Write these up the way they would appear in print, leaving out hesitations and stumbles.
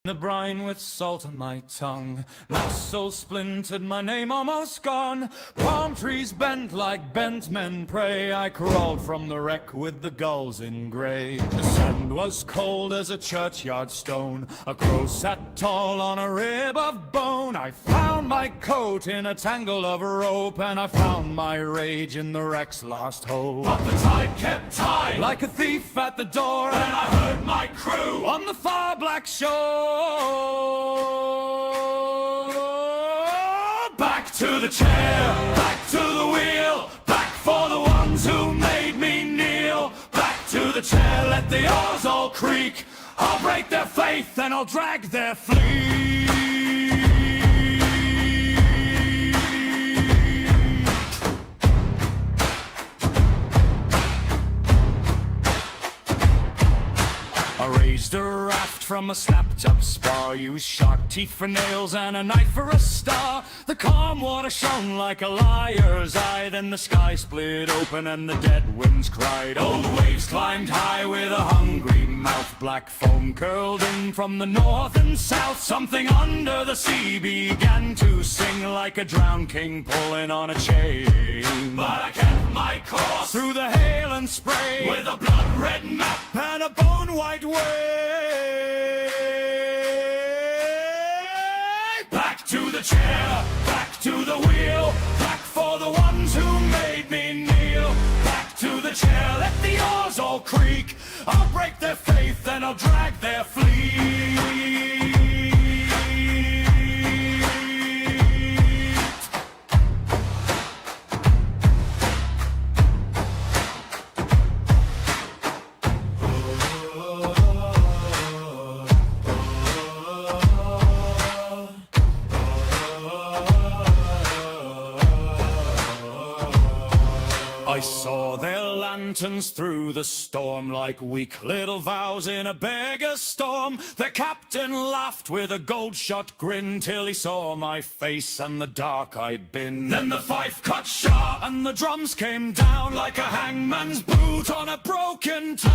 The brine with salt on my tongue, my soul splintered, my name almost gone. Palm trees bent like bent men pray. I crawled from the wreck with the gulls in grey. The sand was cold as a churchyard stone. A crow sat tall on a rib of bone. I found my coat in a tangle of rope, and I found my rage in the wreck's last hope. But the tide kept time, like a thief at the door, and I heard my crew on the far black shore. Back to the chair, back to the wheel, back for the ones who made me kneel. Back to the chair, let the oars all creak. I'll break their faith and I'll drag their fleet. I raised a raft from a snapped-up spar, used shark teeth for nails and a knife for a star. The calm water shone like a liar's eye, then the sky split open and the dead winds cried. Oh, the waves climbed high with a hungry mouth, black foam curled in from the north and south. Something under the sea began to sing like a drowned king pulling on a chain. But I kept my course through the hail and spray, with a blood-red map and a bone-white way. Back to the chair, back to the wheel, back for the ones who made me kneel. Back to the chair, let the oars all creak. I'll break their faith and I'll drag their fleet. I saw their lanterns through the storm, like weak little vows in a beggar's storm. Their captain laughed with a gold-shot grin, till he saw my face and the dark I'd been. Then the fife cut sharp and the drums came down, like a hangman's boot on a broken town.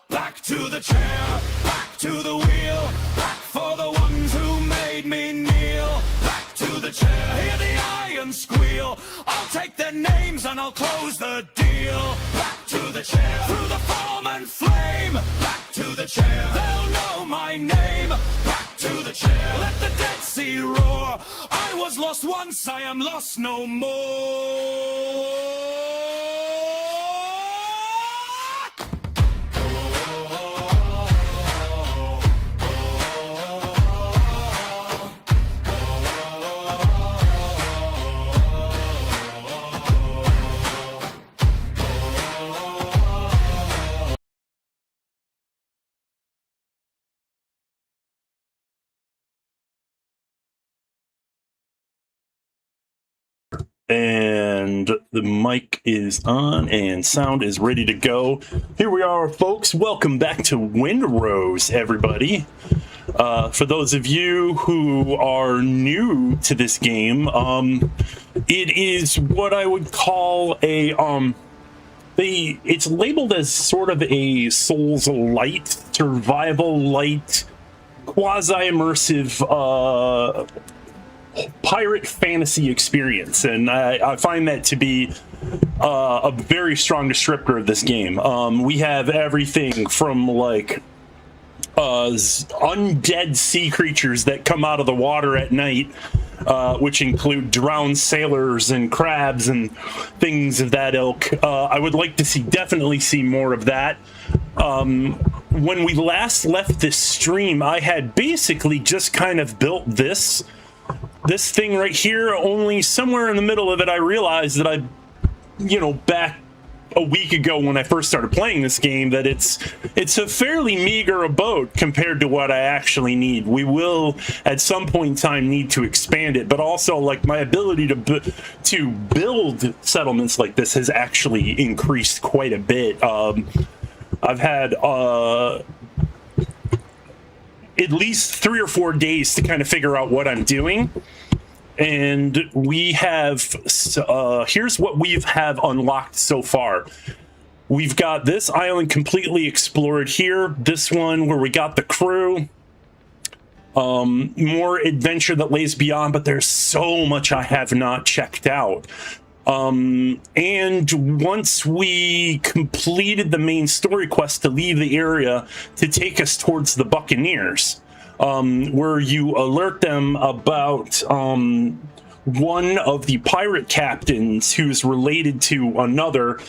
Back to the chair, back to the wheel, back for the ones who made me kneel. Back to the chair, hear the iron squeal. I'll take their names and I'll close the deal. Back to the chair, through the foam and flame. Back to the chair, they'll know my name. Back to the chair, let the Dead Sea roar. I was lost once, I am lost no more. And the mic is on and sound is ready to go. Here we are, folks. Welcome back to WindRose, everybody. For those of you who are new to this game, it is what I would call a it's labeled as sort of a souls-lite, survival-lite, quasi-immersive pirate fantasy experience, and I find that to be a very strong descriptor of this game. We have everything from like undead sea creatures that come out of the water at night, which include drowned sailors and crabs and things of that ilk. I would like to definitely see more of that. When we last left this stream, I had basically just kind of built this thing right here, only somewhere in the middle of it I realized that back a week ago when I first started playing this game, that it's a fairly meager abode compared to what I actually need. We will at some point in time need to expand it, but also like my ability to build settlements like this has actually increased quite a bit. I've had at least 3 or 4 days to kind of figure out what I'm doing. And we have, here's what we have unlocked so far. We've got this island completely explored here. This one where we got the crew. More adventure that lays beyond, but there's so much I have not checked out. And once we completed the main story quest to leave the area to take us towards the Buccaneers, where you alert them about one of the pirate captains who's related to another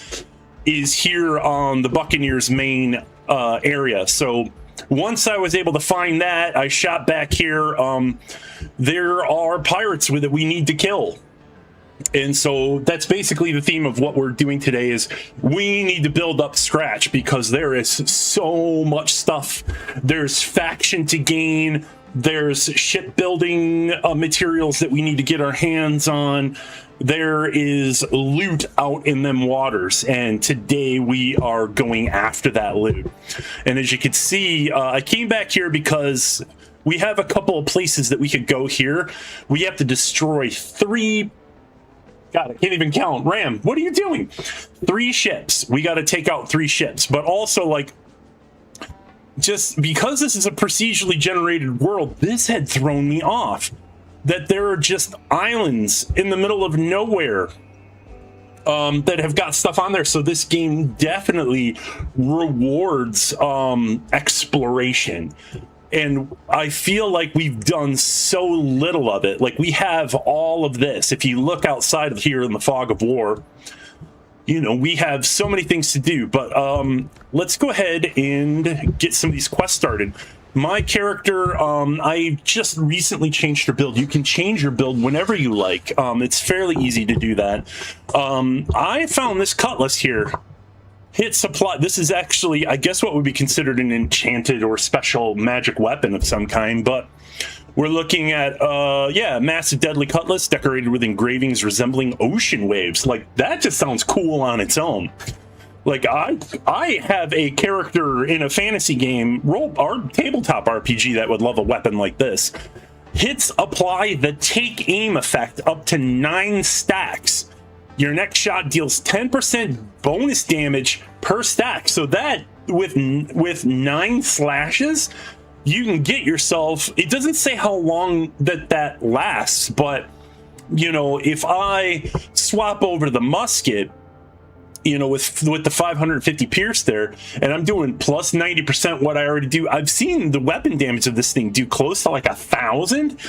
is here on the Buccaneers main area. So once I was able to find that, I shot back here. There are pirates with it we need to kill. And so that's basically the theme of what we're doing today is we need to build up scratch because there is so much stuff. There's faction to gain. There's shipbuilding materials that we need to get our hands on. There is loot out in them waters, and today we are going after that loot. And as you can see, I came back here because we have a couple of places that we could go here. We have to destroy 3... God, I can't even count. Ram, what are you doing? 3 ships. We got to take out 3 ships, but also like just because this is a procedurally generated world, this had thrown me off. That there are just islands in the middle of nowhere that have got stuff on there. So this game definitely rewards exploration. And I feel like we've done so little of it. Like we have all of this. If you look outside of here in the fog of war, you know, we have so many things to do. But let's go ahead and get some of these quests started. My character, I just recently changed her build. You can change your build whenever you like. It's fairly easy to do that. I found this cutlass here. Hit supply. This is actually, I guess, what would be considered an enchanted or special magic weapon of some kind. But we're looking at, yeah, massive deadly cutlass decorated with engravings resembling ocean waves. Like, that just sounds cool on its own. Like, I have a character in a fantasy game, or tabletop RPG that would love a weapon like this. Hits apply the take aim effect up to 9 stacks. Your next shot deals 10% bonus damage per stack. So that, with 9 slashes, you can get yourself... It doesn't say how long that lasts, but, you know, if I swap over the musket, you know, with the 550 pierce there, and I'm doing plus 90% what I already do. I've seen the weapon damage of this thing do close to like 1,000,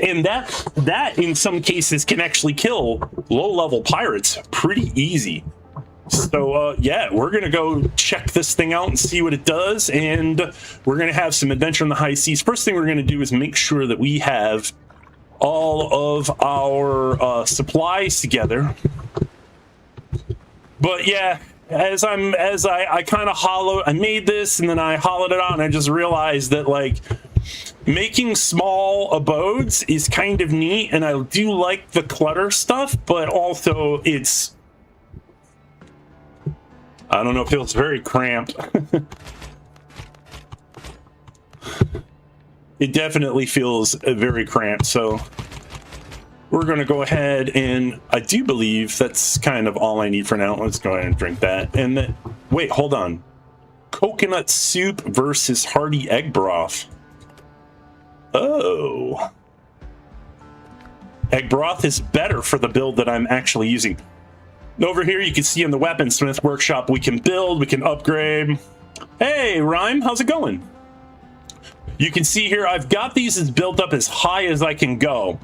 and that in some cases can actually kill low-level pirates pretty easy. So yeah, we're gonna go check this thing out and see what it does, and we're gonna have some adventure on the high seas. First thing we're gonna do is make sure that we have all of our supplies together. But yeah, as I kind of I made this and then I hollowed it out, and I just realized that like making small abodes is kind of neat, and I do like the clutter stuff, but also it's, I don't know, it feels very cramped. It definitely feels very cramped, so we're going to go ahead, and I do believe that's kind of all I need for now. Let's go ahead and drink that. And then, wait, hold on. Coconut soup versus hearty egg broth. Oh. Egg broth is better for the build that I'm actually using. Over here, you can see in the Weaponsmith Workshop, we can build, we can upgrade. Hey, Rhyme, how's it going? You can see here, I've got these as built up as high as I can go.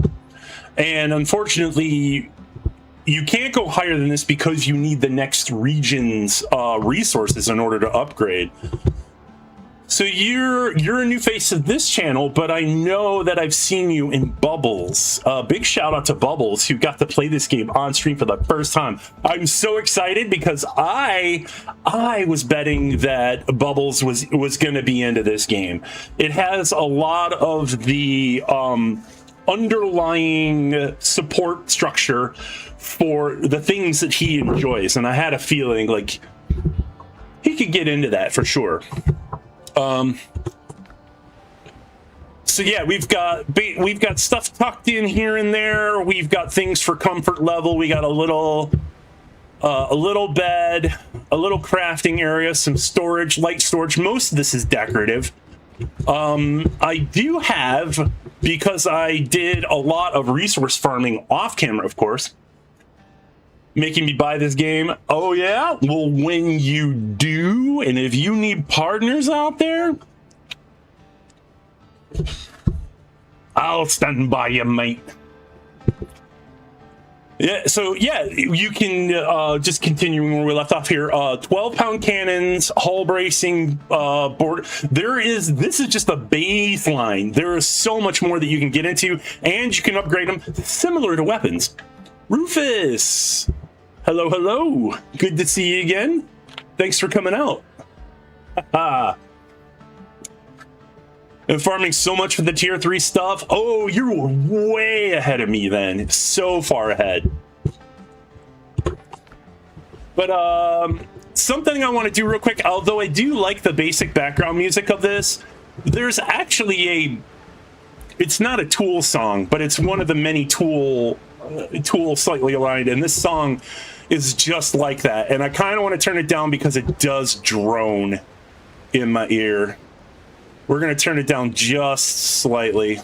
And unfortunately, you can't go higher than this because you need the next region's resources in order to upgrade. So you're a new face of this channel, but I know that I've seen you in Bubbles. Big shout out to Bubbles, who got to play this game on stream for the first time. I'm so excited because I was betting that Bubbles was going to be into this game. It has a lot of the underlying support structure for the things that he enjoys, and I had a feeling like he could get into that for sure. So yeah, we've got stuff tucked in here and there. We've got things for comfort level. We got a little bed. a little crafting area, some storage, light storage. Most of this is decorative. I do have, because I did a lot of resource farming off camera, of course, making me buy this game. Oh yeah? Well, when you do, and if you need partners out there, I'll stand by you, mate. Yeah, so yeah, you can just continuing where we left off here. 12-pound cannons, hull bracing, board. This is just a baseline. There is so much more that you can get into, and you can upgrade them similar to weapons. Rufus, hello, hello. Good to see you again. Thanks for coming out. And farming so much for the tier 3 stuff. Oh, you're way ahead of me then. So far ahead. But something I want to do real quick, although I do like the basic background music of this, there's actually it's not a Tool song, but it's one of the many Tool slightly aligned, and this song is just like that. And I kind of want to turn it down because it does drone in my ear. We're going to turn it down just slightly.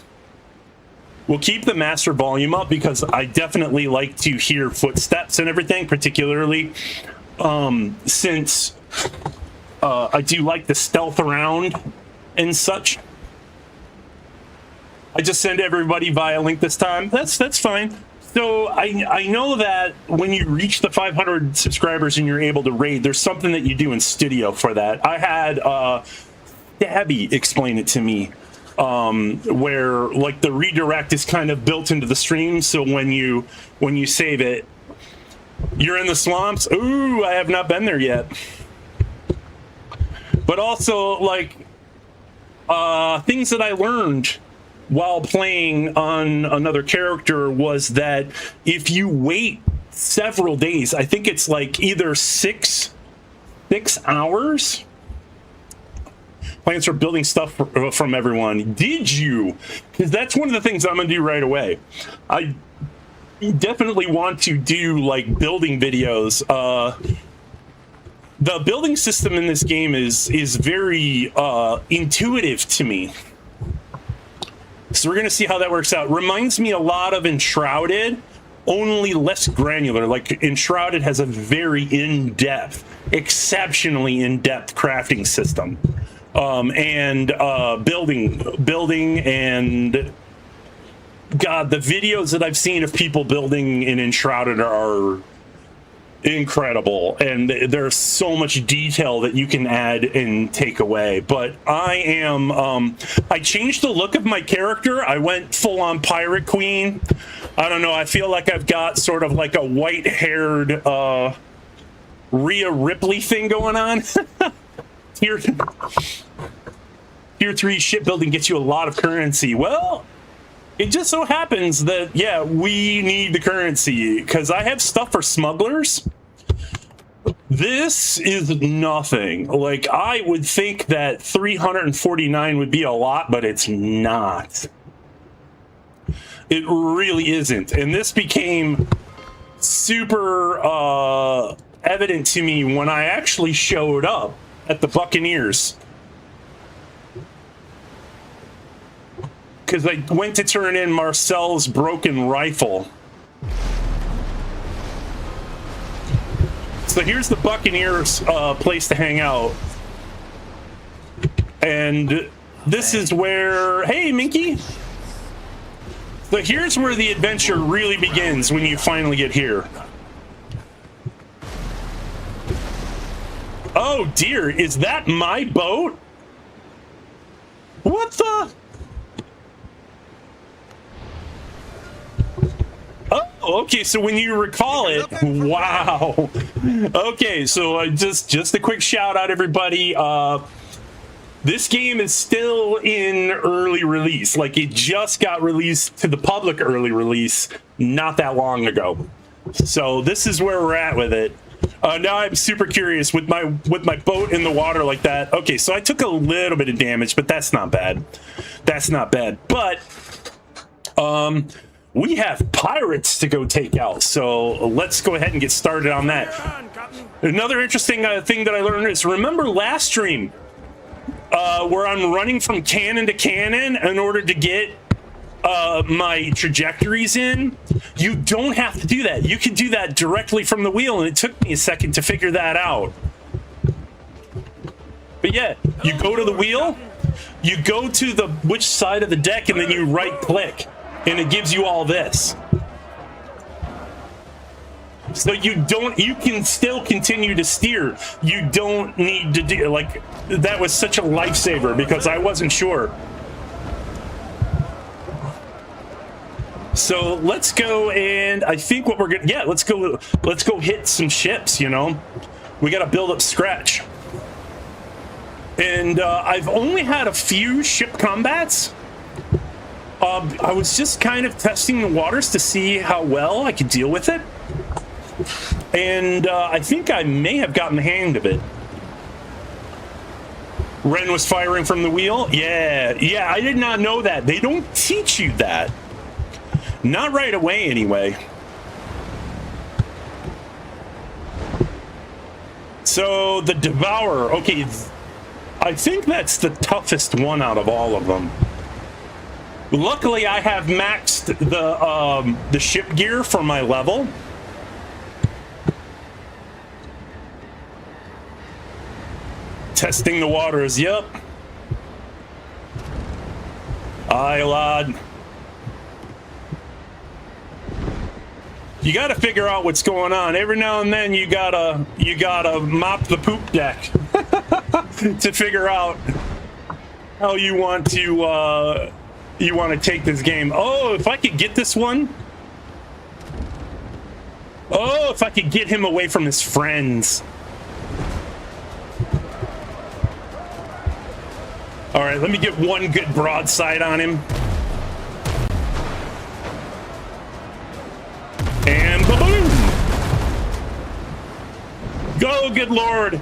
We'll keep the master volume up because I definitely like to hear footsteps and everything, particularly since I do like the stealth around and such. I just send everybody via link this time. That's fine. So I know that when you reach the 500 subscribers and you're able to raid, there's something that you do in Studio for that. I had Dabby explain it to me, where like the redirect is kind of built into the stream, so when you save it, you're in the swamps. Ooh, I have not been there yet. But also, like, things that I learned while playing on another character was that if you wait several days, I think it's like either six hours. Plants are building stuff from everyone. Did you? Because that's one of the things I'm going to do right away. I definitely want to do, like, building videos. The building system in this game is very intuitive to me. So we're going to see how that works out. Reminds me a lot of Enshrouded, only less granular. Like, Enshrouded has a very in-depth, exceptionally in-depth crafting system. And building, and God, the videos that I've seen of people building in Enshrouded are incredible, and there's so much detail that you can add and take away. But I am I changed the look of my character. I went full on Pirate Queen. I don't know, I feel like I've got sort of like a white-haired Rhea Ripley thing going on. Tier 3 shipbuilding gets you a lot of currency. Well, it just so happens that, yeah, we need the currency because I have stuff for smugglers. This is nothing. Like, I would think that 349 would be a lot, but it's not. It really isn't. And this became super evident to me when I actually showed up at the Buccaneers, because I went to turn in Marcel's broken rifle. So here's the Buccaneers place to hang out, and this is where, hey Minky, so here's where the adventure really begins when you finally get here. Oh dear, is that my boat? What the? Oh, okay, so when you recall it, wow. Okay, so just a quick shout out, everybody. This game is still in early release. Like, it just got released to the public early release not that long ago. So this is where we're at with it. Now I'm super curious with my boat in the water like that. Okay, so I took a little bit of damage, but that's not bad. That's not bad. But we have pirates to go take out. So let's go ahead and get started on that. Another interesting thing that I learned is, remember last stream where I'm running from cannon to cannon in order to get my trajectories in? You don't have to do that. You can do that directly from the wheel, and it took me a second to figure that out. But yeah, you go to the wheel, you go to the which side of the deck, and then you right click, and it gives you all this. So you can still continue to steer. You don't need to do, like, that was such a lifesaver because I wasn't sure. So let's go, and I think what we're gonna, yeah, let's go hit some ships, you know. We gotta build up scratch. And I've only had a few ship combats. I was just kind of testing the waters to see how well I could deal with it. And I think I may have gotten the hang of it. Ren was firing from the wheel. Yeah, I did not know that. They don't teach you that. Not right away, anyway. So the Devourer. Okay, I think that's the toughest one out of all of them. Luckily, I have maxed the ship gear for my level. Testing the waters. Yep. Aye, lad. You got to figure out what's going on. Every now and then, you gotta mop the poop deck to figure out how you want to take this game. Oh, if I could get this one. Oh, if I could get him away from his friends. All right, let me get one good broadside on him. And boom! Go, good lord.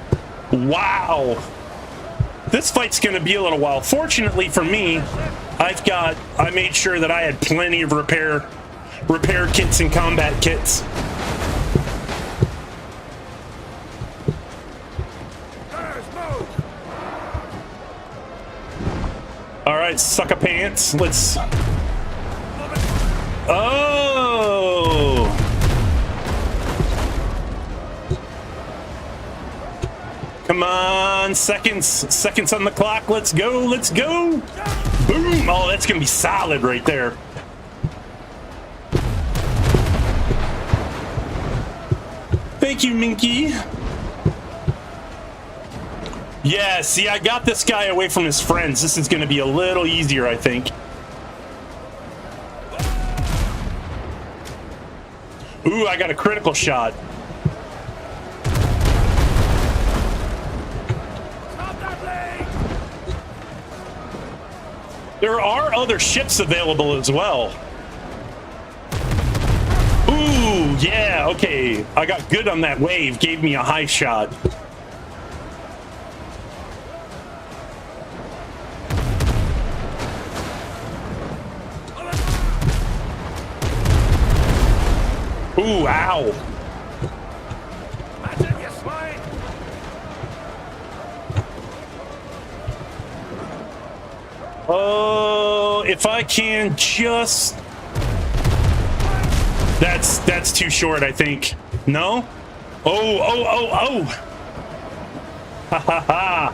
Wow. This fight's gonna be a little while. Fortunately for me, I made sure that I had plenty of repair kits and combat kits. All right, sucker pants. Let's. Oh. Come on, seconds on the clock. Let's go. Boom. Oh, that's gonna be solid right there. Thank you, Minky. Yeah, see, I got this guy away from his friends. This is gonna be a little easier, I think. Ooh, I got a critical shot. There are other ships available as well. Ooh, yeah, okay. I got good on that wave. Gave me a high shot. Ooh, ow. Oh, if I can just... That's too short, I think. No? Oh. Ha ha ha.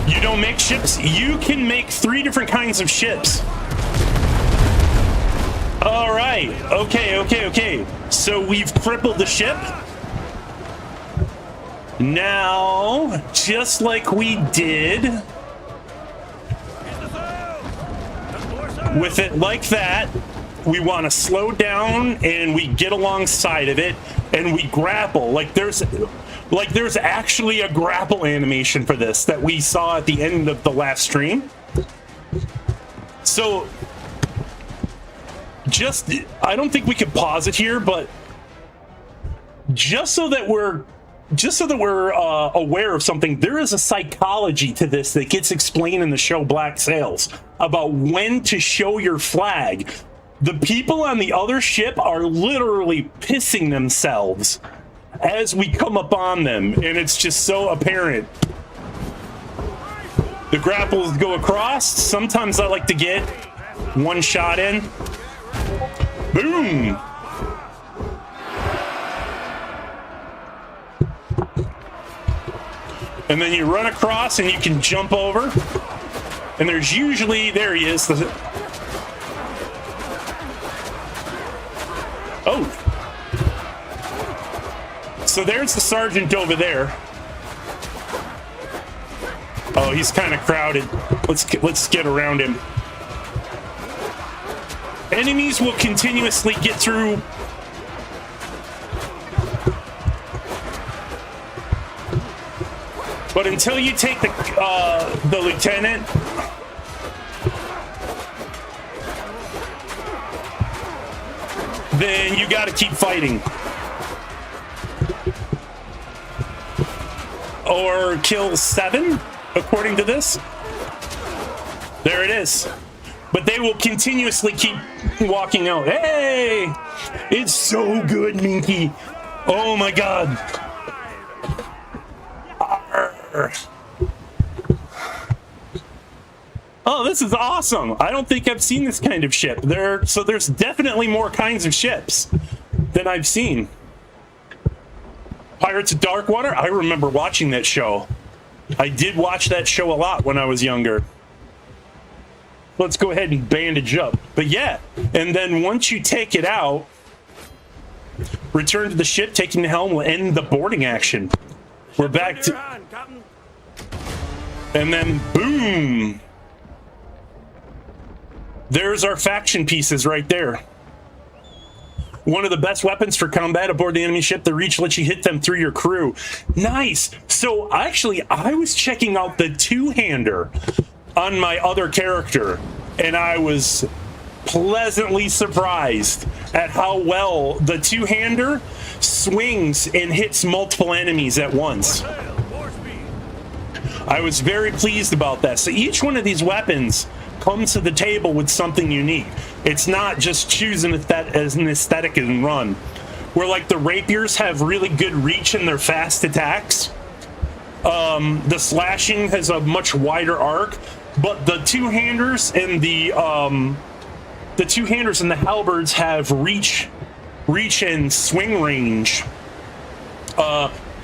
You don't make ships? You can make 3 different kinds of ships. All right. Okay. So we've crippled the ship. Now, just like we did with it like that, we want to slow down and we get alongside of it and we grapple. Like there's actually a grapple animation for this that we saw at the end of the last stream. So I don't think we could pause it here, but just so that we're just so that we're aware of something, there is a psychology to this that gets explained in the show Black Sails about when to show your flag. The people on the other ship are literally pissing themselves as we come upon them, and it's just so apparent. The grapples go across. Sometimes I like to get one shot in. Boom! And then you run across and you can jump over. And there's usually, there he is. Oh. So there's the sergeant over there. Oh, he's kind of crowded. Let's get around him. Enemies will continuously get through. But until you take the lieutenant, then you got to keep fighting. Or kill 7, according to this. There it is. But they will continuously keep walking out. Hey! It's so good, Minky. Oh my god. Oh, this is awesome. I don't think I've seen this kind of ship. So there's definitely more kinds of ships than I've seen. Pirates of Darkwater? I remember watching that show. I did watch that show a lot when I was younger. Let's go ahead and bandage up. But yeah, and then once you take it out, return to the ship, taking the helm will end the boarding action. We're back to... And then, boom! There's our faction pieces right there. One of the best weapons for combat aboard the enemy ship. The reach lets you hit them through your crew. Nice! So, actually, I was checking out the two-hander on my other character, and I was pleasantly surprised at how well the two-hander swings and hits multiple enemies at once. I was very pleased about that. So each one of these weapons comes to the table with something unique. It's not just choosing that as an aesthetic and run. Where like the rapiers have really good reach in their fast attacks. The slashing has a much wider arc, but the two-handers and the two-handers and the halberds have reach and swing range,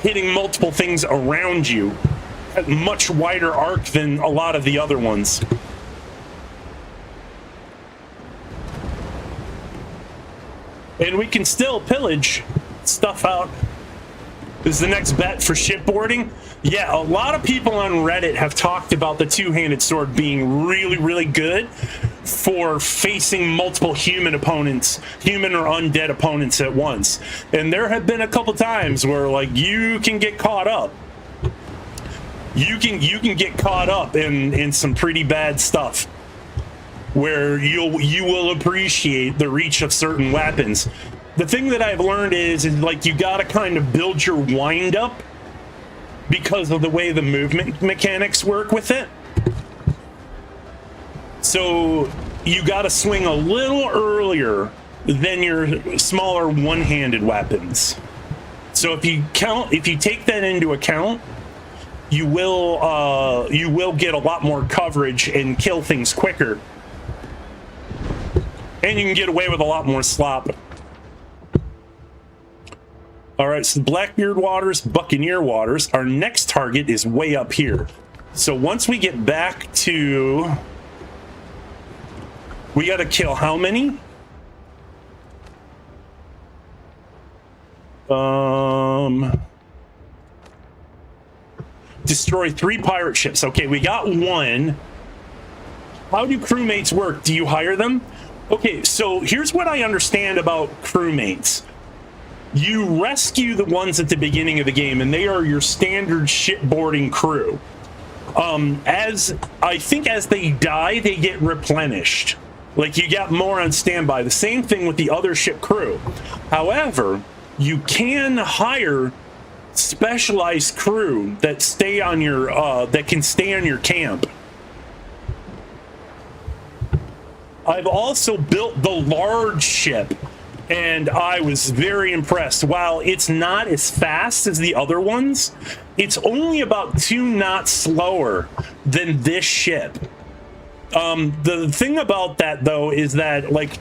hitting multiple things around you. Much wider arc than a lot of the other ones. And we can still pillage stuff out. Is the next bet for shipboarding? Yeah, a lot of people on Reddit have talked about the two-handed sword being really, really good for facing multiple human opponents, human or undead opponents at once. And there have been a couple times where like you can get caught up. You can get caught up in some pretty bad stuff where you will appreciate the reach of certain weapons. The thing that I've learned is like you got to kind of build your wind up because of the way the movement mechanics work with it. So you got to swing a little earlier than your smaller one-handed weapons. So if you take that into account, you will get a lot more coverage and kill things quicker. And you can get away with a lot more slop. All right, so Blackbeard Waters, Buccaneer Waters. Our next target is way up here. So once we get back to... We got to kill how many? Destroy 3 pirate ships. Okay, we got 1. How do crewmates work? Do you hire them? Okay, so here's what I understand about crewmates. You rescue the ones at the beginning of the game, and they are your standard shipboarding crew. As they die, they get replenished. Like, you got more on standby. The same thing with the other ship crew. However, you can hire specialized crew that stay on your that can stay on your camp. I've also built the large ship, and I was very impressed. While it's not as fast as the other ones, it's only about 2 knots slower than this ship. The thing about that, though, is that, like,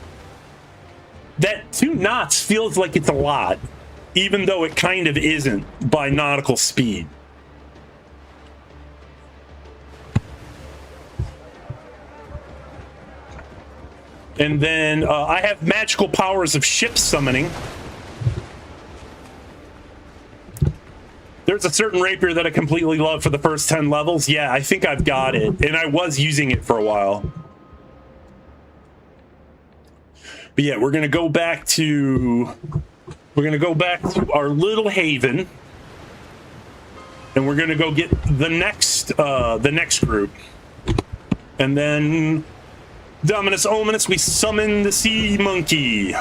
that 2 knots feels like it's a lot, even though it kind of isn't by nautical speed. And then I have magical powers of ship summoning. There's a certain rapier that I completely love for the first 10 levels. Yeah, I think I've got it. And I was using it for a while. But yeah, we're gonna go back to our little haven. And we're gonna go get the next group. And then Dominus Ominous, we summon the sea monkey.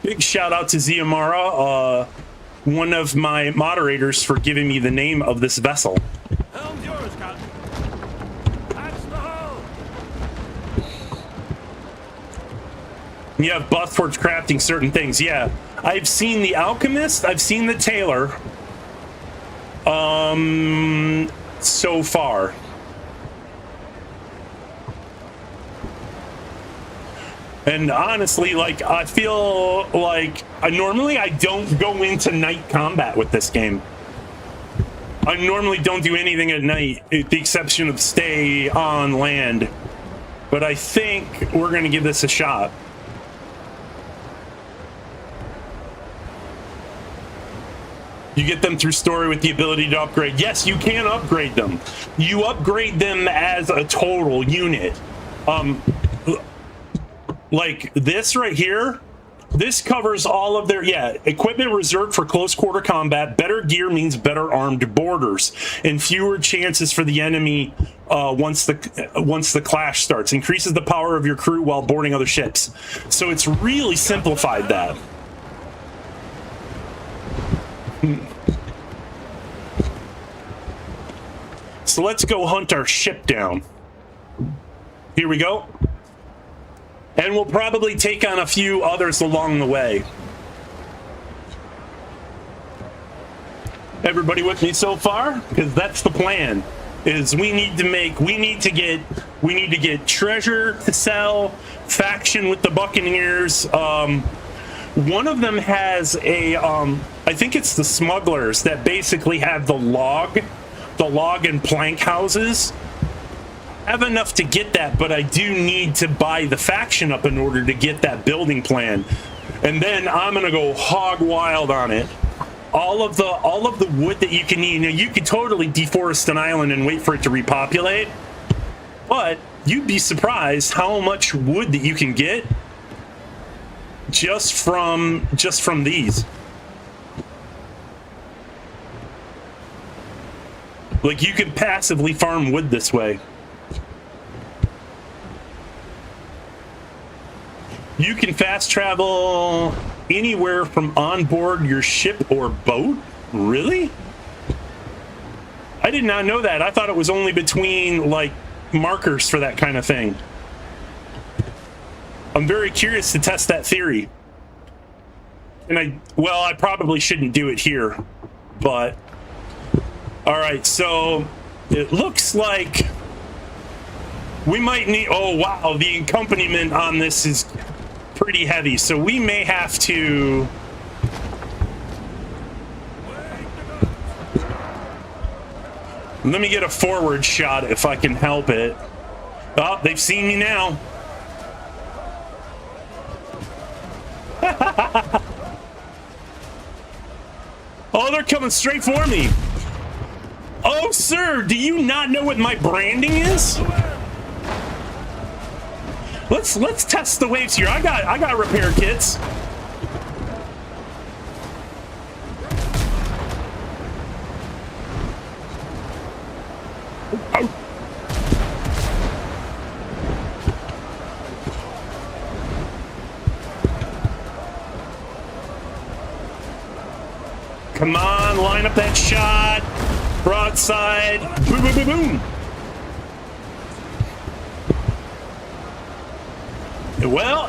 Big shout out to Ziamara, one of my moderators, for giving me the name of this vessel. Helm's yours, Captain. That's the hull. You have buff towards crafting certain things. Yeah, I've seen the alchemist. I've seen the tailor. So far. And honestly, like, I feel like I don't go into night combat with this game. I normally don't do anything at night, with the exception of stay on land. But I think we're going to give this a shot. You get them through story with the ability to upgrade. Yes, you can upgrade them. You upgrade them as a total unit. Like this right here, this covers all of their, equipment reserved for close quarter combat. Better gear means better armed boarders and fewer chances for the enemy once the clash starts. Increases the power of your crew while boarding other ships. So it's really simplified that. So let's go hunt our ship down. Here we go. And we'll probably take on a few others along the way. Everybody with me so far? Because that's the plan. Is we need to get treasure to sell, faction with the Buccaneers. One of them has a I think it's the smugglers that basically have the log and plank houses. I have enough to get that, but I do need to buy the faction up in order to get that building plan. And then I'm gonna go hog wild on it. All of the wood that you can eat. Now, you could totally deforest an island and wait for it to repopulate, but you'd be surprised how much wood that you can get just from these. Like, you can passively farm wood this way. You can fast travel anywhere from on board your ship or boat? Really? I did not know that. I thought it was only between, like, markers for that kind of thing. I'm very curious to test that theory. And I probably shouldn't do it here, but all right, so it looks like we might need, oh wow, the accompaniment on this is pretty heavy, so we may have to let me get a forward shot if I can help it. Oh, they've seen me now. Oh, they're coming straight for me. Oh, sir, do you not know what my branding is? Let's test the waves here. I got repair kits. Oh. Come on, line up that shot. Broadside. Boom, boom, boom, boom. Well,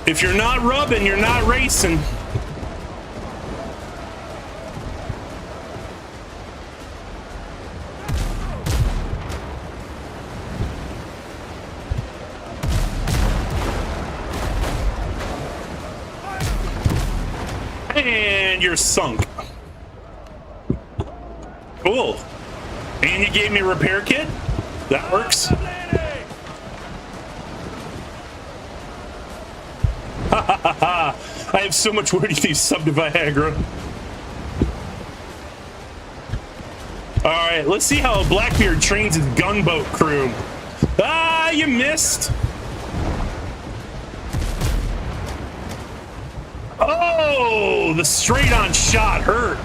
if you're not rubbing, you're not racing. And you're sunk. Cool. And you gave me a repair kit? That works. I have so much worry to use sub to Viagra. Alright, let's see how Blackbeard trains his gunboat crew. Ah, you missed! Oh, the straight-on shot hurt.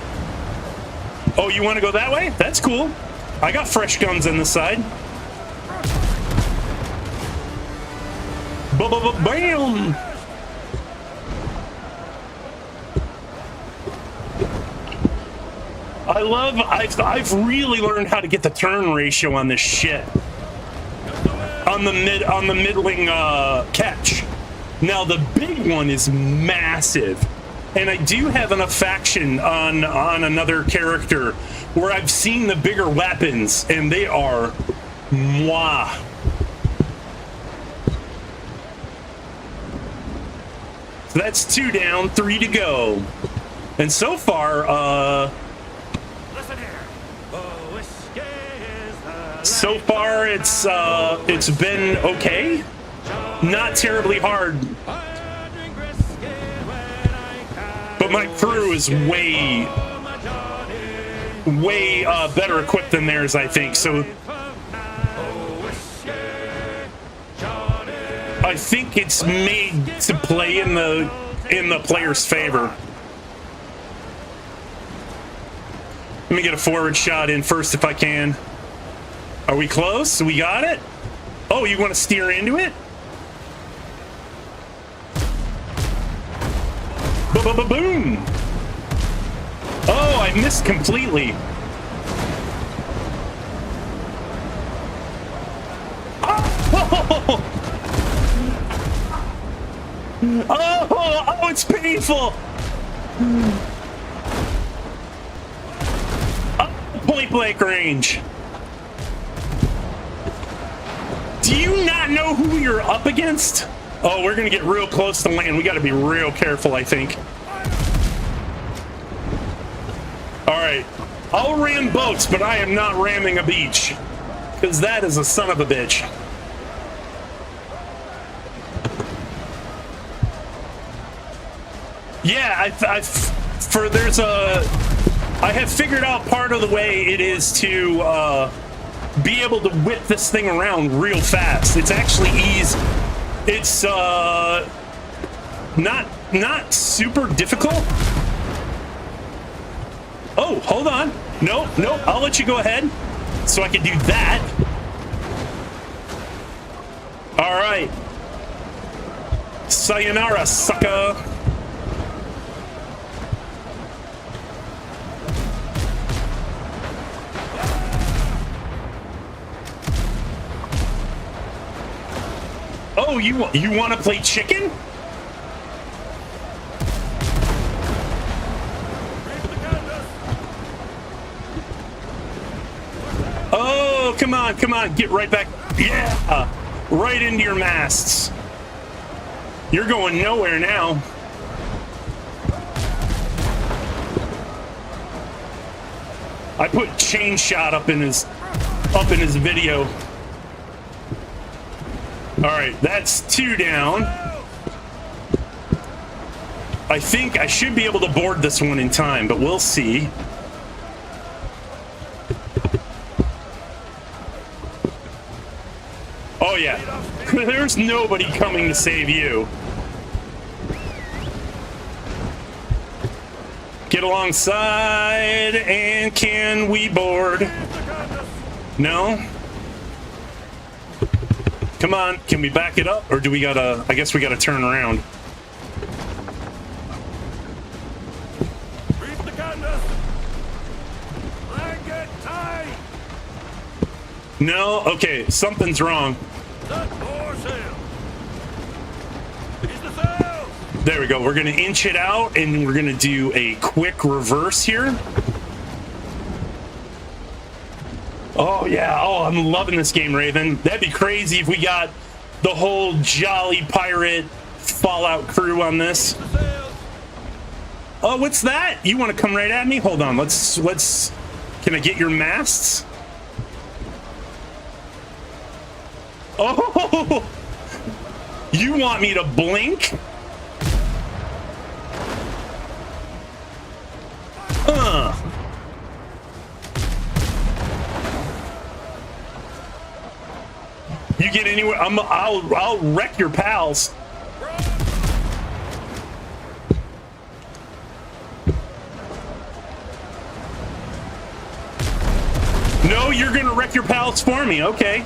Oh, you want to go that way? That's cool. I got fresh guns on the side. Bam! I've really learned how to get the turn ratio on this shit. On the middling catch. Now the big one is massive. And I do have enough faction on another character where I've seen the bigger weapons and they are mwah. So that's 2 down, 3 to go. And so far, it's been okay. Not terribly hard. But my crew is way better equipped than theirs, I think. So I think it's made to play in the player's favor. Let me get a forward shot in first if I can. Are we close? We got it? Oh, you want to steer into it? Boom! Oh, I missed completely. Oh, oh, it's painful. Oh, point blank range. Do you not know who you're up against? Oh, we're gonna get real close to land. We gotta be real careful, I think. Alright. I'll ram boats, but I am not ramming a beach. Because that is a son of a bitch. Yeah, I have figured out part of the way it is to be able to whip this thing around real fast. It's actually easy. It's not super difficult. Oh, hold on. Nope, I'll let you go ahead so I can do that. All right. Sayonara, sucker. Oh, you want to play chicken? Oh, come on, get right back. Yeah, right into your masts. You're going nowhere now. I put chain shot up in his video. All right, that's 2 down. I think I should be able to board this one in time, but we'll see. Oh yeah, there's nobody coming to save you. Get alongside, and can we board? No? Come on, can we back it up? Or do we gotta, I guess we gotta turn around. No? Okay, something's wrong. That foresail. Is the sail. There we go. We're going to inch it out, and we're going to do a quick reverse here. Oh, yeah. Oh, I'm loving this game, Raven. That'd be crazy if we got the whole jolly pirate Fallout crew on this. Oh, what's that? You want to come right at me? Hold on. Let's. Can I get your masts? Oh, you want me to blink? You get anywhere? I'll wreck your pals. No, you're gonna wreck your pals for me. Okay.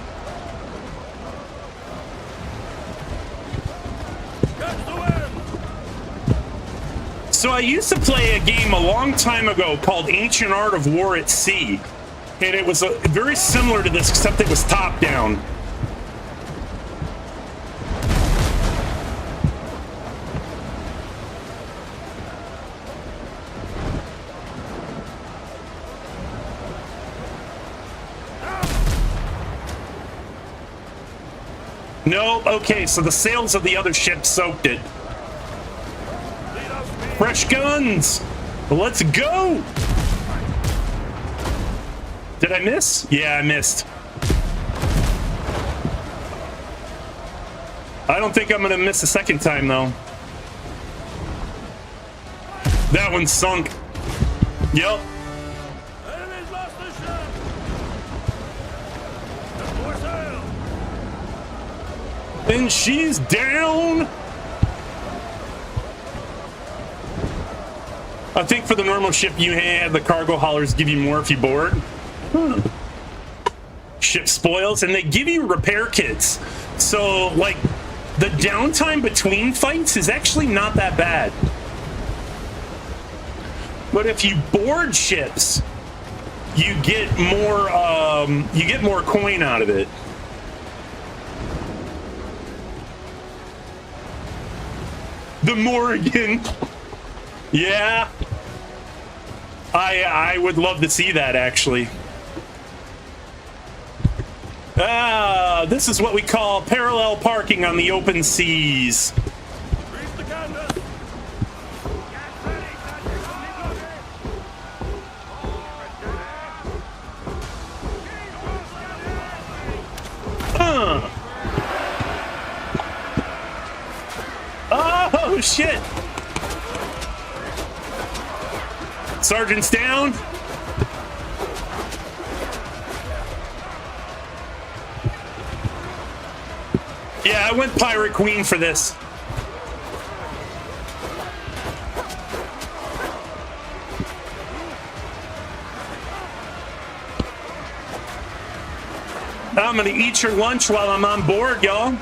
So I used to play a game a long time ago called Ancient Art of War at Sea, and it was very similar to this, except it was top down. No, okay, so the sails of the other ship soaked it. Fresh guns! Let's go! Did I miss? Yeah, I missed. I don't think I'm gonna miss a second time, though. That one sunk. Yep. Enemies lost the ship. The foresail. And she's down! I think for the normal ship you had, the cargo haulers give you more if you board. Ship spoils, and they give you repair kits. So, like, the downtime between fights is actually not that bad. But if you board ships, you get more coin out of it. The Morrigan. Yeah. I would love to see that, actually. This is what we call parallel parking on the open seas. Reef the canvas. Oh, shit. Sergeant's down. Yeah, I went Pirate Queen for this. I'm gonna eat your lunch while I'm on board, y'all.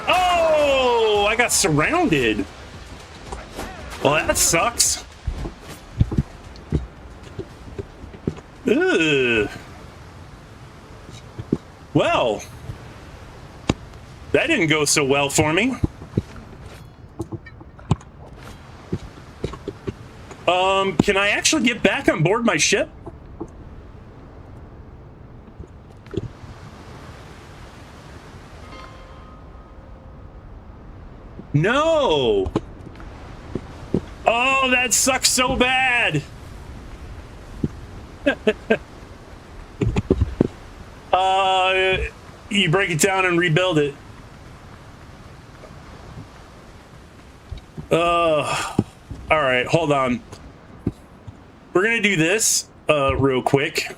Oh, I got surrounded. Well, that sucks. Ugh. Well, that didn't go so well for me. Can I actually get back on board my ship? No. Oh, that sucks so bad. You break it down and rebuild it. All right, hold on. We're gonna do this real quick,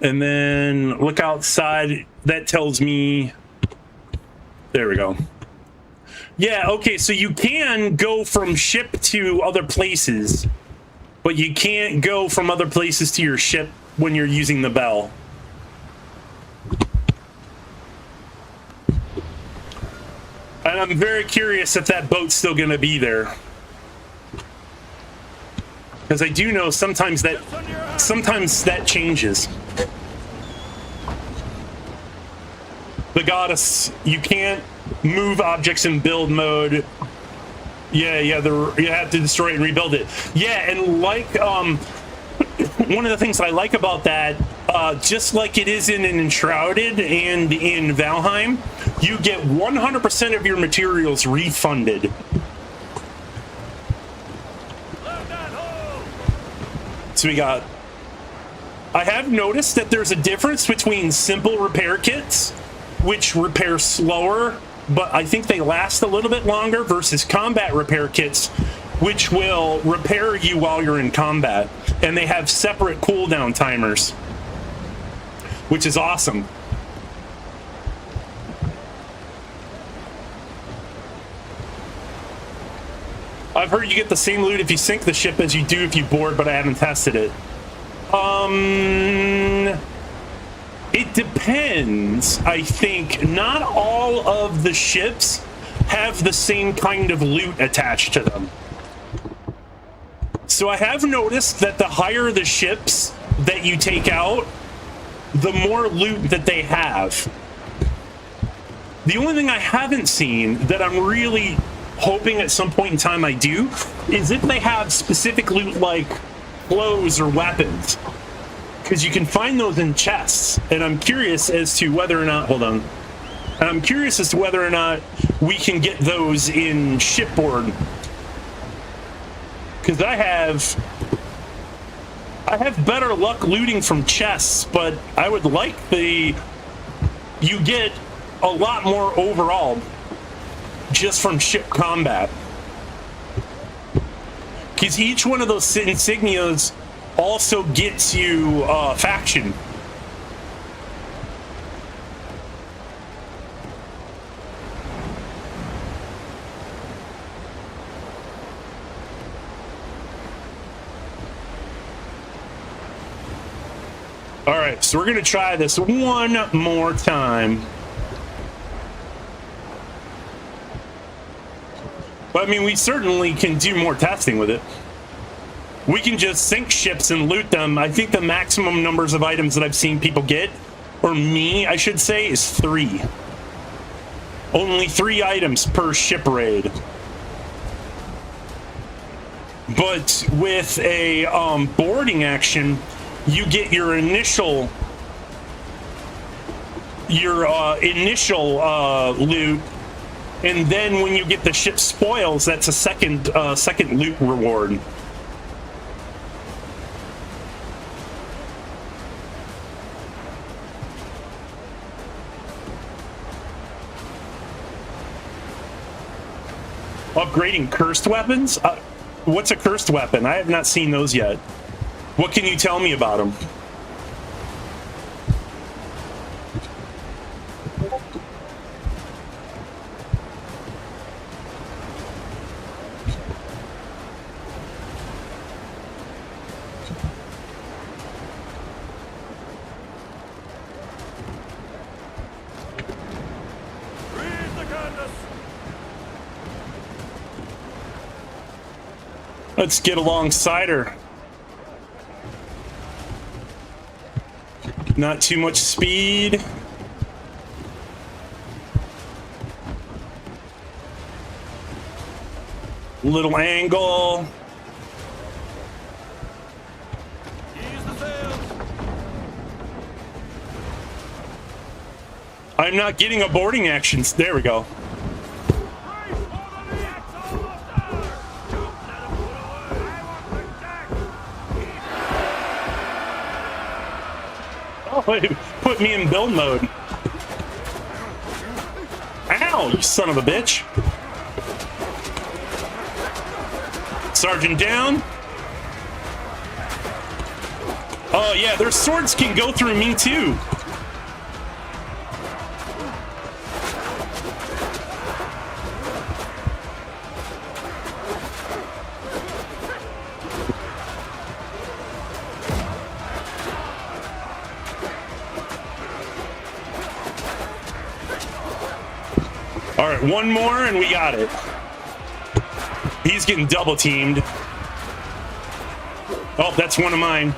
and then look outside. That tells me. There we go. Yeah, okay, so you can go from ship to other places, but you can't go from other places to your ship when you're using the bell. And I'm very curious if that boat's still gonna be there. Because I do know sometimes that changes. The goddess, you can't move objects in build mode. Yeah, you have to destroy it and rebuild it. Yeah, and like one of the things I like about that, just like it is in Enshrouded and in Valheim, you get 100% of your materials refunded. So I have noticed that there's a difference between simple repair kits, which repair slower, but I think they last a little bit longer, versus combat repair kits, which will repair you while you're in combat. And they have separate cooldown timers, which is awesome. I've heard you get the same loot if you sink the ship as you do if you board, but I haven't tested it. It depends, I think. Not all of the ships have the same kind of loot attached to them. So I have noticed that the higher the ships that you take out, the more loot that they have. The only thing I haven't seen that I'm really hoping at some point in time I do is if they have specific loot like clothes or weapons, because you can find those in chests, and I'm curious as to whether or not I'm curious as to whether or not we can get those in shipboard, because I have better luck looting from chests, but I would like you get a lot more overall just from ship combat, because each one of those insignias also gets you faction. All right, so we're gonna try this one more time. But I mean, we certainly can do more testing with it. We can just sink ships and loot them. I think the maximum numbers of items that I've seen people get, or me, I should say, is 3. Only 3 items per ship raid. But with a boarding action, you get your initial loot. And then when you get the ship spoils, that's a second loot reward. Upgrading cursed weapons? What's a cursed weapon? I have not seen those yet. What can you tell me about them? Let's get alongside her. Not too much speed. Little angle. Ease the sails. I'm not getting a boarding action. There we go. Oh, it put me in build mode. Ow, you son of a bitch. Sergeant down. Oh yeah, their swords can go through me too. All right, one more and we got it. He's getting double teamed. Oh, that's one of mine.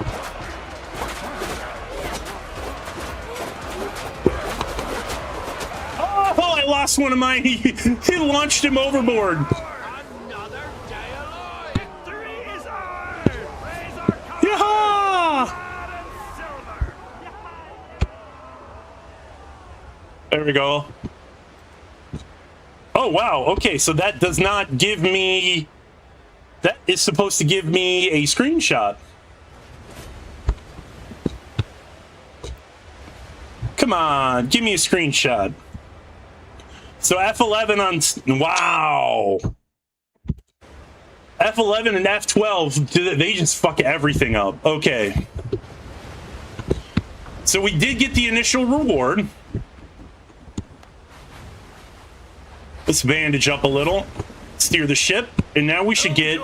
Oh, I lost one of mine. He launched him overboard. Another day alive. Victory is ours. Raise our cup. Yeehaw! And silver. There we go. Oh, wow. Okay, so that does not give me... That is supposed to give me a screenshot. Come on, give me a screenshot. So F11 on... Wow. F11 and F12, they just fuck everything up. Okay. So we did get the initial reward. Let's bandage up a little. Steer the ship. And now we should get...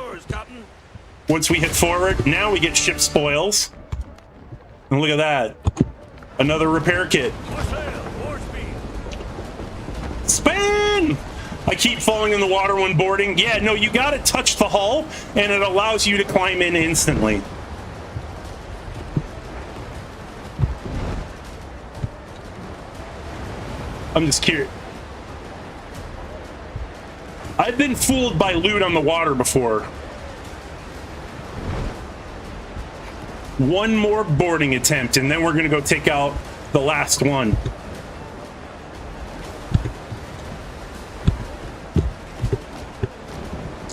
Once we hit forward, now we get ship spoils. And look at that. Another repair kit. Spin! I keep falling in the water when boarding. Yeah, no, you gotta touch the hull, and it allows you to climb in instantly. I'm just curious. I've been fooled by loot on the water before. One more boarding attempt, and then we're gonna go take out the last one.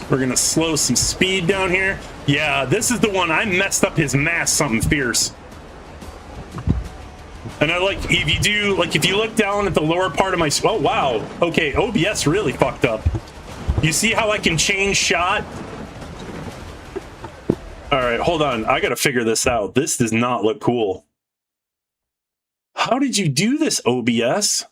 We're gonna slow some speed down here. Yeah, this is the one. I messed up his mast something fierce. And I like, if you do, like if you look down at the lower part of my, oh wow, okay, OBS really fucked up. You see how I can change shot? All right, hold on. I got to figure this out. This does not look cool. How did you do this, OBS?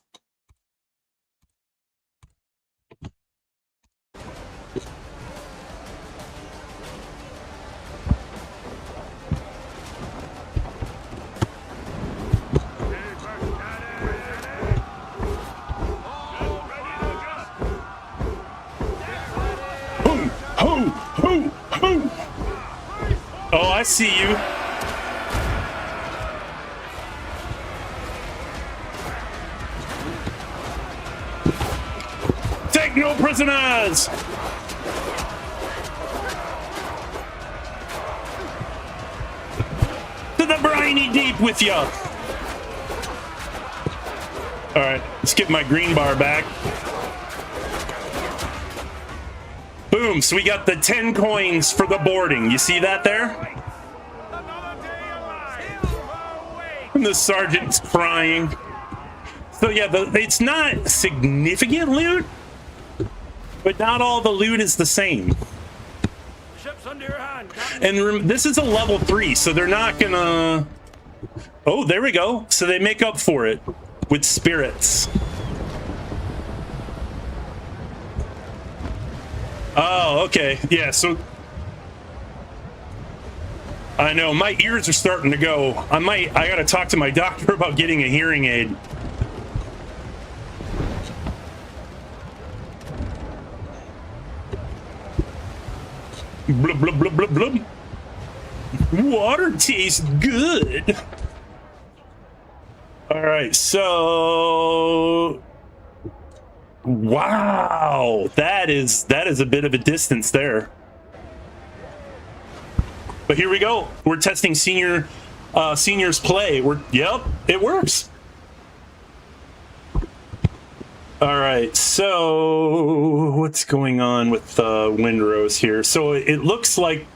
Oh, I see you. Take no prisoners! To the briny deep with ya! Alright, let's get my green bar back. Boom, so we got the 10 coins for the boarding. You see that there? And the sergeant's crying. So yeah, it's not significant loot, but not all the loot is the same. Ship's under your hand, and this is a level 3, so they're not gonna... Oh, there we go. So they make up for it with spirits. Oh, okay. Yeah, so... I know, my ears are starting to go. I gotta talk to my doctor about getting a hearing aid. Blub, blub, blub, blub, blub. Water tastes good. All right, so... Wow, that is a bit of a distance there. But here we go. We're testing seniors play. Yep, it works. All right, so what's going on with WindRose here? So it looks like,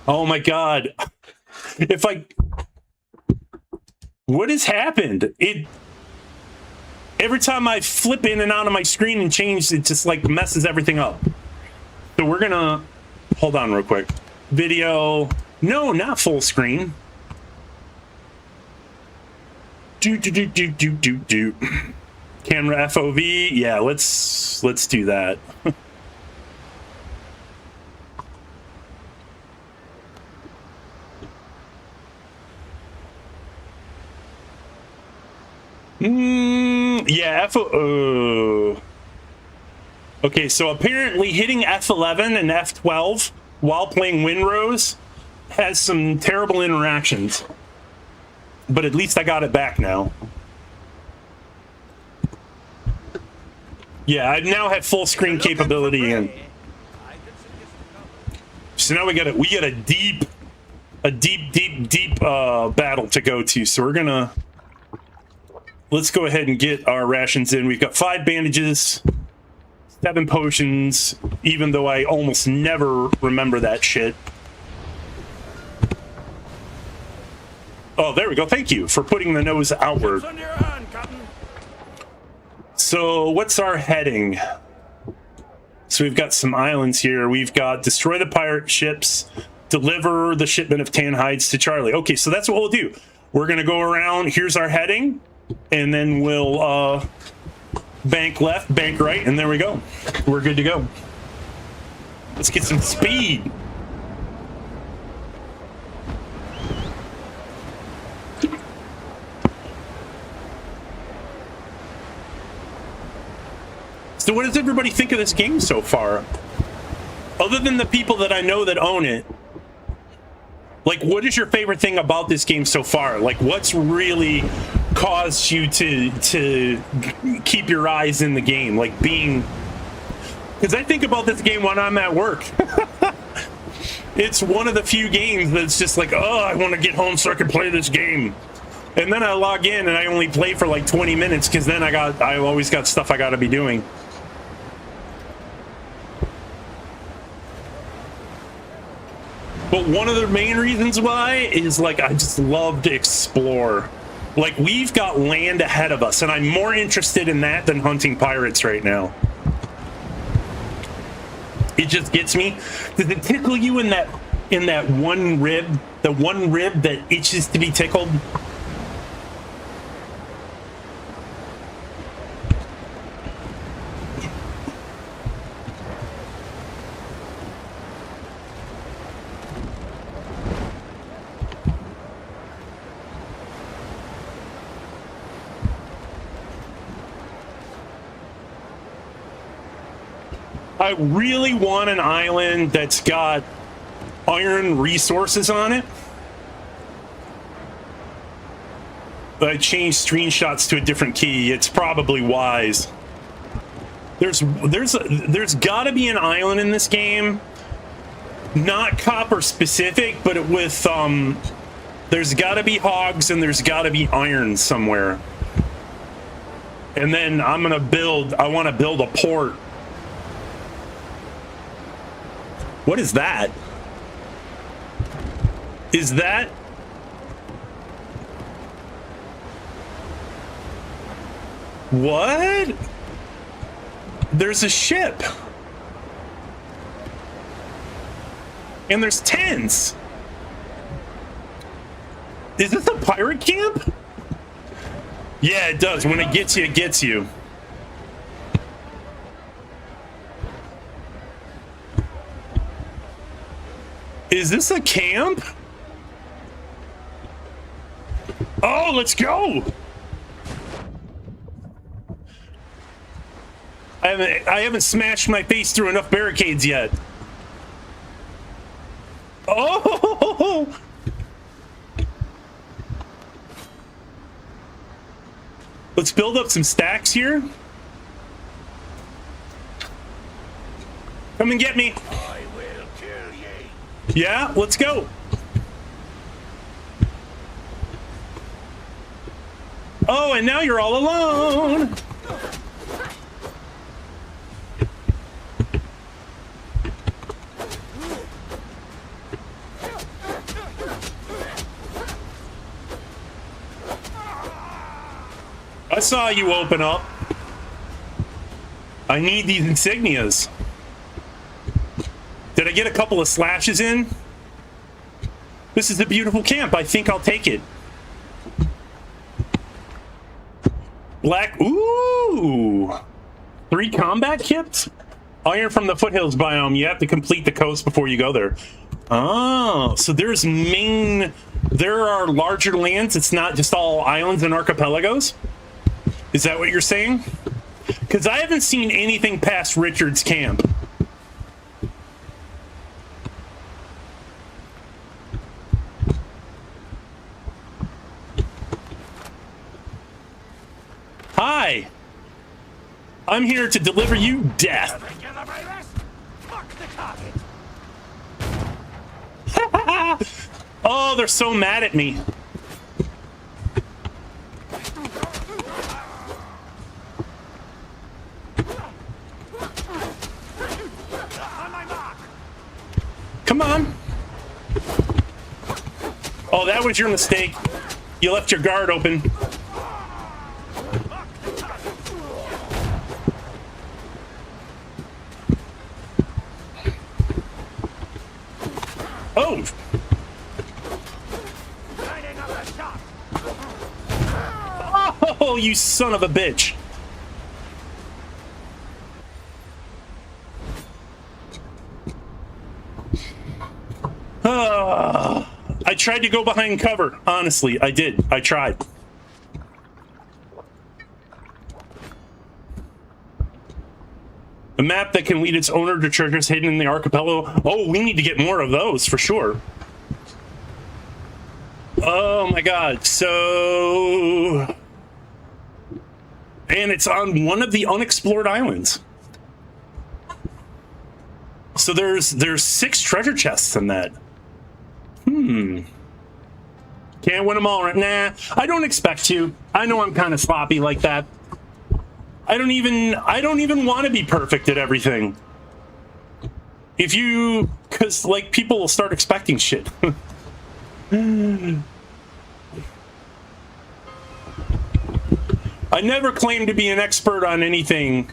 oh my God, what has happened? Every time I flip in and out of my screen and change, it just like messes everything up. So we're gonna, hold on real quick. Video, no, not full screen. Do. Camera FOV, yeah, let's do that. Yeah, okay, so apparently hitting F11 and F12 while playing WindRose has some terrible interactions. But at least I got it back now. Yeah, I now have full screen capability again. So now we got a deep battle to go to. So let's go ahead and get our rations in. We've got 5 bandages, 7 potions, even though I almost never remember that shit. Oh, there we go. Thank you for putting the nose outward. So what's our heading? So we've got some islands here. We've got destroy the pirate ships, deliver the shipment of tan hides to Charlie. Okay, so that's what we'll do. We're going to go around. Here's our heading. And then we'll bank left, bank right, and there we go. We're good to go. Let's get some speed. So what does everybody think of this game so far? Other than the people that I know that own it, like, what is your favorite thing about this game so far? Like, what's really caused you to keep your eyes in the game? Like, being... Because I think about this game when I'm at work. It's one of the few games that's just like, oh, I want to get home so I can play this game. And then I log in and I only play for like 20 minutes because then I always got stuff I got to be doing. But one of the main reasons why is, like, I just love to explore. Like, we've got land ahead of us, and I'm more interested in that than hunting pirates right now. It just gets me. Does it tickle you in that one rib? The one rib that itches to be tickled? I really want an island that's got iron resources on it. I changed screenshots to a different key. It's probably wise. There's got to be an island in this game, not copper specific, but with there's got to be hogs and there's got to be iron somewhere. And then I want to build a port. What is that? Is that... What? There's a ship. And there's tents. Is this a pirate camp? Yeah, it does. When it gets you, it gets you. Is this a camp? Oh, let's go. I haven't smashed my face through enough barricades yet. Oh! Let's build up some stacks here. Come and get me. I will kill ye. Yeah, let's go. Oh, and now you're all alone. I saw you open up. I need these insignias. Did I get a couple of slashes in? This is a beautiful camp. I think I'll take it. Black. Ooh. 3 combat kits? Iron from the foothills biome. You have to complete the coast before you go there. Oh, so there are larger lands. It's not just all islands and archipelagos. Is that what you're saying? Because I haven't seen anything past Richard's camp. I'm here to deliver you death. Think you're the bravest? Fuck the target. Oh, they're so mad at me. On my mark. Come on. Oh, that was your mistake. You left your guard open. Oh! Lining up the shot. Oh, you son of a bitch. I tried to go behind cover. Honestly, I did. I tried. A map that can lead its owner to treasures hidden in the archipelago. Oh, we need to get more of those for sure. Oh my god. So... And it's on one of the unexplored islands. So there's 6 treasure chests in that. Can't win them all right. Nah, I don't expect to. I know I'm kind of sloppy like that. I don't even want to be perfect at everything. Because like people will start expecting shit. I never claim to be an expert on anything.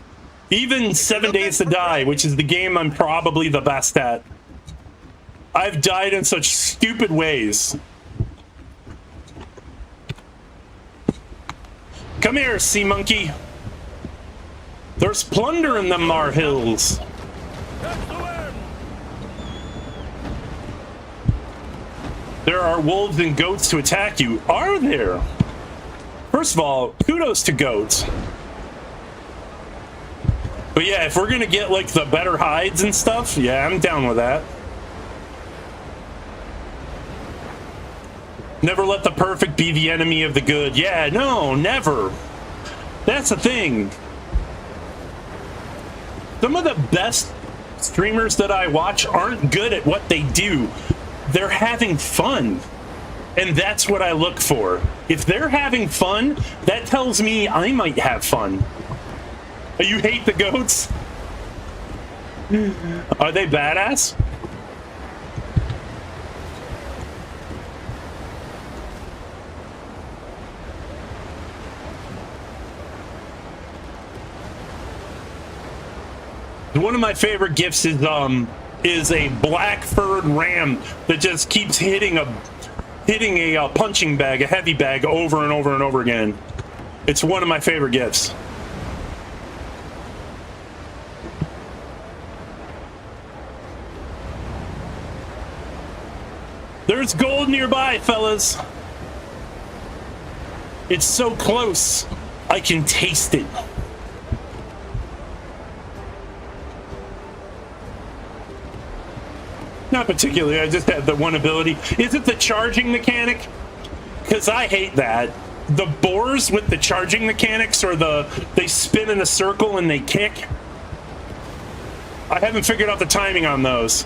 Even 7 Days to Die, which is the game I'm probably the best at. I've died in such stupid ways. Come here, sea monkey. There's plunder in the Mar Hills. That's the win. There are wolves and goats to attack you. Are there? First of all, kudos to goats. But yeah, if we're gonna get like the better hides and stuff, yeah, I'm down with that. Never let the perfect be the enemy of the good. Yeah, no, never. That's the thing. Some of the best streamers that I watch aren't good at what they do. They're having fun. And that's what I look for. If they're having fun, that tells me I might have fun. Oh, you hate the goats? Are they badass? One of my favorite gifts is a black furred ram that just keeps hitting a punching bag, a heavy bag, over and over and over again. It's one of my favorite gifts. There's gold nearby, fellas. It's so close. I can taste it. Not particularly, I just have the one ability. Is it the charging mechanic? Because I hate that. The boars with the charging mechanics, or they spin in a circle and they kick. I haven't figured out the timing on those.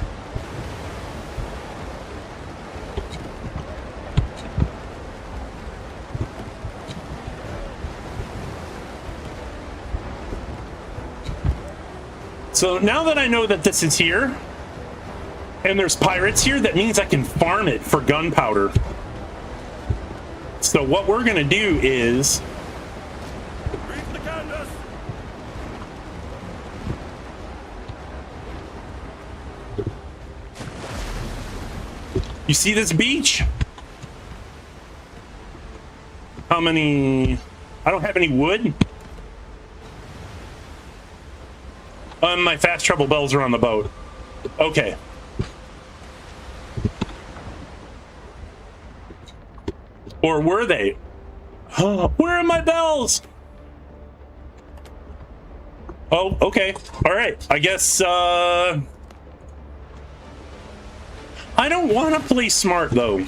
So now that I know that this is here, and there's pirates here, that means I can farm it for gunpowder. So what we're gonna do is... Reef the canvas. You see this beach? How many... I don't have any wood. My fast travel bells are on the boat. Okay. Or were they? Where are my bells? Oh, okay. All right. I guess, I don't want to play smart, though.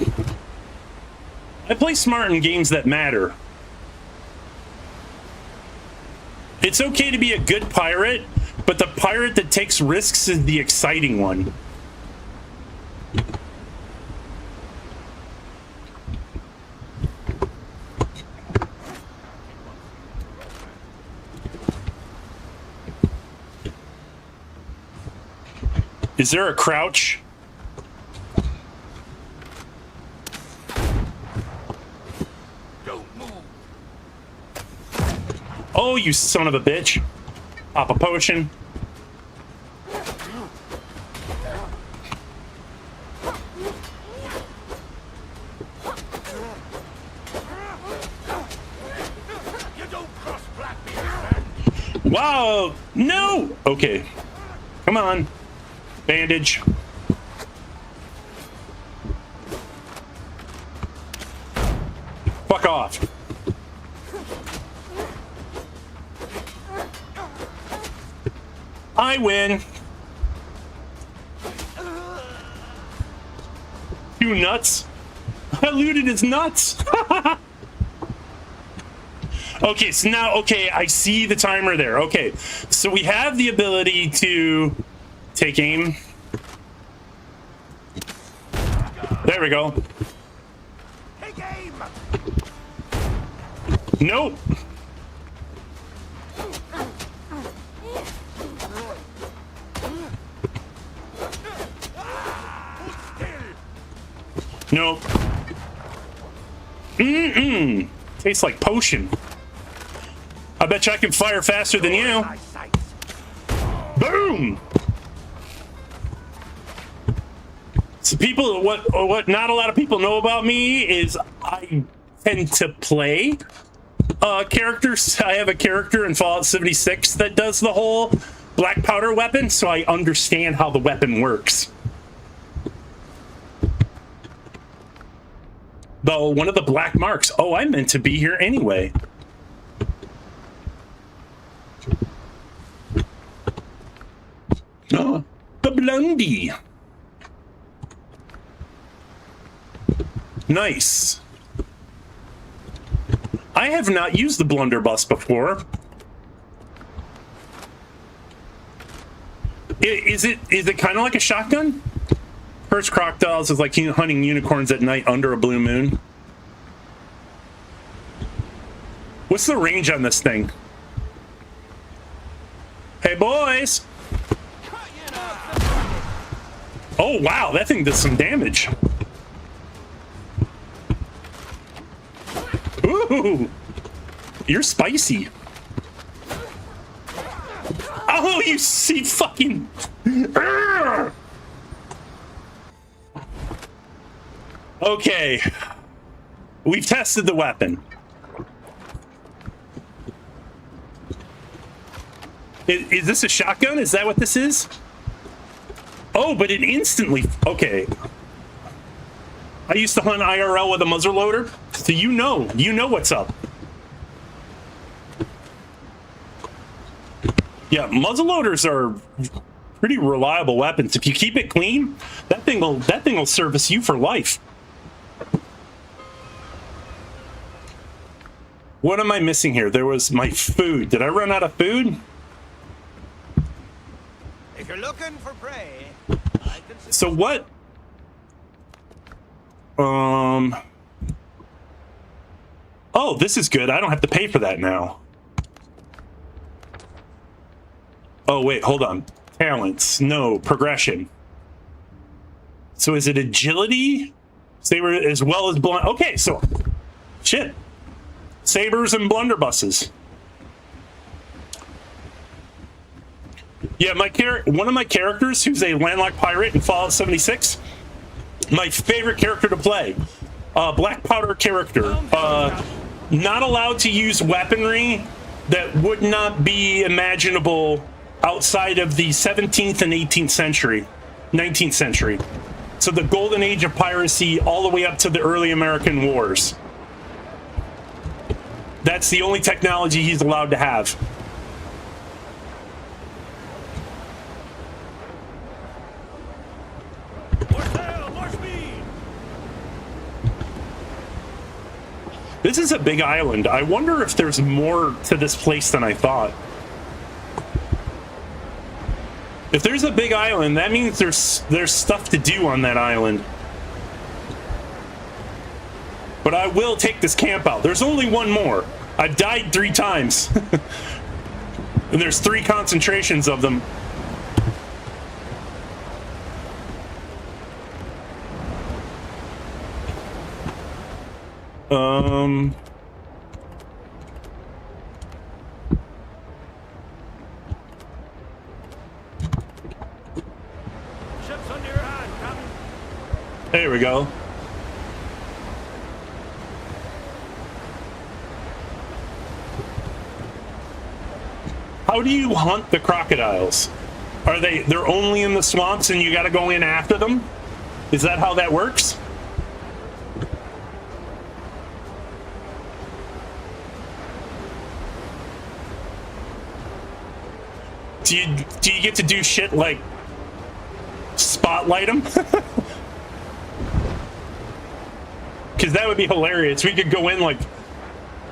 I play smart in games that matter. It's okay to be a good pirate, but the pirate that takes risks is the exciting one. Is there a crouch? Don't move. Oh, you son of a bitch. Pop a potion. You don't cross Blackbeard's man. Wow, no! Okay, come on. Bandage. Fuck off. I win. You nuts. I looted his nuts. Okay, so now, okay, I see the timer there. Okay, so we have the ability to take aim. There we go. Take aim. Nope. Nope. Mm-mm. Tastes like potion. I bet you I can fire faster than you. My sights. Boom! So people, what not a lot of people know about me is I tend to play characters. I have a character in Fallout 76 that does the whole black powder weapon, so I understand how the weapon works. Though one of the black marks. Oh, I meant to be here anyway. Oh, the blondie. Nice. I have not used the blunderbuss before. Is it kind of like a shotgun? First crocodiles is like hunting unicorns at night under a blue moon. What's the range on this thing? Hey, boys. Oh, wow. That thing does some damage. Ooh. You're spicy. Oh, you see fucking... Urgh. Okay. We've tested the weapon. Is this a shotgun? Is that what this is? Oh, but it instantly... Okay. I used to hunt IRL with a muzzleloader, so you know what's up. Yeah, muzzleloaders are pretty reliable weapons. If you keep it clean, that thing will service you for life. What am I missing here? There was my food. Did I run out of food? If you're looking for prey, I can see. So what? Oh, this is good. I don't have to pay for that now. Oh, wait, hold on. Talents. No, progression. So is it agility? Saber as well as blunt. Okay, so shit. Sabers and blunderbusses. Yeah, one of my characters, who's a landlocked pirate in Fallout 76, my favorite character to play, black powder character, not allowed to use weaponry that would not be imaginable outside of the 17th and 18th century, 19th century. So the golden age of piracy all the way up to the early American wars. That's the only technology he's allowed to have. More sail, more speed. This is a big island. I wonder if there's more to this place than I thought. If there's a big island, that means there's stuff to do on that island. But I will take this camp out. There's only one more. I've died 3 times. And there's 3 concentrations of them. Ship's under your hand, Captain. There we go. How do you hunt the crocodiles? They're only in the swamps and you gotta go in after them? Is that how that works? Do you get to do shit like spotlight them? Because that would be hilarious. We could go in like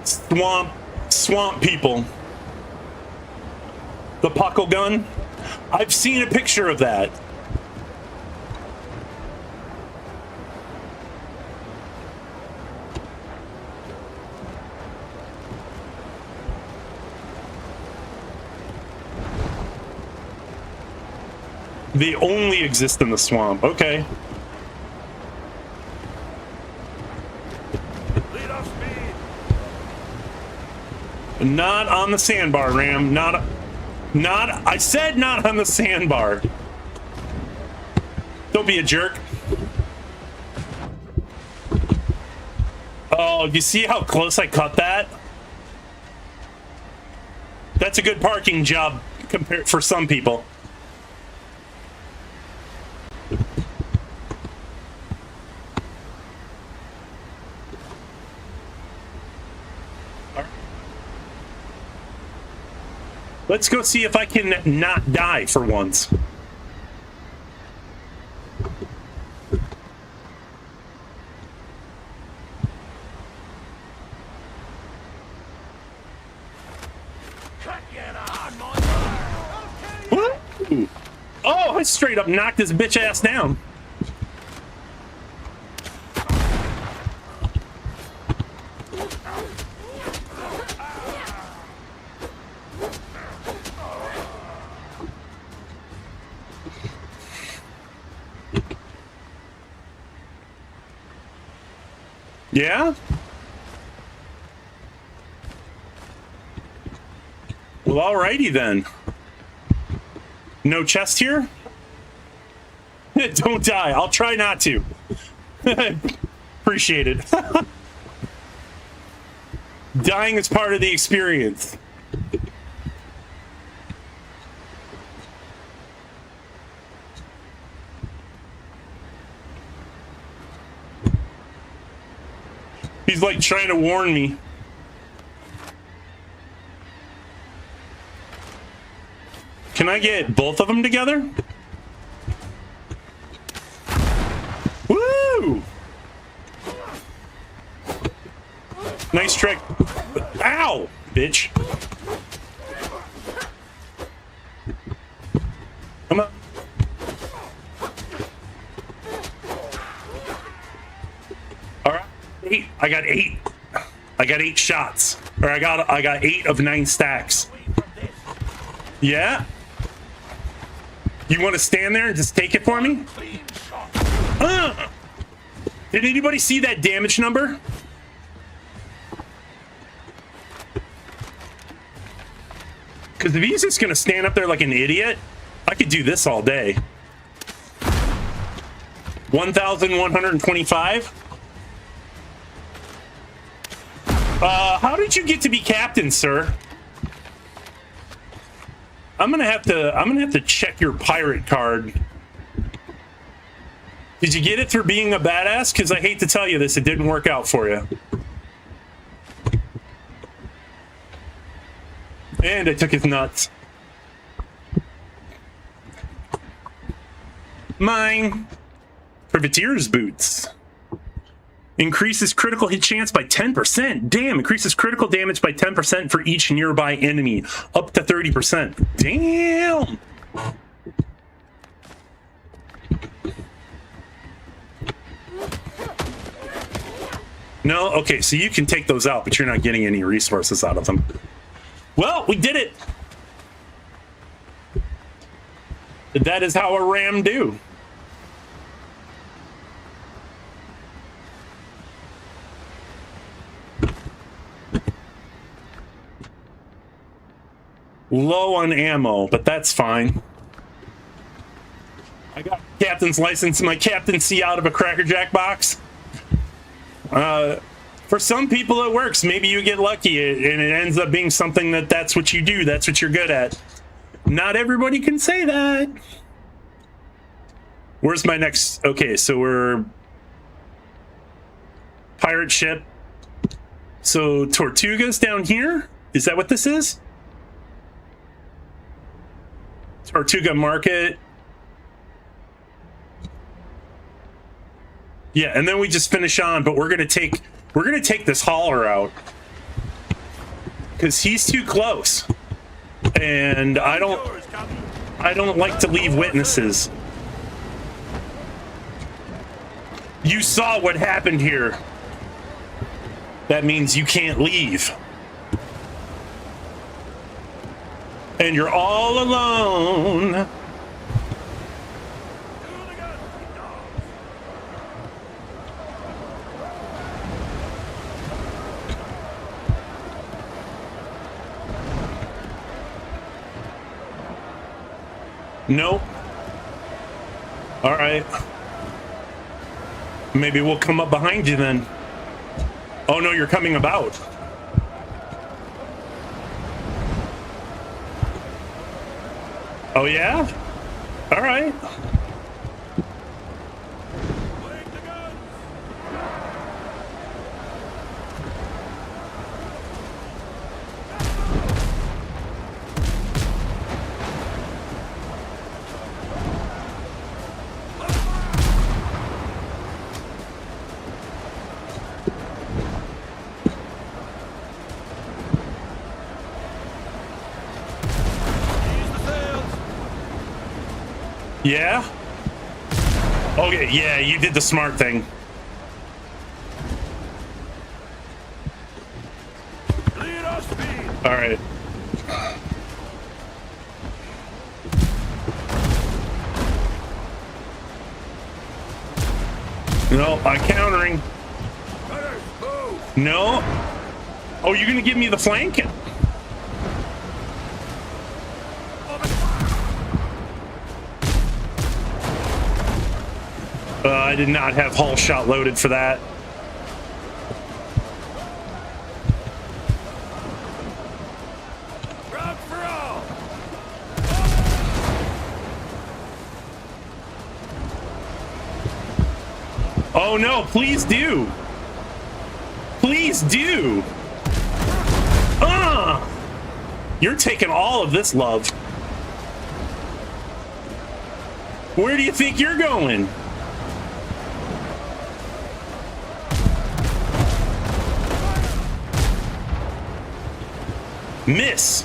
swamp people. The puckle gun. I've seen a picture of that. They only exist in the swamp. Okay. Lead off speed. Not on the sandbar, Ram. Not. I said not on the sandbar. Don't be a jerk. Oh, you see how close I cut that? That's a good parking job compared for some people. Let's go see if I can not die for once. Woo! Oh, I straight up knocked this bitch ass down. Yeah? Well, alrighty then. No chest here? Don't die. I'll try not to. Appreciate it. Dying is part of the experience. He's like trying to warn me. Can I get both of them together? Woo! Nice trick. Ow, bitch. Come on. All right. 8. I got 8. I got 8 shots. Or I got 8 of 9 stacks. Yeah? You want to stand there and just take it for me? Did anybody see that damage number? Because if he's just going to stand up there like an idiot, I could do this all day. 1,125? How did you get to be captain, sir? I'm gonna have to check your pirate card. Did you get it through being a badass? Because I hate to tell you this, it didn't work out for you. And I took his nuts. Mine. Privateer's boots. Increases critical hit chance by 10%. Damn, increases critical damage by 10% for each nearby enemy. Up to 30%. Damn! No? Okay, so you can take those out, but you're not getting any resources out of them. Well, we did it! That is how a ram do. Low on ammo, but that's fine. I got captain's license and my captaincy out of a Cracker Jack box. For some people it works. Maybe you get lucky and it ends up being something that's what you do. That's what you're good at. Not everybody can say that. Where's my next? Okay, so we're pirate ship. So Tortuga's down here. Is that what this is? Tortuga Market. Yeah, and then we just finish on, but we're gonna take this hauler out because he's too close, and I don't like to leave witnesses. You saw what happened here. That means you can't leave. And you're all alone. Nope. All right. Maybe we'll come up behind you then. Oh no, you're coming about. Oh yeah? All right. Yeah? Okay, yeah, you did the smart thing. All right. No, I'm countering. No. Oh, you're gonna give me the flank? I did not have hull shot loaded for that. Oh no, please do. Please do. You're taking all of this, love. Where do you think you're going? Miss.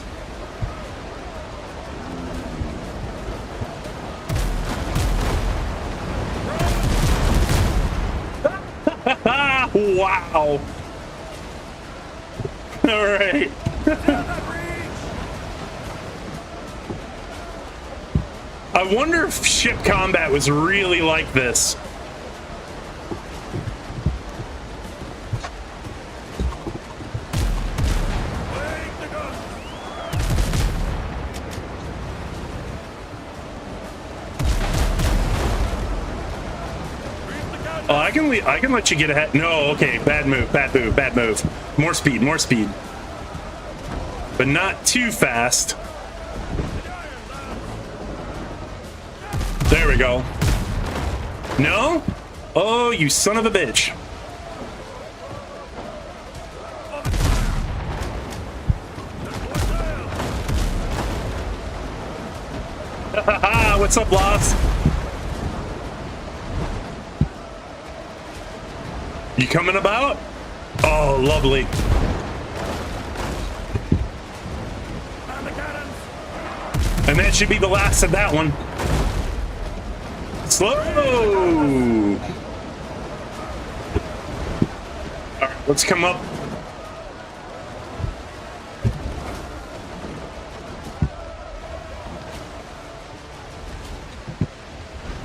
Wow. All right. I wonder if ship combat was really like this. Oh, I can let you get ahead. No, okay, bad move, bad move, bad move. More speed, more speed. But not too fast. There we go. No? Oh, you son of a bitch. Haha, what's up, Lost? You coming about? Oh, lovely. And that should be the last of that one. Slow. All right. Let's come up.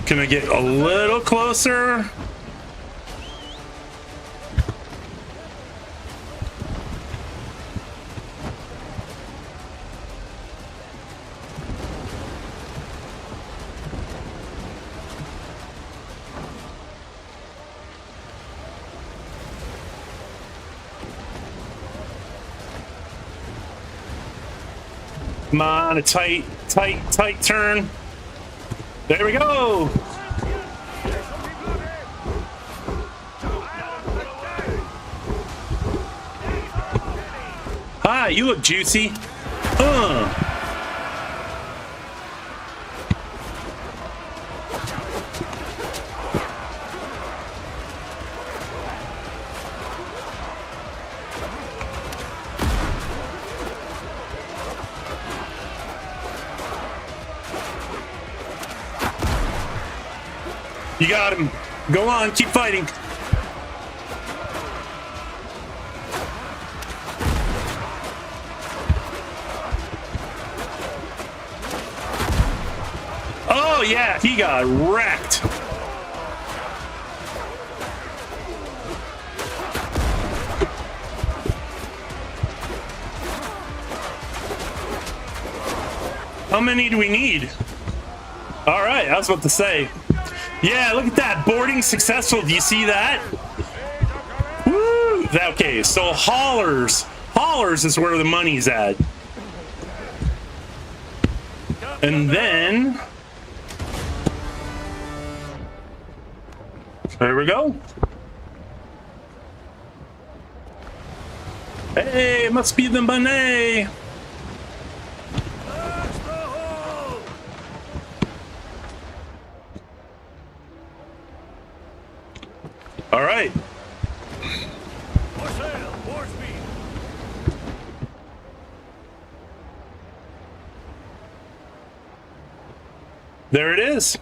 Can I get a little closer? Come on, a tight turn. There we go. Hi, you look juicy. You got him. Go on, keep fighting. Oh yeah, he got wrecked. How many do we need? All right, I was about to say. Yeah, look at that. Boarding successful. Do you see that? Woo! Okay, so haulers. Haulers is where the money's at. And then... there we go. Hey, it must be the money. All right. More sail, more speed. There it is.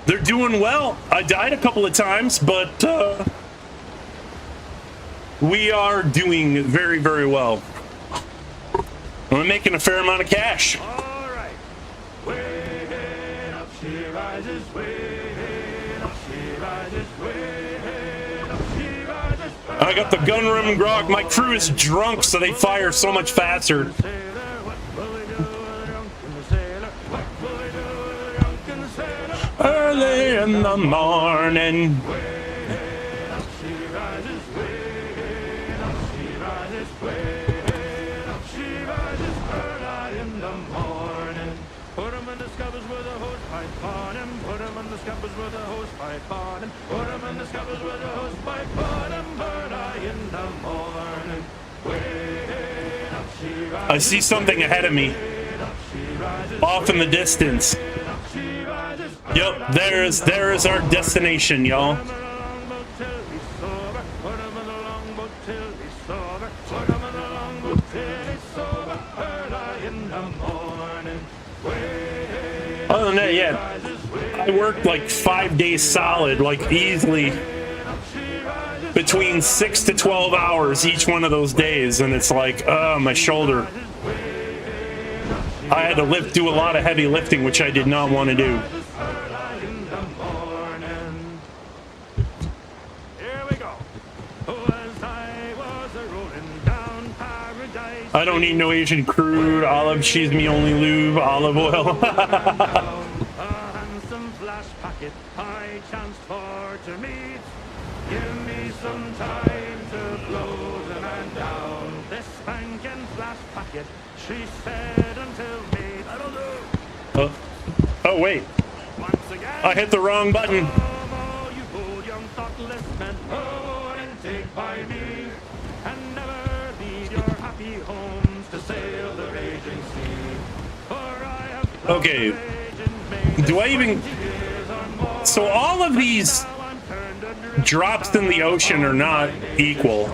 They're doing well. I died a couple of times, but we are doing very, very well. I'm making a fair amount of cash. All right. Way up she rises, way up she rises, way up she rises. I got the gun room grog. My crew is drunk, so they fire so much faster. Early in the morning. Put him in the scuppers with a hose pipe on him. Put him in the scuppers with a hose pipe on him. Put him in the scuppers with a hose pipe on him. Bird eye in the morning. Way up she rises. I see something ahead of me. Off in the distance. Yep, there is our destination, y'all. Other than that, yeah, I worked like 5 days solid, like easily between 6 to 12 hours each one of those days, and it's like, oh, my shoulder. I had to do a lot of heavy lifting, which I did not want to do. I don't need no Asian crude, olive, cheese, me only lube, olive oil. Some flash packet, high chance for to meet. Give me some time to blow the man down. This spanking flash packet, she said until me. That'll do. Oh wait, Once again, I hit the wrong button. oh, you bold young thoughtless men, oh, and take by me, and never leave your happy homes to sail the raging sea. For I have Okay, do I even... so all of these drops in the ocean are not equal.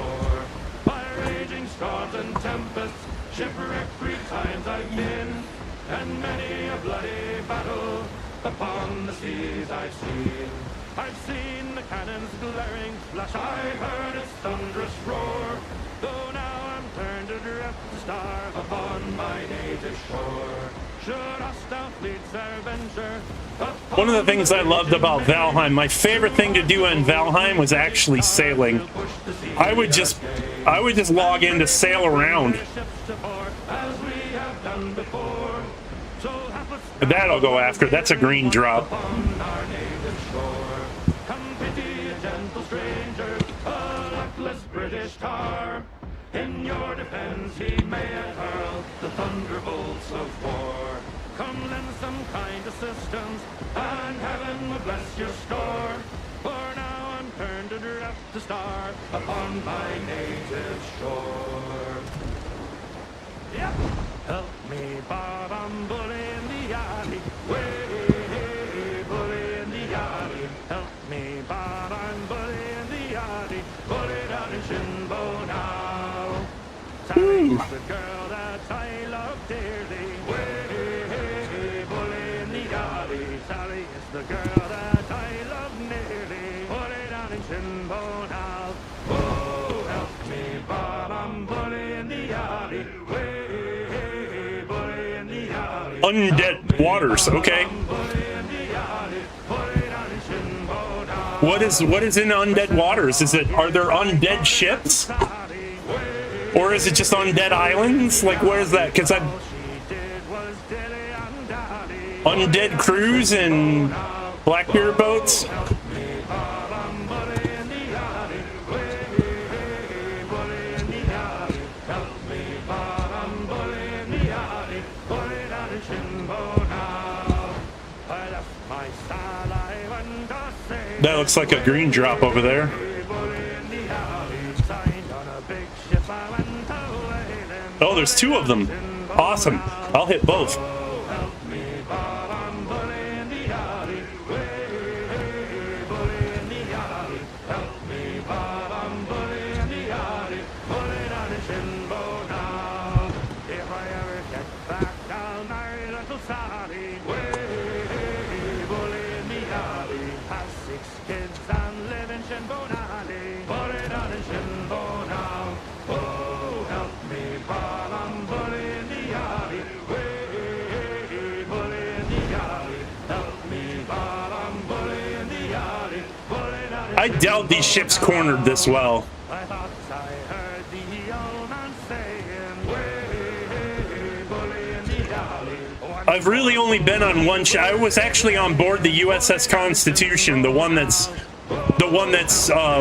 by raging storms and tempests, shipwreck 3 times I've been, and many a bloody battle upon the seas I've seen. I've seen the cannons glaring flash, I heard it thunderous roar. Though now I'm turned adrift to starve upon my native shore. Should hostile fleets e'er venture One of the things I loved about Valheim, my favorite thing to do in Valheim was actually sailing. I would just log in to sail around. That I'll go after. That's a green drop. In your defense he may have hurled the thunderbolts of war. Come lend some kind assistance, and heaven will bless your store. For now I'm turned adrift to starve upon my native shore. Yep. Help me, Bob, I'm bully in the alley. Way, bully in the alley. Help me, Bob, I'm bully in the alley. Bully down in Shinbo now. Sally's the girl that I love dearly. Way, bully in the alley. Sally is the girl that I love nearly. Bully down in Shinbo now. Oh, help me, Bob, I'm bully in the alley. Way, bully in the alley. Undead waters, okay. What is in undead waters? Are there undead ships? Or is it just undead islands? Like, where is that? Because undead crews and Blackbeard boats. That looks like a green drop over there. Oh, there's two of them. Awesome. I'll hit both. I doubt these ships cornered this well. I've really only been on one ship. I was actually on board the USS Constitution, the one that's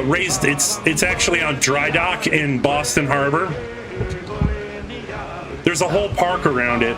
raised. It's actually on dry dock in Boston Harbor. There's a whole park around it.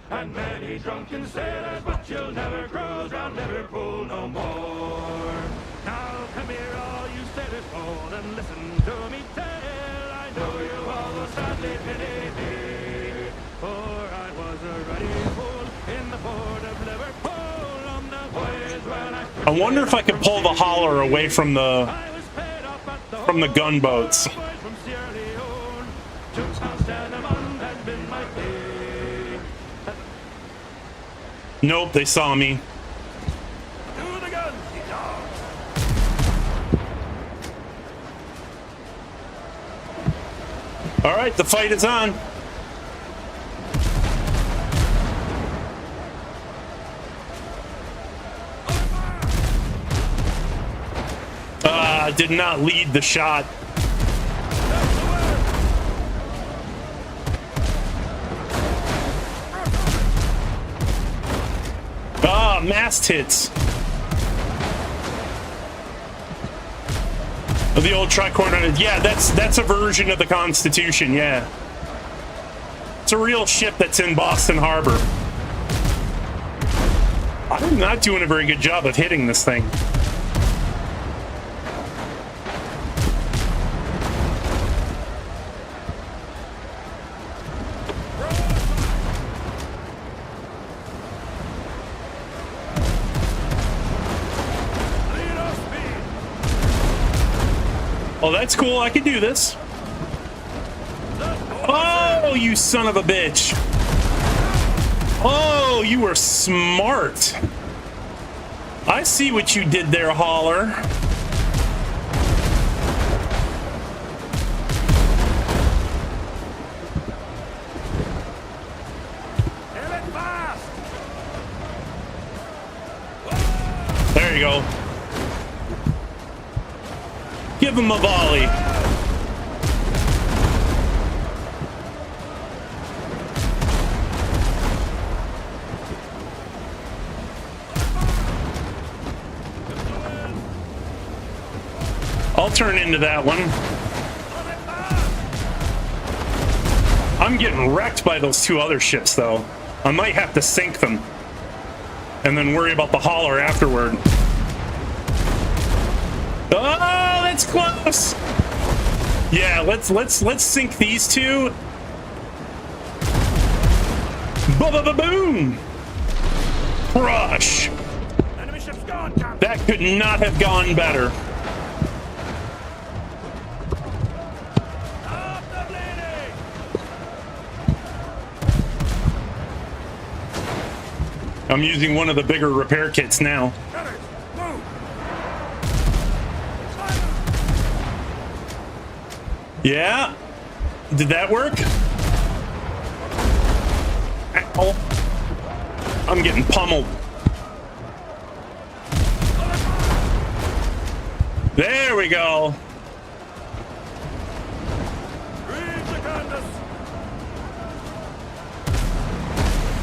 And many drunken sailors, but you'll never cruise round Liverpool no more. Now come here, all you sailors bold, and listen to me tell. I know you all will sadly pity me, for I was a ruddy fool in the port of Liverpool on the voyage when I wonder if I could pull the holler away from the gunboats. Nope, they saw me. All right, the fight is on. Did not lead the shot. Mast hits. The old tricorner. Yeah, that's a version of the Constitution. Yeah, it's a real ship that's in Boston Harbor. I'm not doing a very good job of hitting this thing. Oh, that's cool. I can do this. Oh, you son of a bitch. Oh, you were smart. I see what you did there, Hauler. There you go. Give him a volley. I'll turn into that one. I'm getting wrecked by those two other ships, though. I might have to sink them and then worry about the hauler afterward. Oh, that's close. Yeah, let's sink these two. Boom! Crush. Enemy ship's gone, Captain. That could not have gone better. Stop the bleeding. I'm using one of the bigger repair kits now. Gunners, move. Yeah. Did that work? Ow. I'm getting pummeled. There we go. Reach the canvas.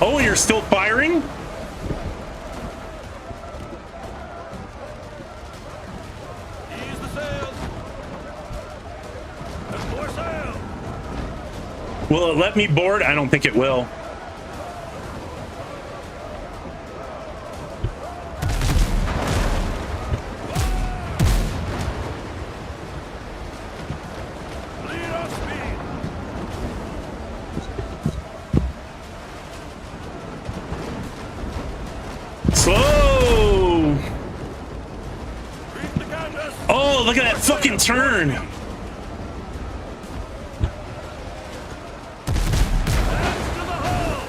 Oh, you're still firing? Ease the sails. And more sail. Will it let me board? I don't think it will. Lead off speed. Slow. Reach the canvas. Oh, look at that fucking turn. Hands to the hull.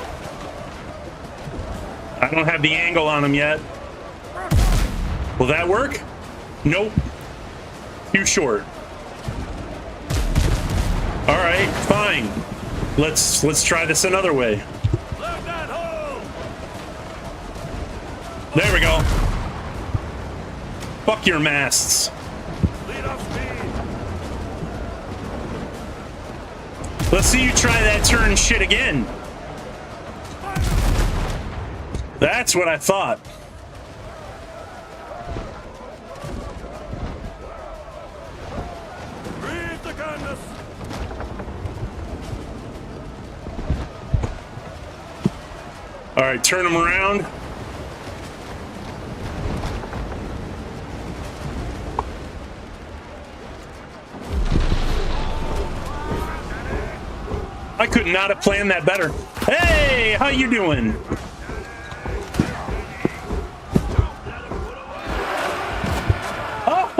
I don't have the angle on him yet. Will that work? Nope. Too short. All right, fine. Let's try this another way. Left that hull. There we go. Fuck your masts. Lead off speed. Let's see you try that turn shit again. That's what I thought. Reach the canvas. All right, turn them around. I could not have planned that better. Hey, how you doing?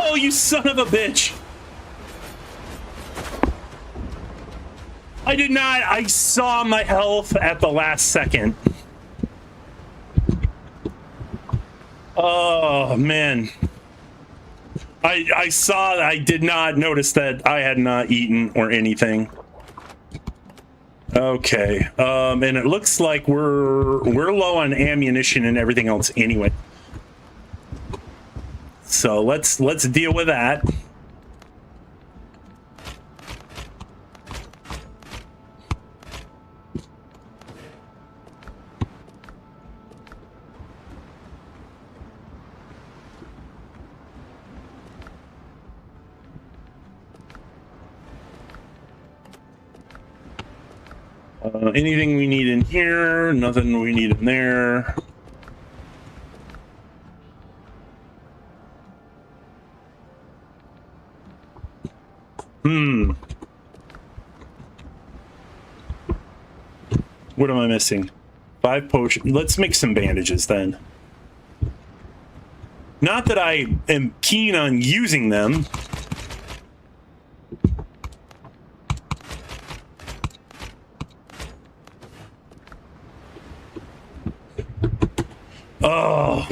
Oh, you son of a bitch. I did not. I saw my health at the last second. Oh, man. I saw, I did not notice that I had not eaten or anything. Okay, and it looks like we're low on ammunition and everything else anyway. So let's deal with that. Anything we need in here? Nothing we need in there. What am I missing? 5 potions. Let's make some bandages then. Not that I am keen on using them.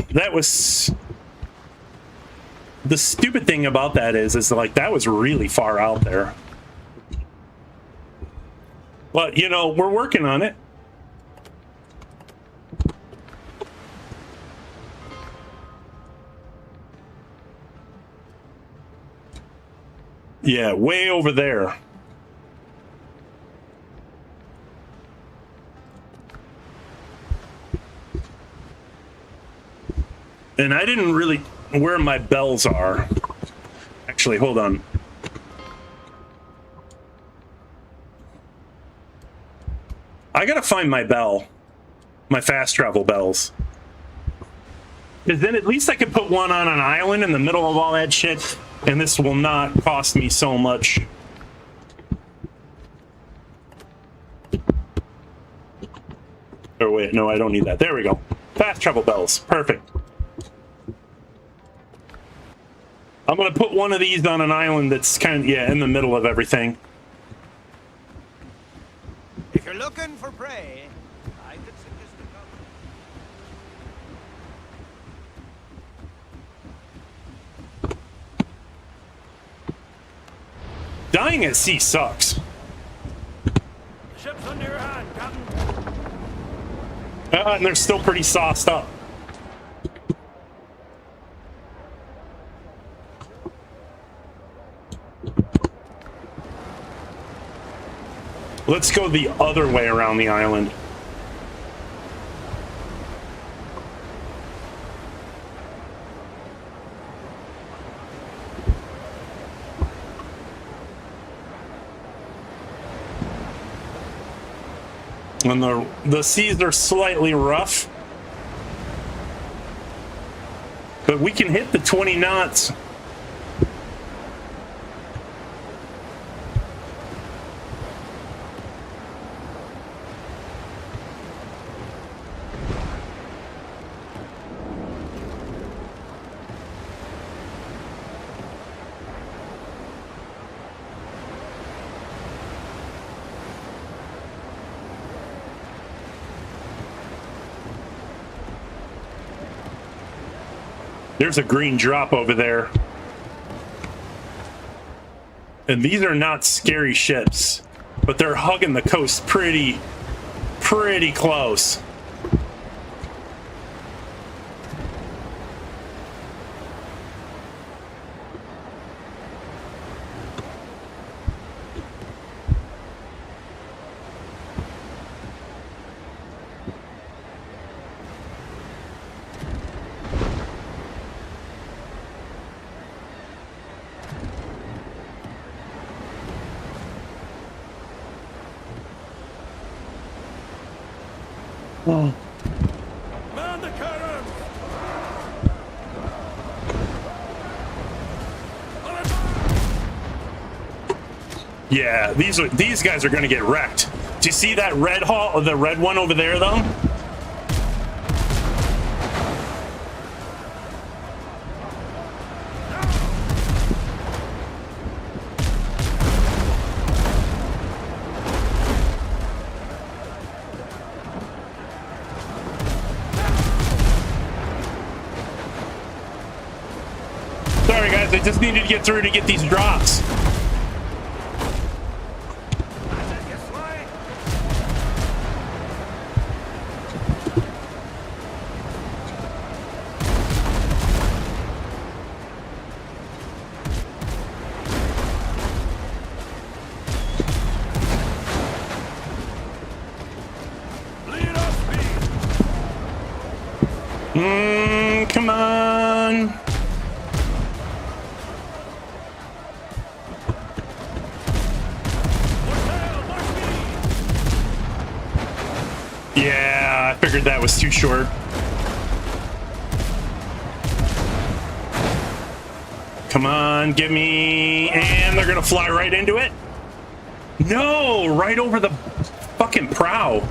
that was... The stupid thing about that is like, that was really far out there. But, you know, we're working on it. Yeah, way over there. And I didn't really... Where my bells are. Actually, hold on. I gotta find my bell. My fast travel bells. Because then at least I could put one on an island in the middle of all that shit, and this will not cost me so much. Oh wait, no, I don't need that. There we go. Fast travel bells. Perfect. I'm gonna put one of these on an island that's kind of, yeah, in the middle of everything. If you're looking for prey, I could suggest a couple. Dying at sea sucks. Ship's under your hand, Captain. And they're still pretty sauced up. Let's go the other way around the island. And the seas are slightly rough, but we can hit the 20 knots. There's a green drop over there. And these are not scary ships, but they're hugging the coast pretty close. Man the cannon! Yeah, these guys are going to get wrecked. Do you see that red hull, the red one over there, though? Sorry, guys, I just needed to get through to get these drops. Come on. Yeah, I figured that was too short. Come on, give me... And they're gonna fly right into it? No, right over the fucking prow.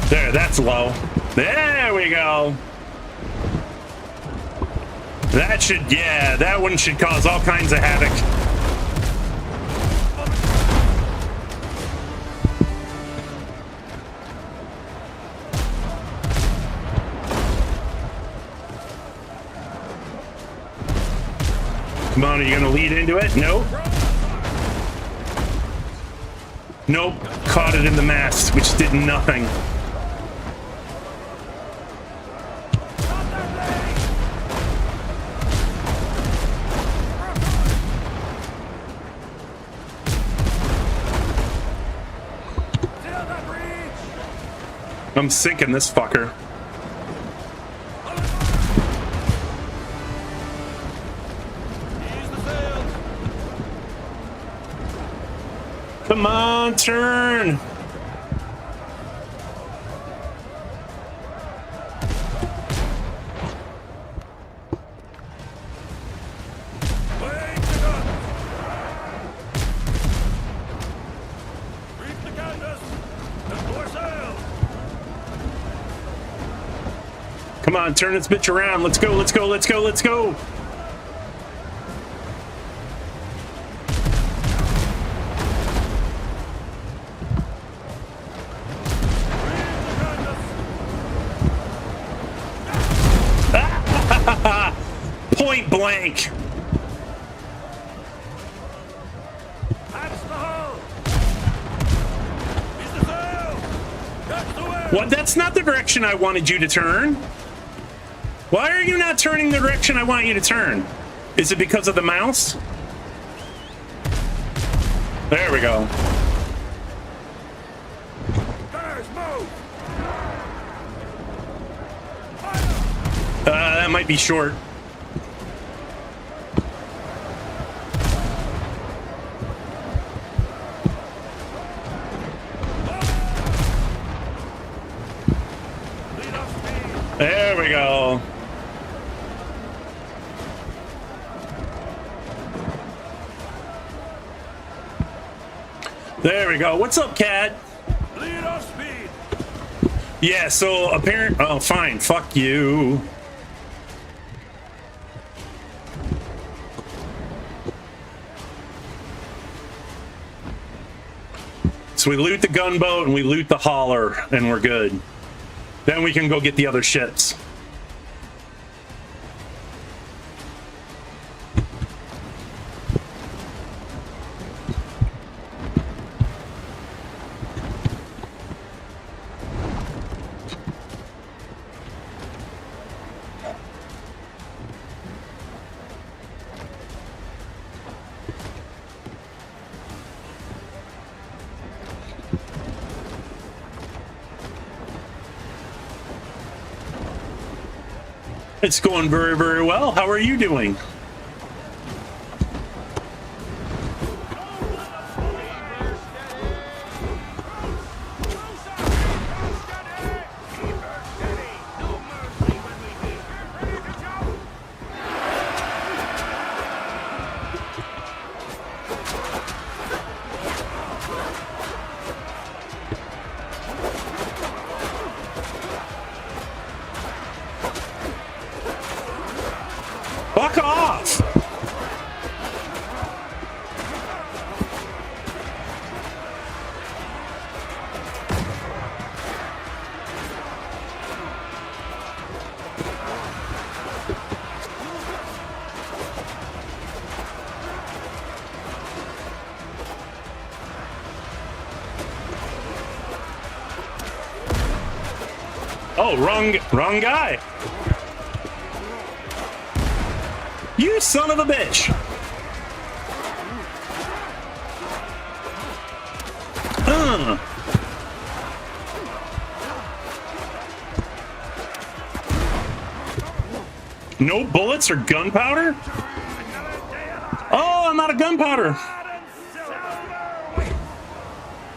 There, that's low. There we go. That should, yeah, that one should cause all kinds of havoc. Come on, are you gonna lead into it? Nope. Nope. Caught it in the mast, which did nothing. I'm sinking this fucker. Come on, turn. Come on, turn this bitch around. Let's go, let's go, let's go, let's go. Point blank. That's the hull. He's the sail. That's the way. What? That's not the direction I wanted you to turn. Why are you not turning the direction I want you to turn? Is it because of the mouse? There we go. Guys, move. That might be short. There we go. There we go. What's up, Cat? Lead off speed. Yeah, so apparent. Oh, fine. Fuck you. So we loot the gunboat and we loot the hauler and we're good. Then we can go get the other ships. It's going very, very well. How are you doing? Fuck off! Oh, wrong guy. You son of a bitch. No bullets or gunpowder? Oh, I'm out of gunpowder.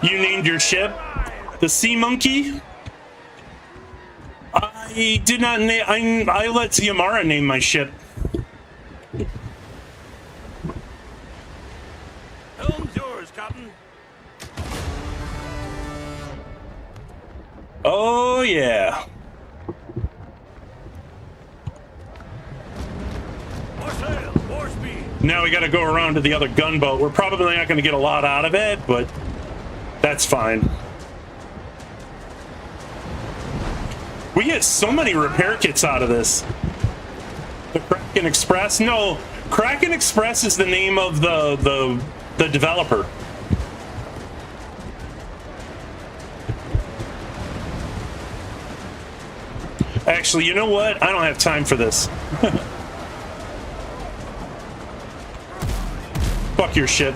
You named your ship the Sea Monkey? I did not name. I let Yamara name my ship. Helm's yours, Captain. Oh yeah. More sail, more speed. Now we got to go around to the other gunboat. We're probably not going to get a lot out of it, but that's fine. We get so many repair kits out of this. The Kraken Express? No, Kraken Express is the name of the developer. Actually, you know what? I don't have time for this. Fuck your shit.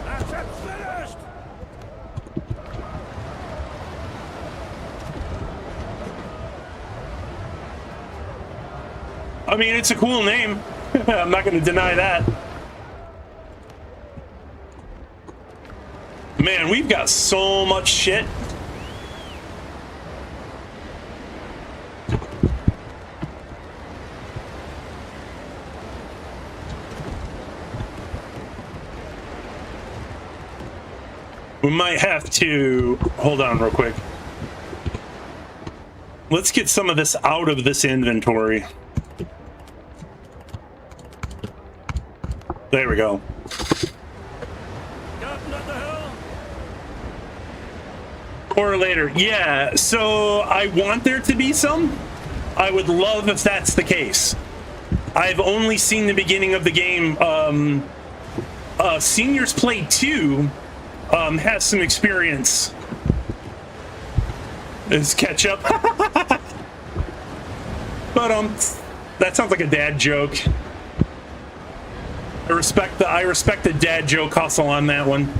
That's it, finished! I mean, it's a cool name. I'm not going to deny that. Man, we've got so much shit. We might have to hold on real quick. Let's get some of this out of this inventory. There we go. Captain at the helm! Or later. Yeah, so I want there to be some. I would love if that's the case. I've only seen the beginning of the game. Seniors Play 2 has some experience. Is ketchup. But that sounds like a dad joke. I respect the dad joke hustle on that one.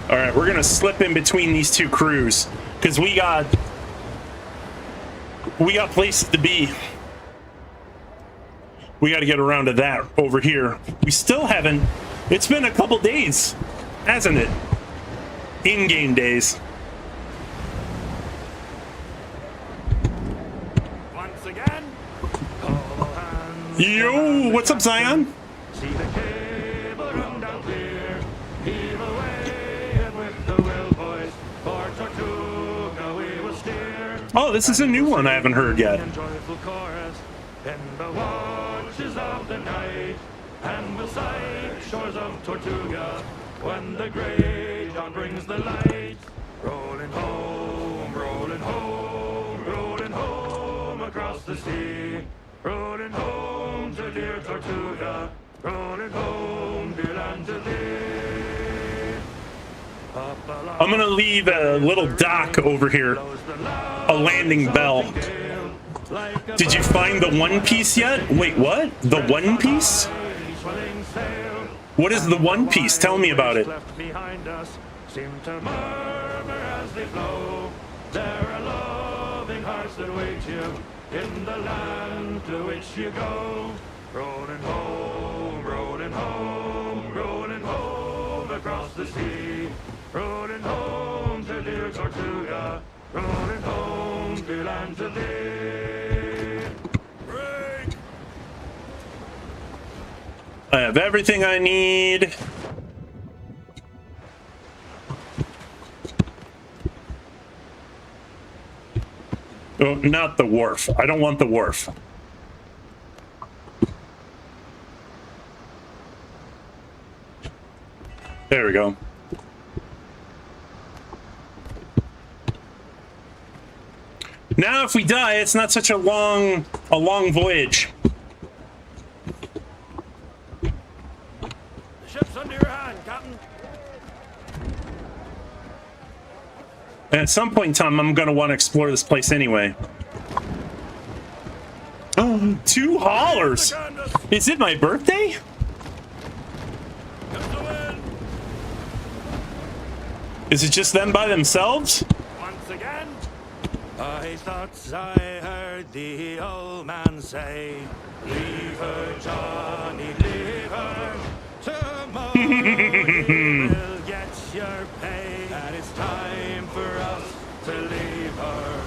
All right, we're gonna slip in between these two crews because we got places to be. We got to get around to that over here. We still haven't. It's been a couple days, hasn't it? In-game days. Once again, all hands. Yo, what's up, Zion? See the cable run down clear. Heave away and with the will, boys. For Tortuga we will steer. Oh, this is a new one I haven't heard yet. And joyful chorus in the watches of the night, and we'll sight shores of Tortuga when the great dawn brings the light. Rolling home, rolling home, rolling home across the sea. Rolling home to dear Tortuga, rolling home, dear land to thee. Up along I'm gonna leave a little dock over here, a landing bell. Did you find the One Piece yet? Wait, what? The One Piece? What is the One Piece? Tell me about it. Left behind us seem to murmur as they flow. There are loving hearts that wait you in the land to which you go. Rolling home, rolling home, rolling home across the sea. Rolling home to dear Tortuga. Rolling home, dear land to thee. Break! I have everything I need. Oh, not the wharf. I don't want the wharf. There we go. Now, if we die, it's not such a long voyage. The ship's under your hand, Captain. And at some point in time, I'm going to want to explore this place anyway. Oh, 2 haulers! Is it my birthday? Comes the wind. Is it just them by themselves? Once again, I thought I heard the old man say, leave her, Johnny, leave her. Tomorrow you will get your pay, and it's time for us to leave her.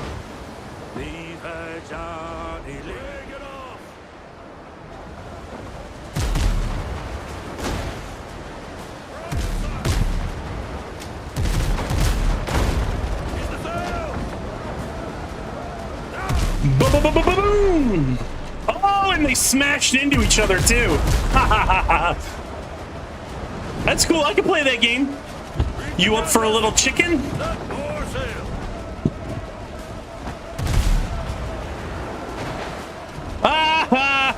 Leave her, Johnny, leave it off. Here's the sail. smashed into each other too. That's cool. I can play that game. You up for a little chicken? Ah!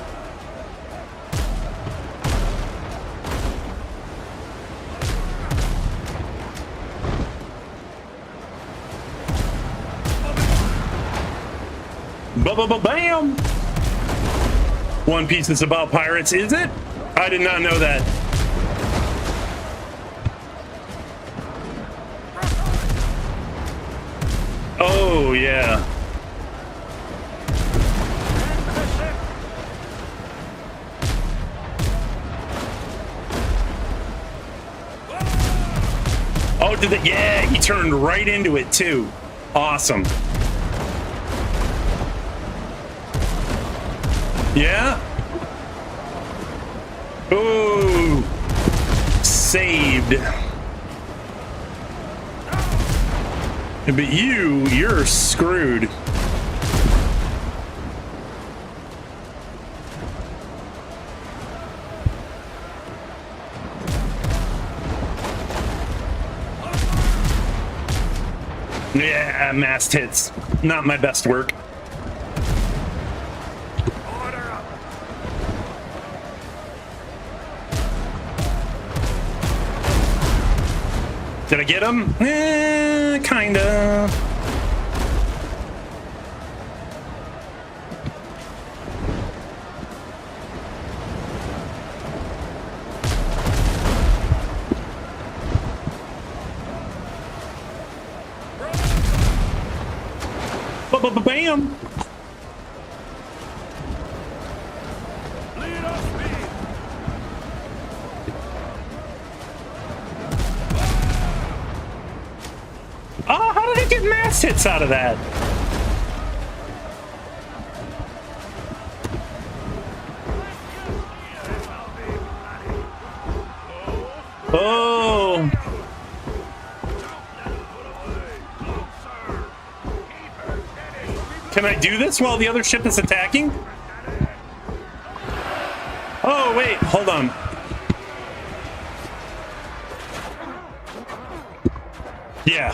Bam! One Piece is about pirates, is it? I did not know that. Oh, yeah. Oh, did it? Yeah, he turned right into it too. Awesome. Yeah. Ooh. Saved. But you're screwed. Yeah, mast hits. Not my best work. Did I get him? Kinda. Bam! Oh, how did I get mass hits out of that? Oh. Can I do this while the other ship is attacking? Oh, wait, hold on. Yeah.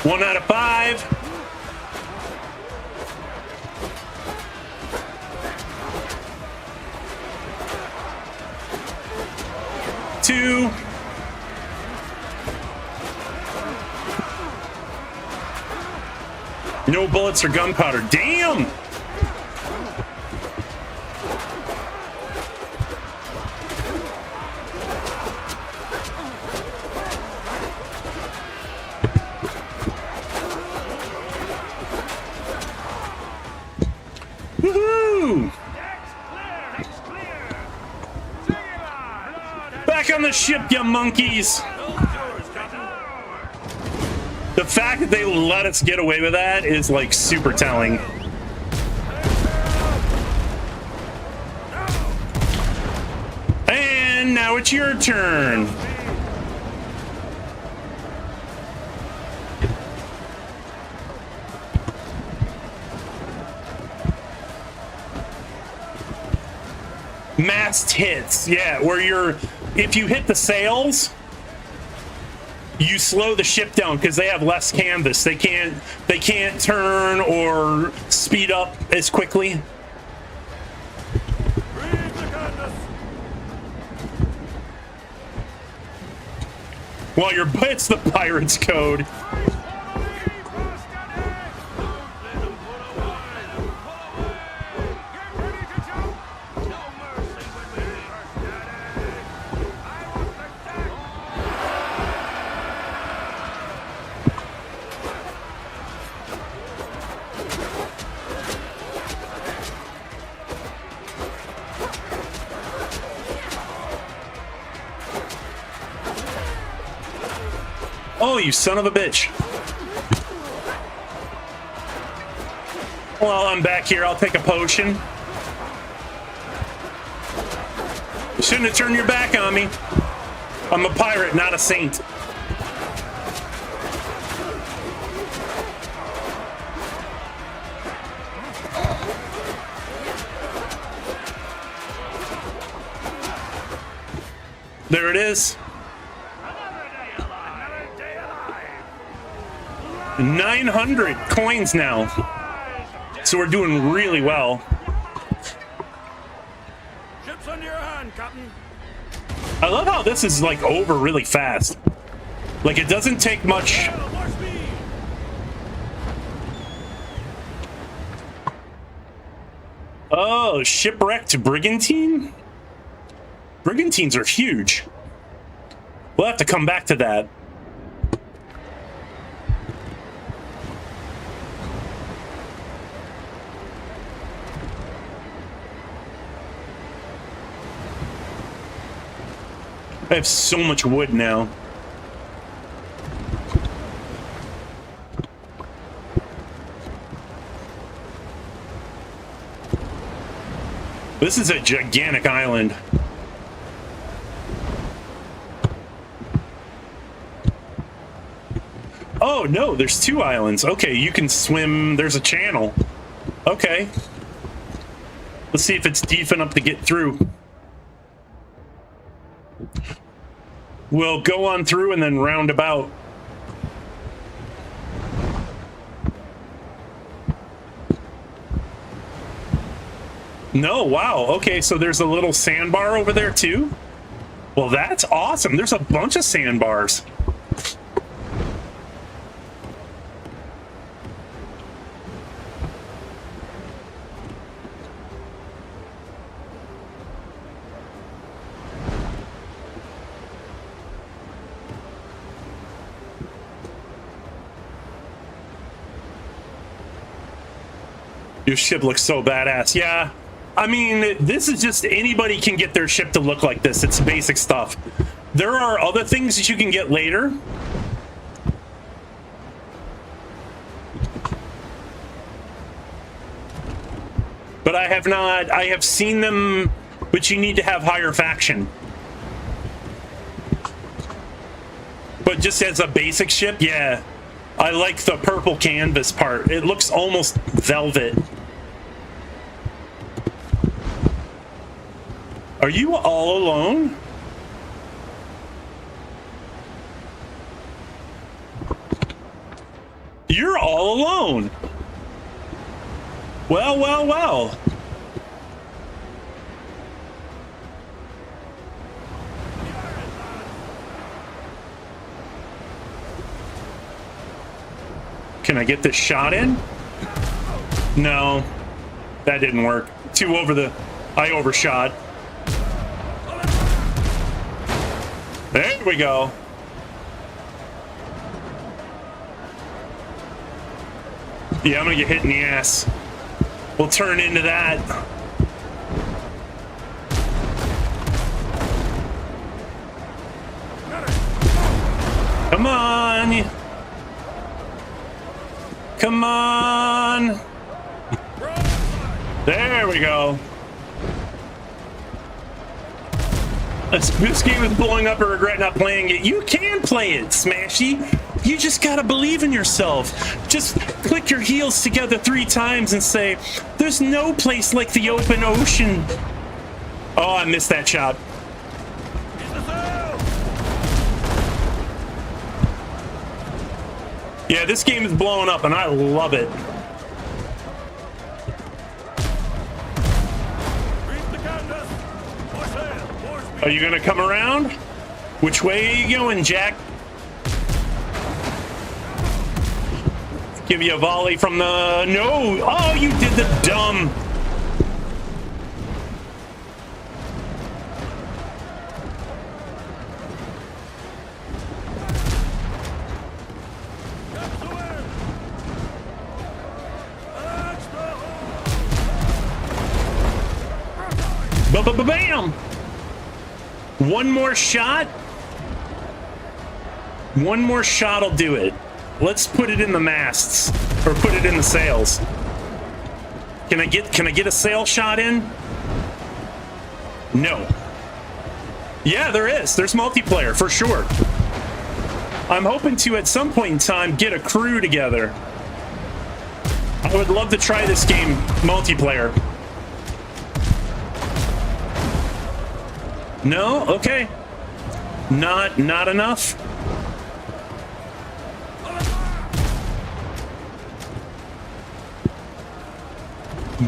One out of 5. Two. No bullets or gunpowder. Damn! Woohoo! Back on the ship, you monkeys! The fact that they let us get away with that is like super telling. And now it's your turn. Mast hits, yeah, where if you hit the sails, you slow the ship down because they have less canvas. They can't turn or speed up as quickly. Well, it's the pirate's code. Oh, you son of a bitch. Well, I'm back here. I'll take a potion. You shouldn't have turned your back on me. I'm a pirate, not a saint. There it is. Another day alive. Another day alive. 900 coins now. So we're doing really well. Ships under your hand, Captain. I love how this is like over really fast. Like it doesn't take much. More speed. Oh, shipwrecked brigantine? Brigantines are huge. We'll have to come back to that. I have so much wood now. This is a gigantic island. Oh, no, there's 2 islands. Okay, you can swim. There's a channel. Okay. Let's see if it's deep enough to get through. We'll go on through and then round about. No, wow. Okay, so there's a little sandbar over there too? Well, that's awesome. There's a bunch of sandbars. Your ship looks so badass. Yeah. I mean, this is just anybody can get their ship to look like this. It's basic stuff. There are other things that you can get later. But I have not. I have seen them, but you need to have higher faction. But just as a basic ship, yeah. I like the purple canvas part. It looks almost velvet. Are you all alone? You're all alone. Well, well, well. Can I get this shot in? No, that didn't work. Too over the... I overshot. There we go. Yeah, I'm gonna get hit in the ass. We'll turn into that. Come on. Come on. There we go. This game is blowing up. I regret not playing it. You can play it, Smashy. You just gotta believe in yourself. Just click your heels together 3 times and say, there's no place like the open ocean. Oh, I missed that shot. Yeah, this game is blowing up and I love it. Are you gonna come around? Which way are you going, Jack? Give you a volley from the... No! Oh, you did the dumb... Ba-ba-ba-bam! One more shot? One more shot will do it. Let's put it in the masts. Or put it in the sails. Can I get a sail shot in? No. Yeah, there is. There's multiplayer for sure. I'm hoping to at some point in time get a crew together. I would love to try this game multiplayer. No? Okay. Not enough.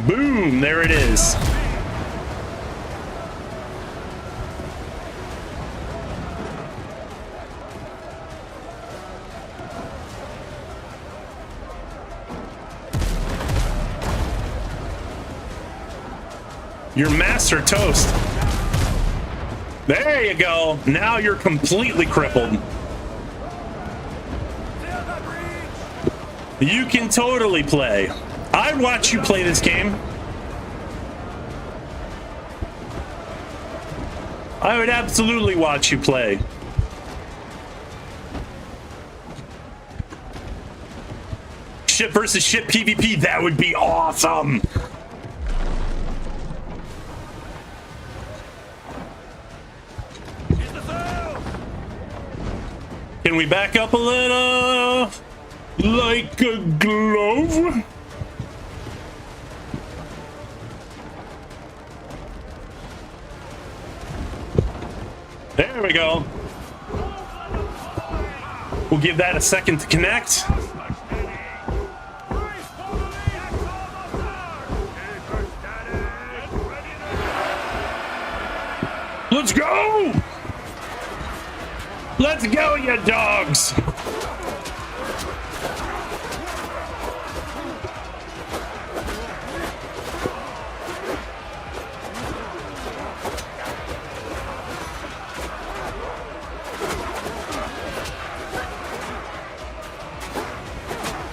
Boom, there it is. Your master toast. There you go. Now you're completely crippled. You can totally play. I'd watch you play this game. I would absolutely watch you play. Ship versus ship PvP, that would be awesome. Can we back up a little? Like a glove? There we go. We'll give that a second to connect. Let's go! Let's go, you dogs!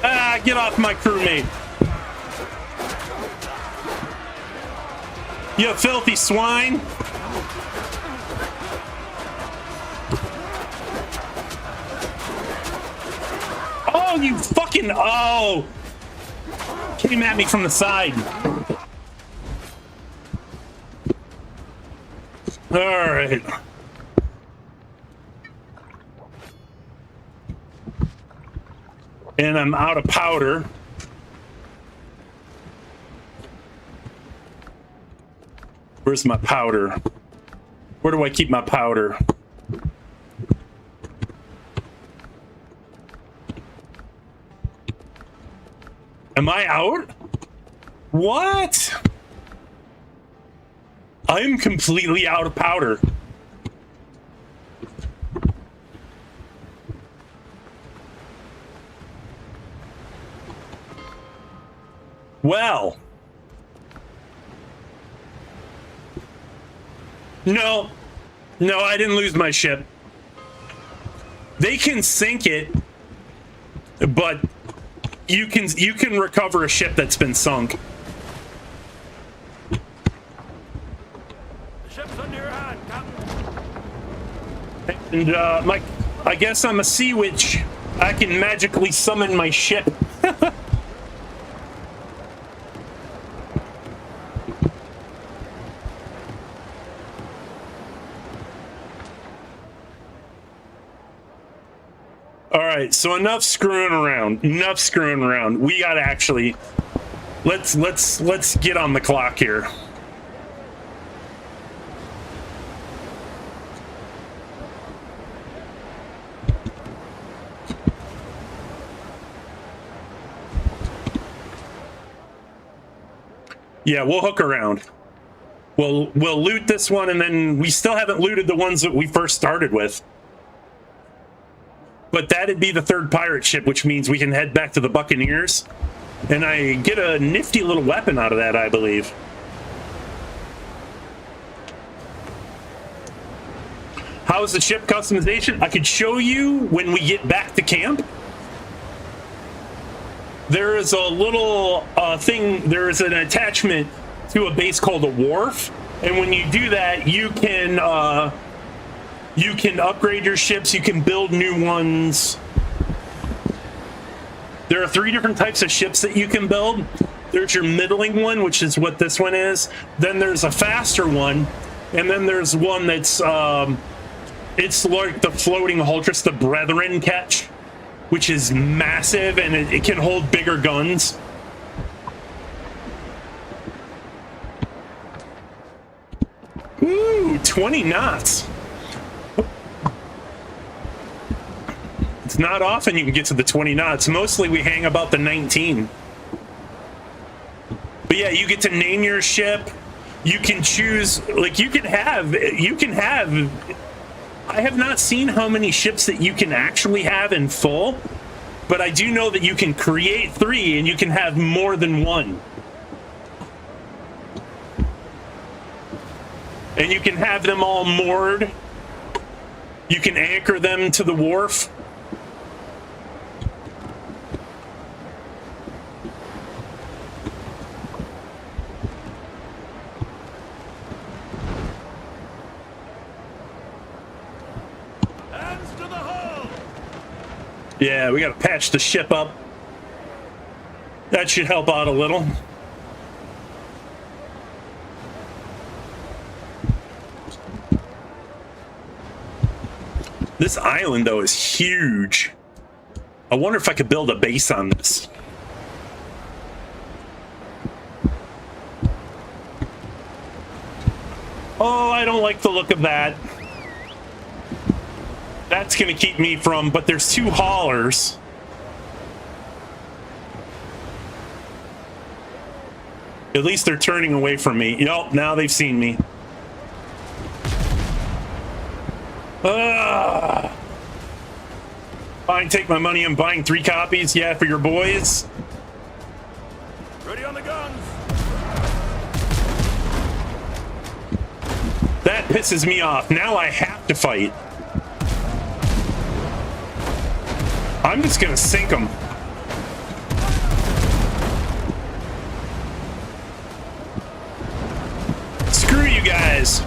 Ah, get off my crewmate. You filthy swine. Oh, you fucking... Oh! Came at me from the side. Alright. And I'm out of powder. Where's my powder? Where do I keep my powder? Am I out? What? I'm completely out of powder. Well. No. No, I didn't lose my ship. They can sink it, but you can recover a ship that's been sunk. The ship's under your hand, Captain. And I guess I'm a sea witch. I can magically summon my ship. All right, so enough screwing around. Enough screwing around. We gotta actually let's get on the clock here. Yeah, we'll hook around. We'll loot this one, and then we still haven't looted the ones that we first started with. But that'd be the third pirate ship, which means we can head back to the Buccaneers. And I get a nifty little weapon out of that, I believe. How's the ship customization? I could show you when we get back to camp. There is a little thing, there is an attachment to a base called a wharf. And when you do that, you can upgrade your ships, you can build new ones. There are 3 different types of ships that you can build. There's your middling one, which is what this one is. Then there's a faster one, And then there's one that's it's like the floating Hultress, the Brethren catch, which is massive and it can hold bigger guns. Ooh, 20 knots. It's not often you can get to the 20 knots. Mostly we hang about the 19. But yeah, you get to name your ship. You can choose, like you can have, I have not seen how many ships that you can actually have in full, but I do know that you can create 3 and you can have more than 1. And you can have them all moored. You can anchor them to the wharf. Hands to the hull! Yeah, we gotta patch the ship up. That should help out a little. This island, though, is huge. I wonder if I could build a base on this. Oh, I don't like the look of that. That's going to keep me from... But there's 2 haulers. At least they're turning away from me. Yup, now they've seen me. Fine, take my money. I'm buying 3 copies. Yeah, for your boys. Ready on the guns! That pisses me off. Now I have to fight. I'm just gonna sink them. Screw you guys.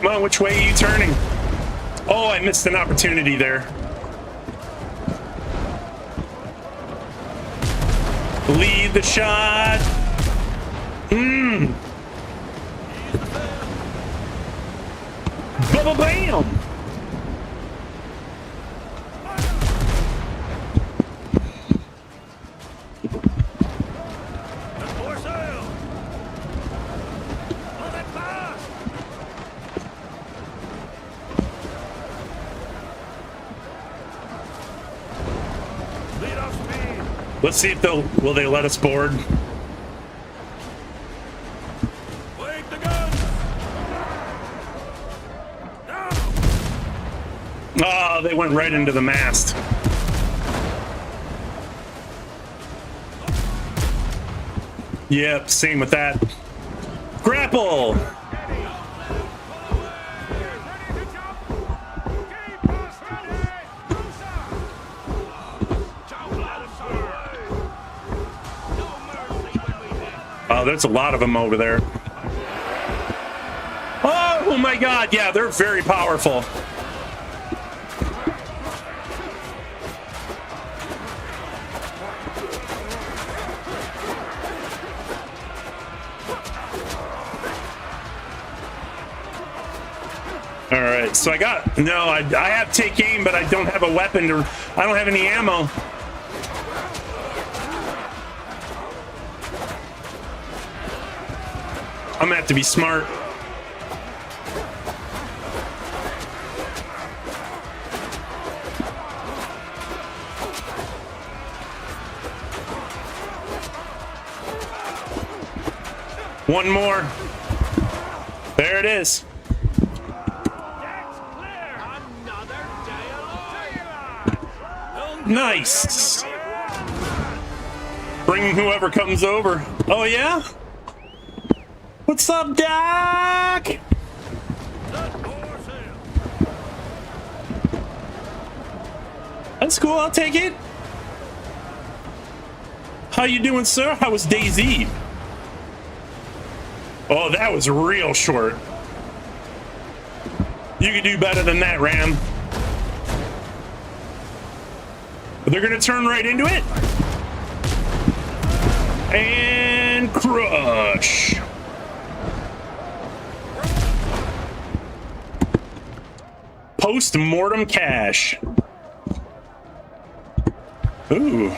Come on, which way are you turning? Oh, I missed an opportunity there. Lead the shot. Bubba bam. More sail! Hold it fast! Lead off speed! Let's see if will they let us board. Wake the guns! Now! Oh, they went right into the mast. Yep, same with that. Grapple! Oh, there's a lot of them over there. Oh my god, yeah, they're very powerful. All right, so I have take aim, but I don't have a weapon or I don't have any ammo. I'm gonna have to be smart. One more. There it is. Nice. Bring whoever comes over. Oh, yeah? What's up, Doc? That's cool. I'll take it. How you doing, sir? How was DayZ? Oh, that was real short. You can do better than that, Ram. They're gonna turn right into it. And crush. Post-mortem cash. Ooh.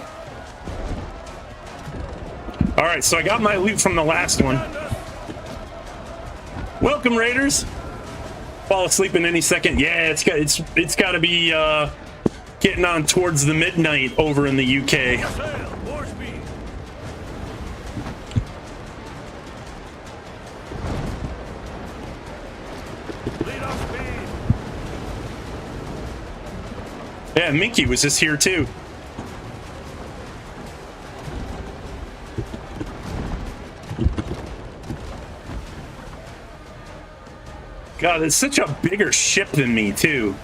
All right, so I got my loot from the last one. Welcome, Raiders. Fall asleep in any second. Yeah, it's got to be getting on towards the midnight over in the UK. Yeah, Minky was just here too. God, it's such a bigger ship than me, too.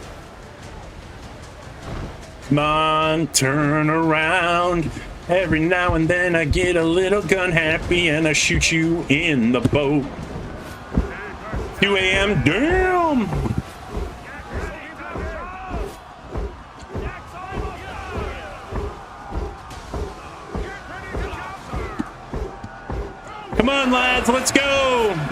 Come on, turn around. Every now and then I get a little gun happy and I shoot you in the boat. 2 a.m. Damn! Come on, lads, let's go!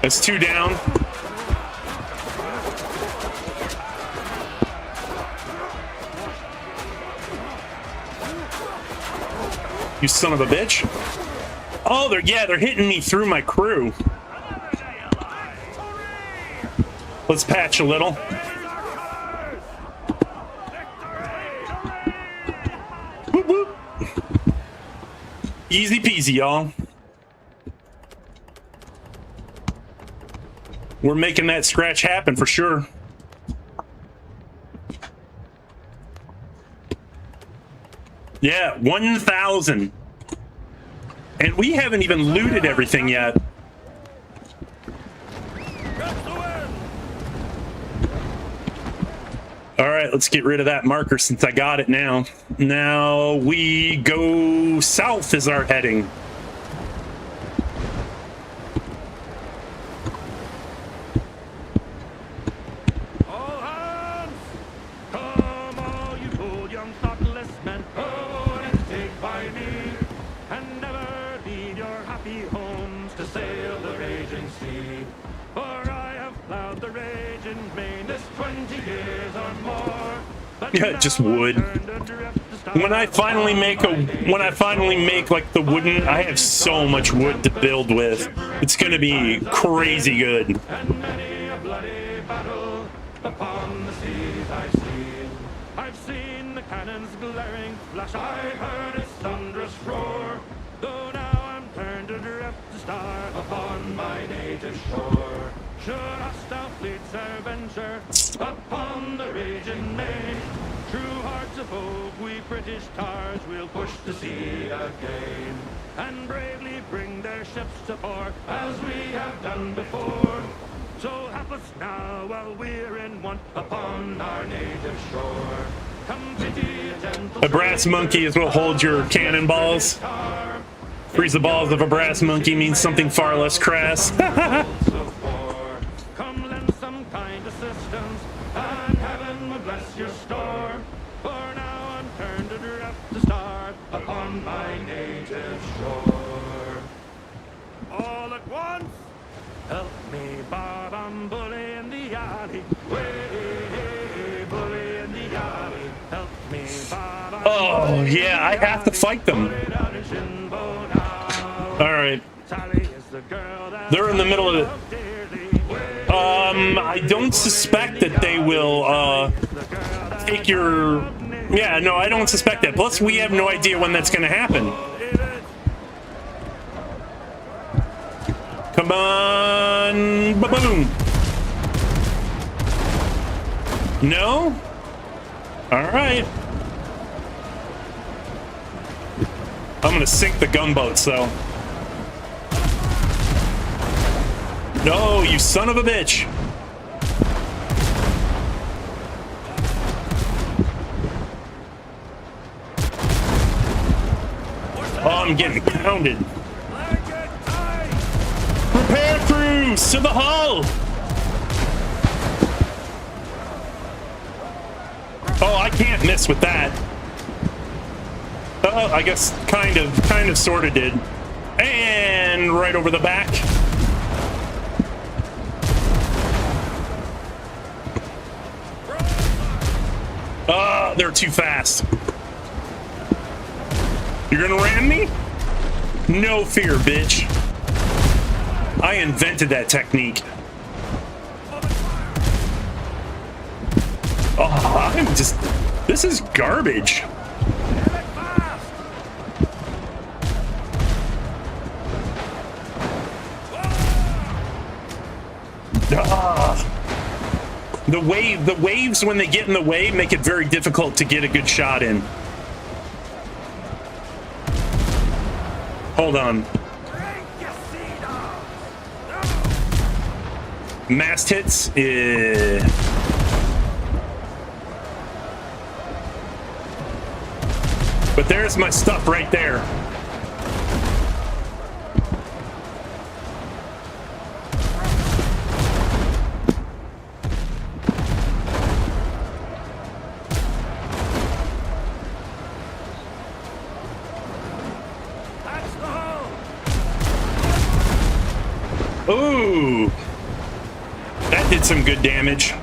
That's 2 down. You son of a bitch. Oh, they're hitting me through my crew. Let's patch a little. Whoop, whoop. Easy peasy, y'all. We're making that scratch happen for sure. Yeah, 1,000. And we haven't even looted everything yet. All right, let's get rid of that marker since I got it now. Now we go south is our heading. Yeah, just wood. When I finally make like the wooden, I have so much wood to build with. It's gonna be crazy good. And many a bloody battle upon the seas I've seen the cannons glaring flash. I've heard its thunderous roar. Though now I'm turned adrift to star upon my native shore. Should hostile fleets e'er venture upon the raging main, true hearts of oak, we British tars will push the sea again, and bravely bring their ships to port as we have done before. So help us now while we're in want upon our native shore. Come pity a gentle A brass monkey is what holds your cannonballs. Freeze the balls of a brass monkey means something far less crass. Come lend some kind assistance, and heaven will bless your store. For now I'm turned adrift to start upon my native shore. All at once, help me, Bob, I'm bully in the alley. Way, bully in the alley. Help me, Bob, I'm Oh yeah, I have to fight them. All right. They're in the middle of it. I don't suspect that they will take your... Yeah, no, I don't suspect that. Plus, we have no idea when that's going to happen. Come on. Ba-boom. No? All right. I'm going to sink the gunboats, though. No, you son of a bitch. Oh, I'm getting pounded. Repair crews to the hull. Oh, I can't miss with that. Oh, I guess kind of, sort of did. And right over the back. They're too fast. You're gonna ram me? No fear, bitch. I invented that technique. Oh, I'm just... This is garbage. The waves, when they get in the way, make it very difficult to get a good shot in. Hold on. Mast hits. But there's my stuff right there. Ooh, that did some good damage.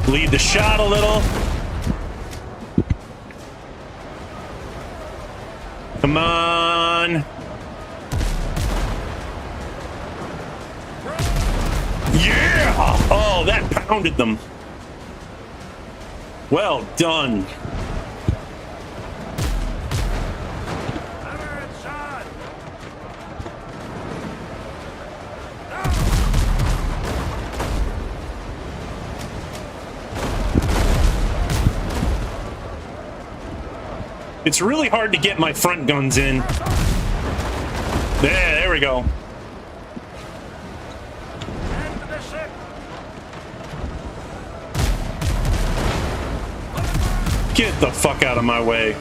Lead the shot a little. Come on. Yeah! Oh, that pounded them. Well done. It's really hard to get my front guns in. There we go. Get the fuck out of my way.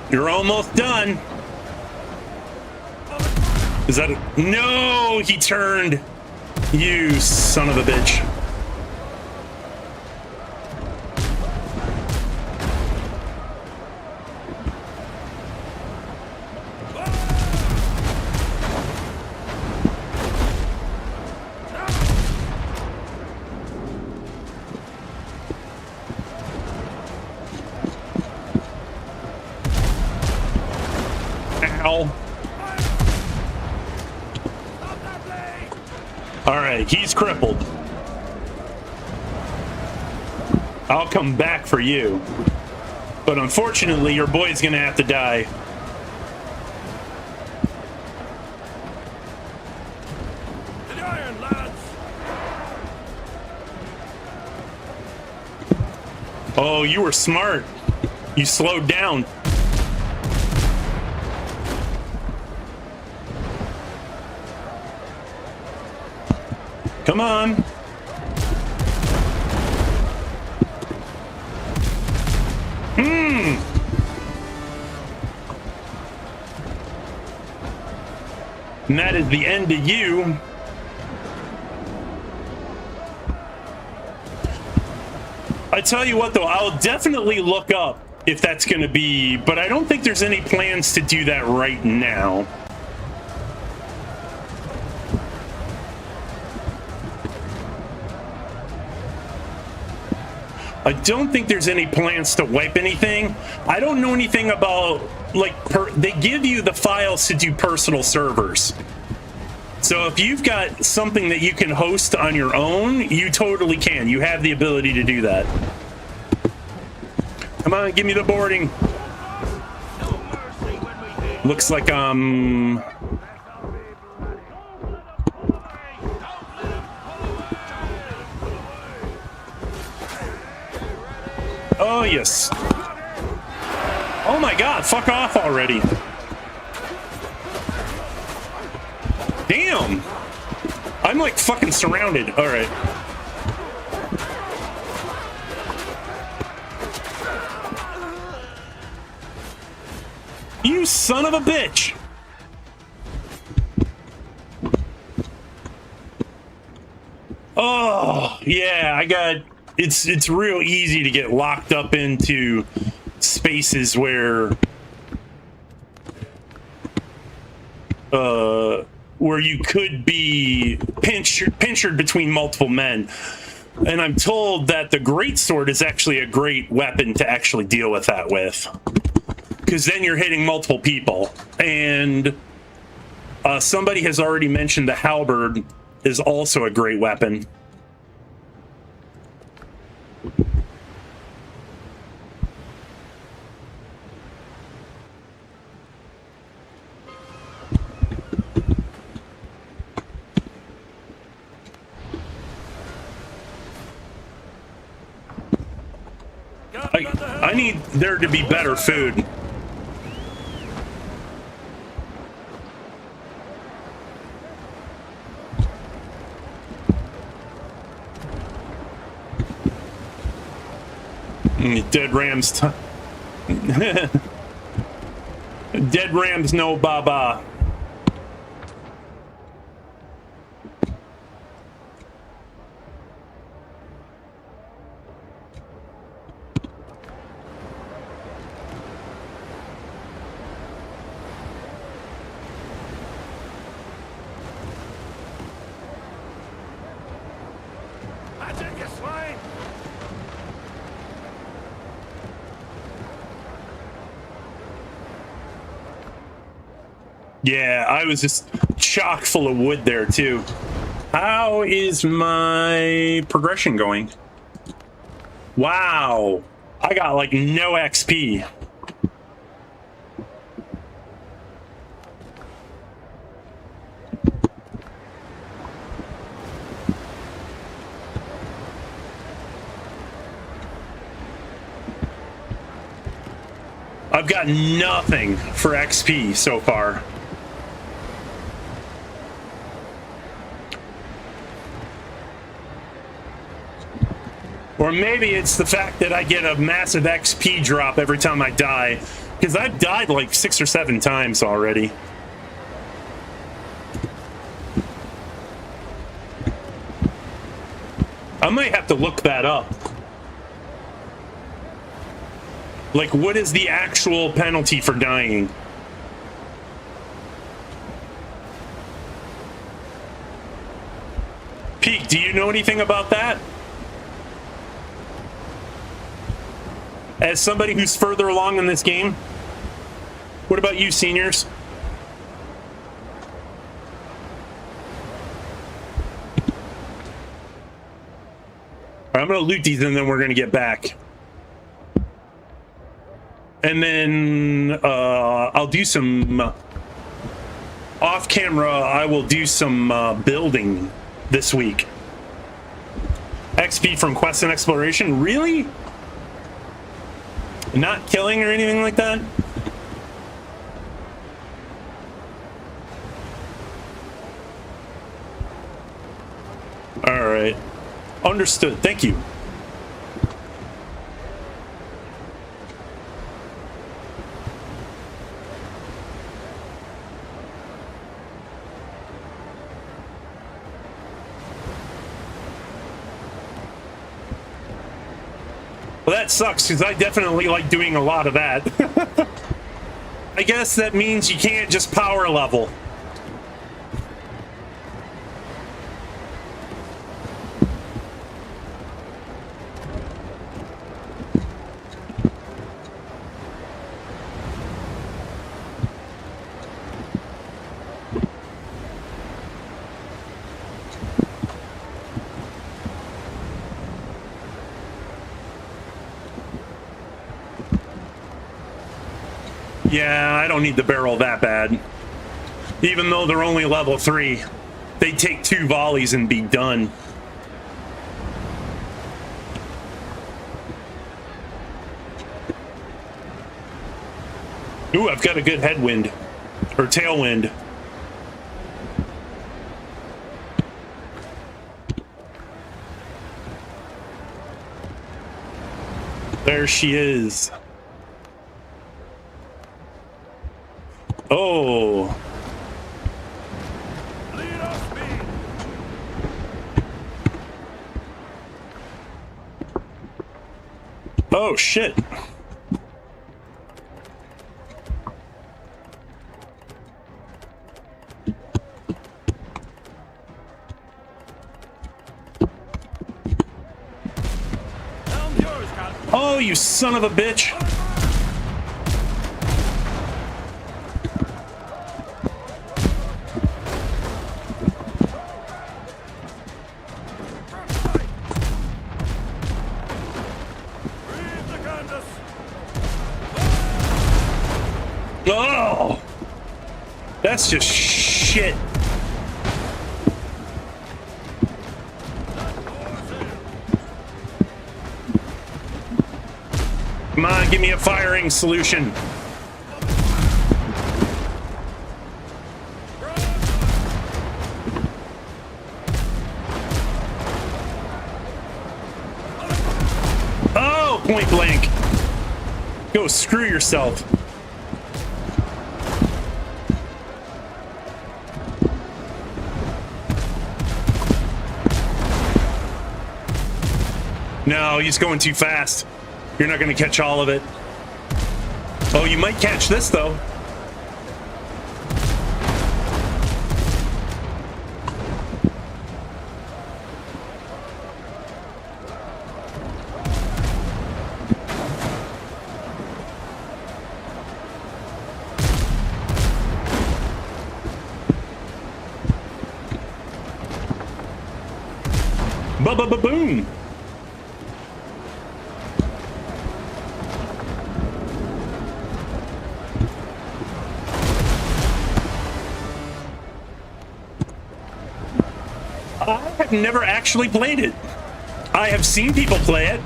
You're almost done. Is that a... No, he turned. You son of a bitch. Alright, he's crippled. I'll come back for you. But unfortunately, your boy's gonna have to die. To the iron, lads! Oh, you were smart. You slowed down. Come on. And that is the end of you. I tell you what, though, I'll definitely look up if that's going to be, but I don't think there's any plans to do that right now. I don't think there's any plans to wipe anything. I don't know anything about like they give you the files to do personal servers. So if you've got something that you can host on your own, you totally can. You have the ability to do that. Come on, give me the boarding. Looks like oh yes. Oh my god, fuck off already. Damn. I'm like fucking surrounded. All right. You son of a bitch. Oh, yeah, I got it's real easy to get locked up into spaces where you could be pinchered between multiple men. And I'm told that the greatsword is actually a great weapon to actually deal with that with. Because then you're hitting multiple people. And somebody has already mentioned the halberd is also a great weapon. I need there to be better food. Dead rams. Dead rams, no baba. Yeah, I was just chock full of wood there, too. How is my progression going? Wow. I got, like, no XP. I've got nothing for XP so far. Or maybe it's the fact that I get a massive XP drop every time I die. Because I've died like 6 or 7 times already. I might have to look that up. Like, what is the actual penalty for dying? Peak, do you know anything about that? As somebody who's further along in this game? What about you, seniors? All right, I'm going to loot these and then we're going to get back. And then I'll do some off camera. I will do some building this week. XP from quest and exploration. Really? Not killing or anything like that? All right. Understood. Thank you. Well, that sucks, because I definitely like doing a lot of that. I guess that means you can't just power level. Yeah, I don't need the barrel that bad. Even though they're only level 3, they take 2 volleys and be done. Ooh, I've got a good headwind. Or tailwind. There she is. Oh. Lead off speed. Oh, shit. Helm's yours, Captain. Oh, you son of a bitch. Breathe the canvas. Oh. That's just shit. Come on, give me a firing solution. Oh, point blank. Go screw yourself. No, he's going too fast. You're not going to catch all of it. Oh, you might catch this, though. Ba-ba-ba-boom. I have never actually played it. I have seen people play it.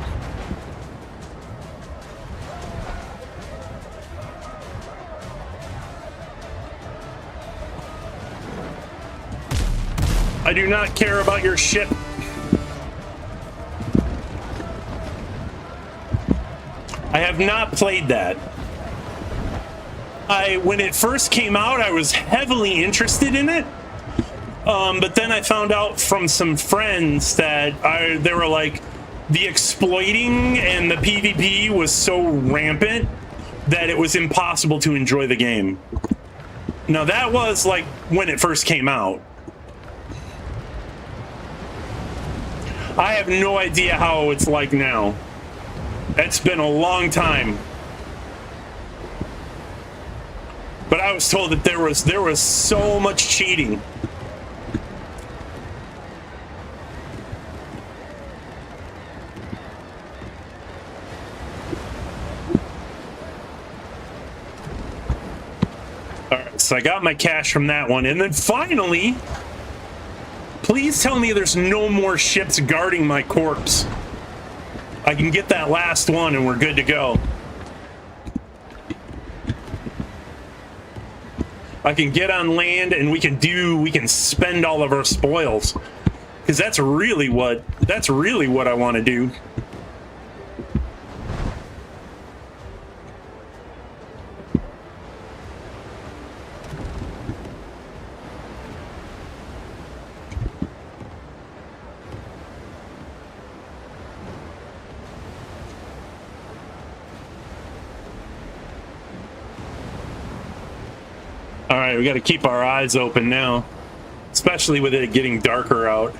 I do not care about your ship. I have not played that. When it first came out, I was heavily interested in it. But then I found out from some friends that they were like, the exploiting and the PvP was so rampant that it was impossible to enjoy the game. Now that was like when it first came out. I have no idea how it's like now. It's been a long time. But I was told that there was so much cheating. Alright, so I got my cash from that one, and then finally, please tell me there's no more ships guarding my corpse. I can get that last one and we're good to go. I can get on land and we can spend all of our spoils. Because that's really what I want to do. All right, we got to keep our eyes open now, especially with it getting darker out.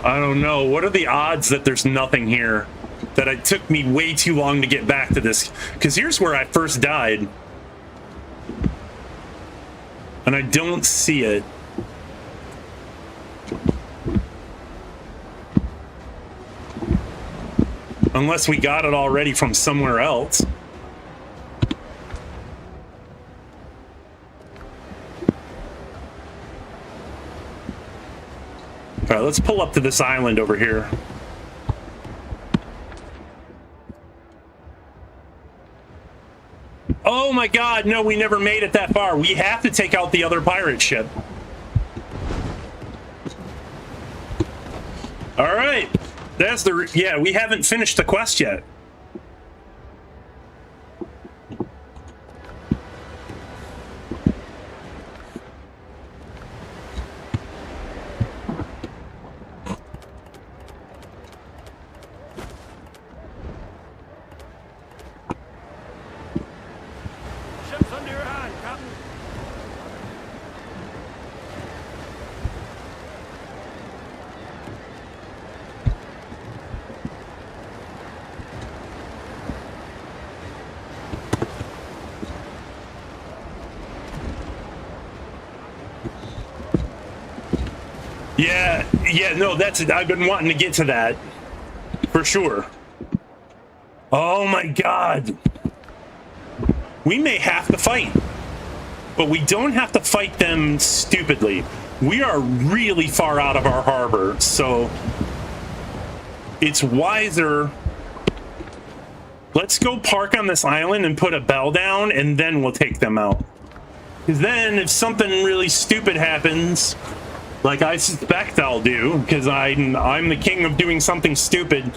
I don't know. What are the odds that there's nothing here? That it took me way too long to get back to this? Because here's where I first died. And I don't see it. Unless we got it already from somewhere else. All right, let's pull up to this island over here. Oh my God, no, we never made it that far. We have to take out the other pirate ship. All right, that's the, yeah, we haven't finished the quest yet. Ship's under your hand, Captain. Yeah, no, that's it. I've been wanting to get to that for sure. Oh my God. We may have to fight, but we don't have to fight them stupidly. We are really far out of our harbor, so it's wiser. Let's go park on this island and put a bell down, and then we'll take them out. Because then if something really stupid happens, like I suspect I'll do, because I'm the king of doing something stupid,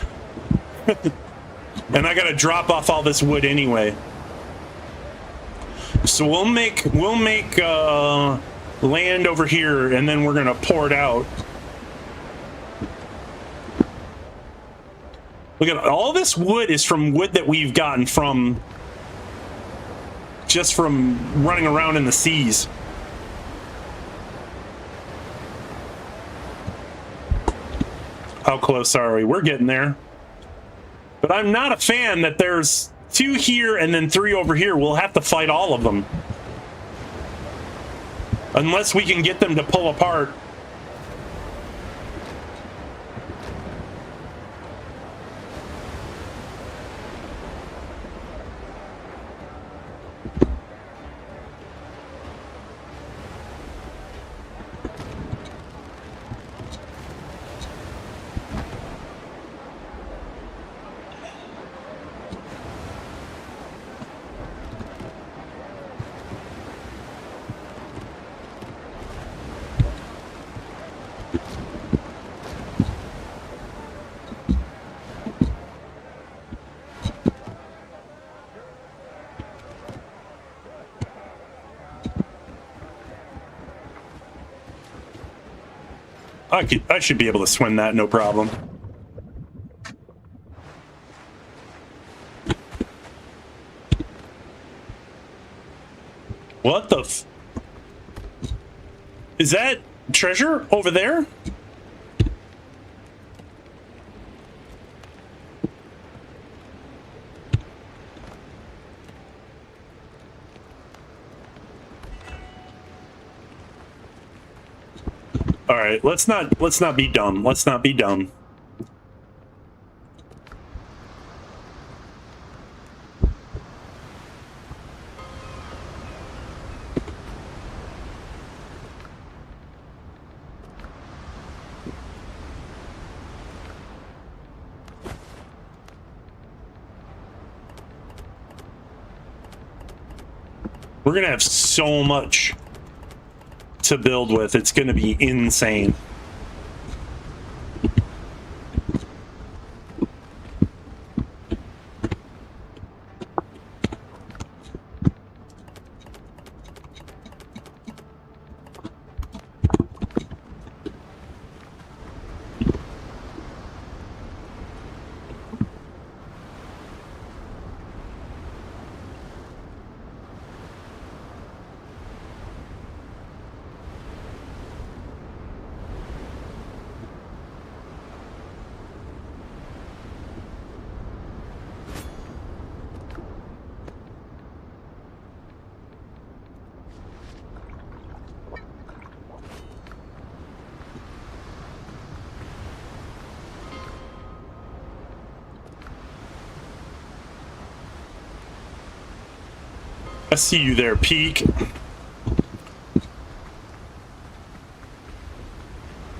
and I gotta drop off all this wood anyway. So we'll make land over here, and then we're gonna pour it out. Look at all this wood is from wood that we've gotten from just from running around in the seas. How close are we? We're getting there. But I'm not a fan that there's 2 here and then 3 over here. We'll have to fight all of them. Unless we can get them to pull apart. I should be able to swim that, no problem. What the f... Is that treasure over there? All right, let's not be dumb. Let's not be dumb. We're gonna have so much to build with. It's going to be insane. I see you there, Peak.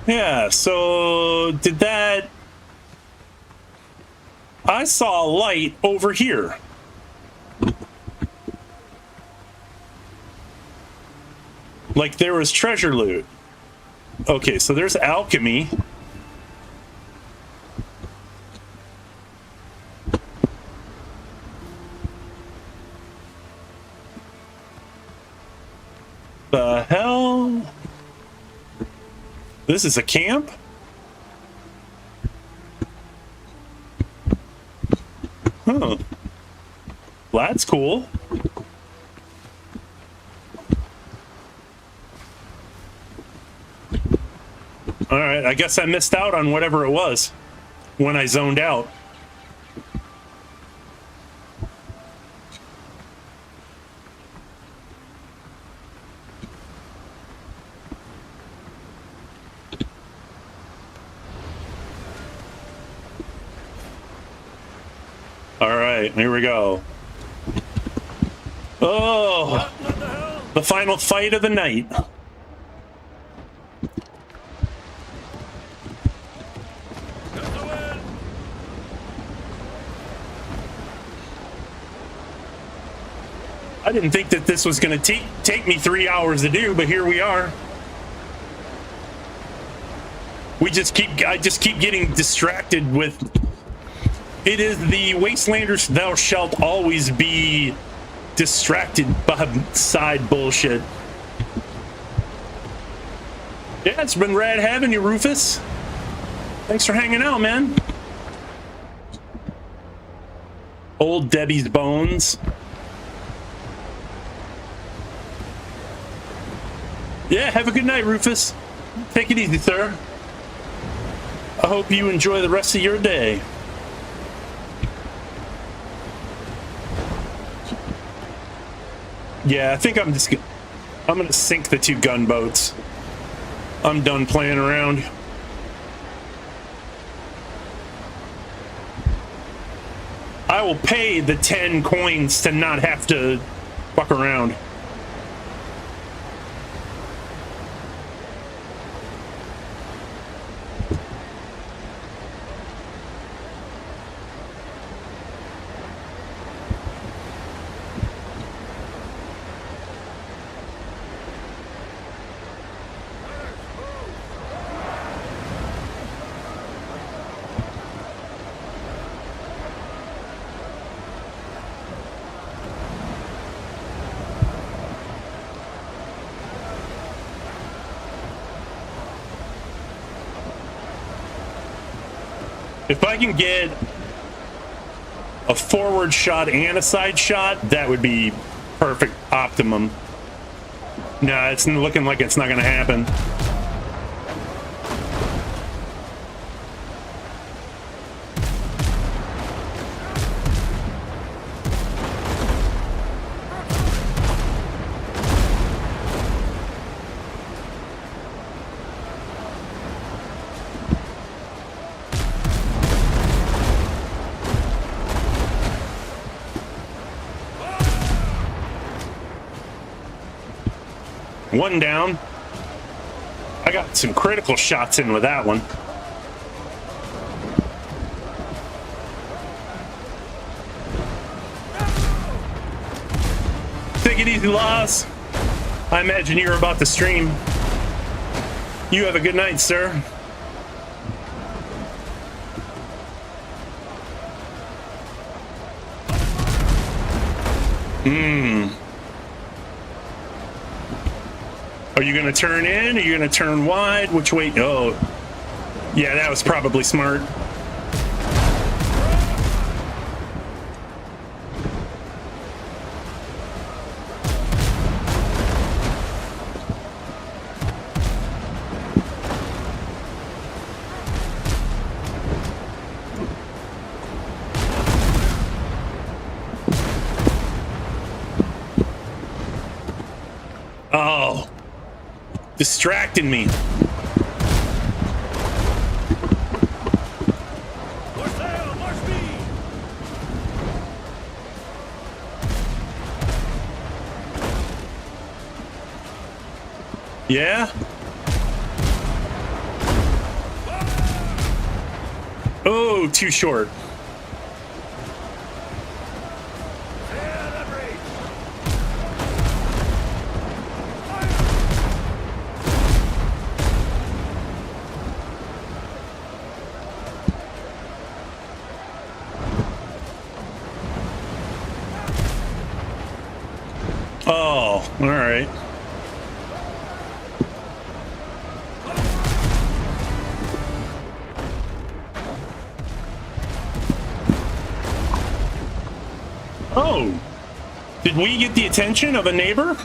Yeah, so did that... I saw a light over here. Like there was treasure loot. Okay, so there's alchemy. The hell? This is a camp? Huh. Well, that's cool. All right, I guess I missed out on whatever it was when I zoned out. All right, here we go. Oh, the final fight of the night. I didn't think that this was going to take me 3 hours to do, but here we are. I just keep getting distracted with... It is the Wastelanders, thou shalt always be distracted by side bullshit. Yeah, it's been rad having you, Rufus. Thanks for hanging out, man. Old Debbie's bones. Yeah, have a good night, Rufus. Take it easy, sir. I hope you enjoy the rest of your day. Yeah, I think I'm gonna sink the 2 gunboats. I'm done playing around. I will pay the 10 coins to not have to fuck around. If I can get a forward shot and a side shot, that would be perfect optimum. Nah, it's looking like it's not gonna happen. One down. I got some critical shots in with that one. Take it easy, Laws. I imagine you're about to stream. You have a good night, sir. Are you going to turn in? Are you going to turn wide? Which way? Oh, yeah, that was probably smart. Oh. Distracting me. More sail, more speed. Yeah? Oh, too short. Oh, all right. Oh, did we get the attention of a neighbor?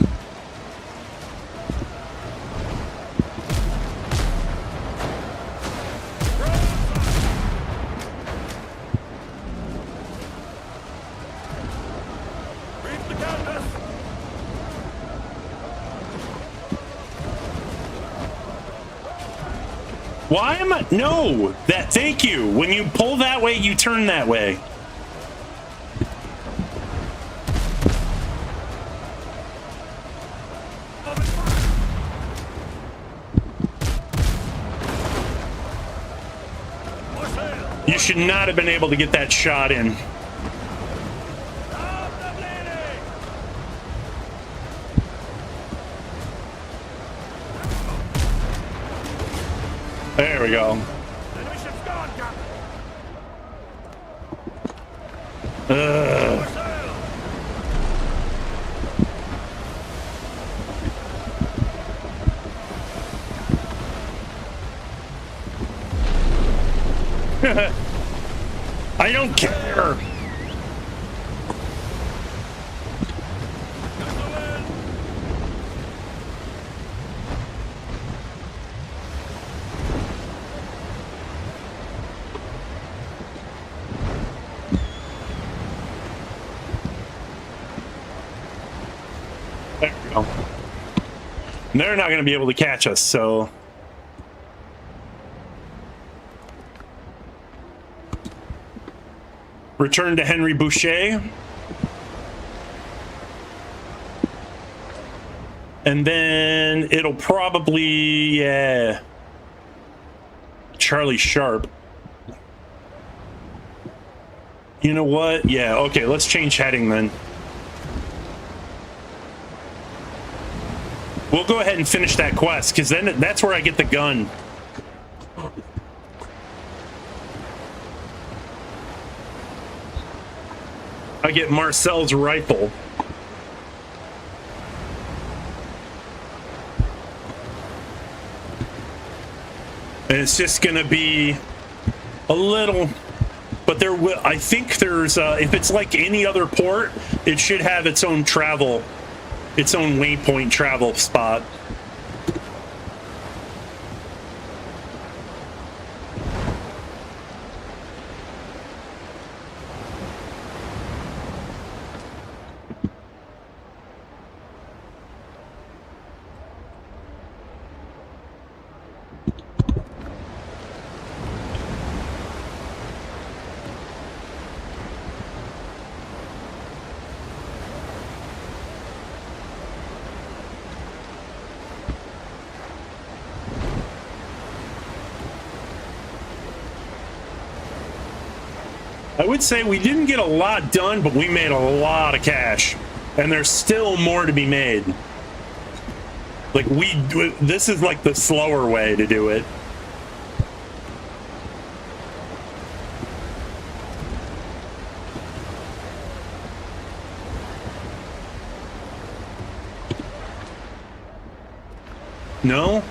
Why am I? No, that. Thank you. When you pull that way, you turn that way. You should not have been able to get that shot in. There we go. I don't care. There we go. They're not going to be able to catch us, so... Return to Henry Boucher. And then it'll probably, yeah... Charlie Sharp. You know what? Yeah, okay, let's change heading then. We'll go ahead and finish that quest, because then that's where I get the gun. I get Marcel's rifle. And it's just gonna be a little, but there will, I think there's, if it's like any other port, it should have its own travel, its own waypoint travel spot. I would say we didn't get a lot done, but we made a lot of cash. And there's still more to be made. Like, this is like the slower way to do it. No?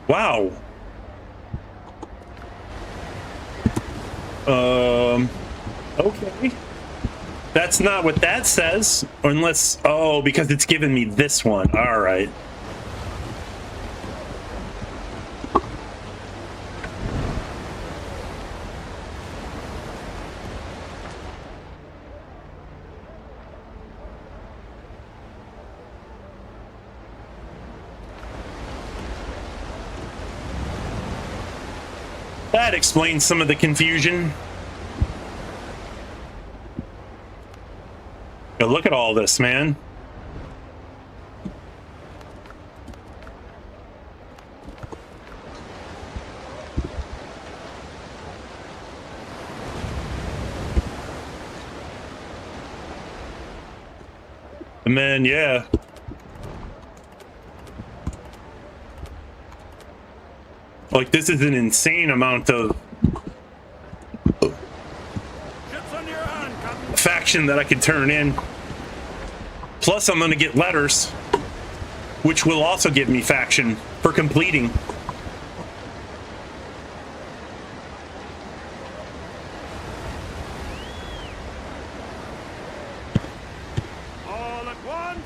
Wow. Okay. That's not what that says. Unless, oh, because it's given me this one. All right. That explains some of the confusion. Now look at all this, man. And then, yeah. Like, this is an insane amount of faction that I could turn in. Plus, I'm going to get letters, which will also give me faction for completing. All at once.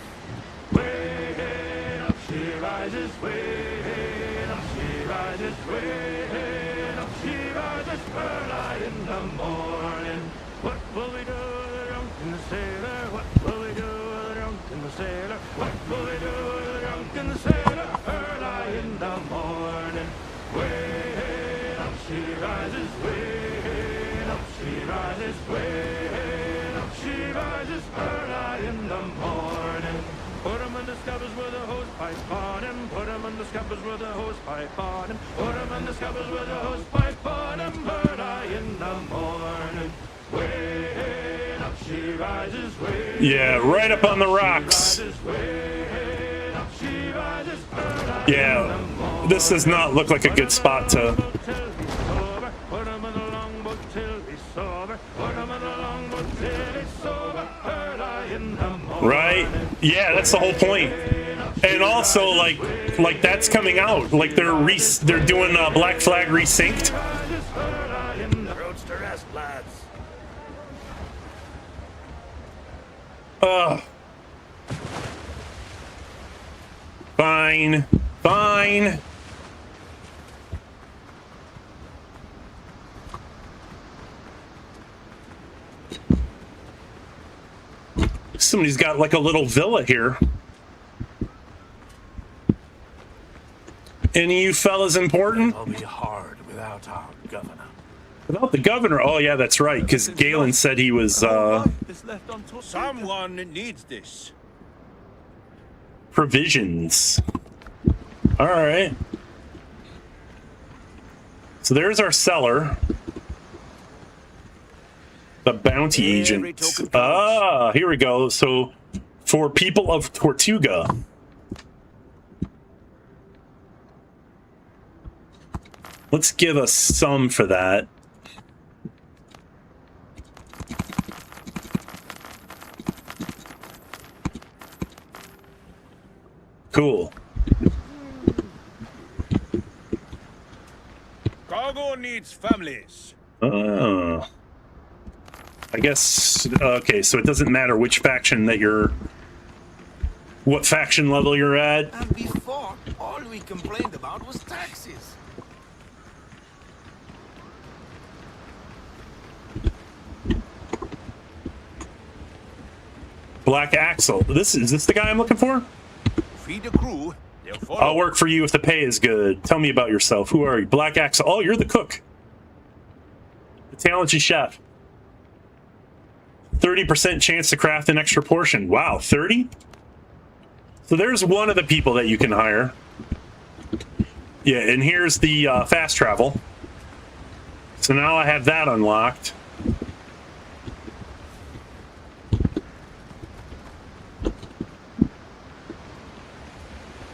Way up she rises, way up she rises, way up she rises early in the morning. What will we do with the drunken sailor? What will we do with the drunken sailor? What will we do with the drunken sailor early in the morning? Way up she rises, way up she rises, way up she rises early in the morning. Put him in the scuppers with a hose pipe on him. Put him in the scuppers with a hose pipe on him. Put him in the scuppers with a hose pipe on him. Early in the morning. Way up she rises, way Yeah, right up on the rocks. Yeah, this does not look like a good spot to... Right? Yeah, that's the whole point. And also, like that's coming out. Like they're doing Black Flag resynced. Roads to rest, lads. Fine. Fine. Somebody's got like a little villa here. Any of you fellas important? It'll be hard without our governor. Without the governor? Oh yeah, that's right, because Galen said he was Someone needs this. provisions. All right. So there's our seller. The bounty agent. Ah, here we go. So for people of Tortuga. Let's give us some for that. Cool. Cargo needs families. Oh. I guess, okay, so it doesn't matter which faction that you're... What faction level you're at. And before, all we complained about was taxes. Black Axle. Is this the guy I'm looking for? Feed the crew. They'll follow. I'll work for you if the pay is good. Tell me about yourself. Who are you? Black Axle. Oh, you're the cook. The talented chef. 30% chance to craft an extra portion. Wow, 30? So there's one of the people that you can hire. Yeah, and here's the fast travel. So now I have that unlocked.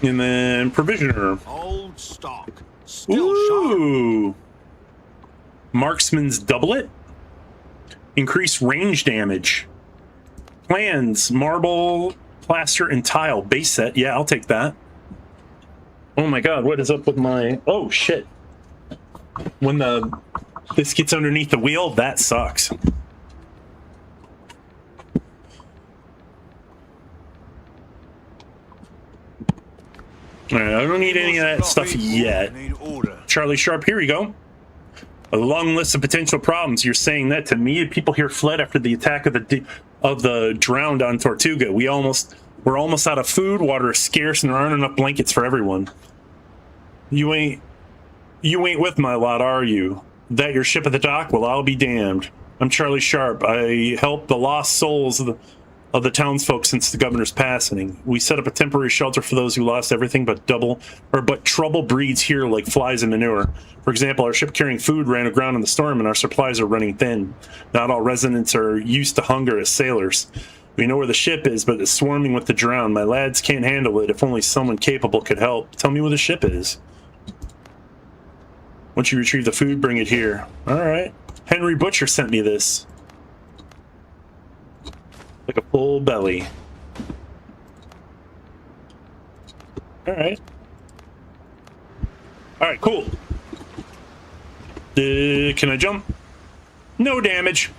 And then provisioner. Old stock. Still sharp. Ooh. Marksman's doublet. Increase range damage. Plans, marble, plaster, and tile. Base set. Yeah, I'll take that. Oh my god, what is up with my... Oh, shit. When this gets underneath the wheel, that sucks. Alright, I don't need any of that stuff yet. Need order. Charlie Sharp, here you go. A long list of potential problems. You're saying that to me? People here fled after the attack of the drowned on Tortuga. We're almost out of food. Water is scarce, and there aren't enough blankets for everyone. You ain't with my lot, are you? That your ship at the dock? Well, I'll be damned. I'm Charlie Sharp. I help the lost souls of the townsfolk since the governor's passing. We set up a temporary shelter for those who lost everything, but trouble breeds here like flies in manure. For example, our ship carrying food ran aground in the storm and our supplies are running thin. Not all residents are used to hunger as sailors. We know where the ship is, but it's swarming with the drowned. My lads can't handle it. If only someone capable could help. Tell me where the ship is. Once you retrieve the food, bring it here. All right. Henry Butcher sent me this. Like a full belly. All right. All right, cool. Can I jump? No damage.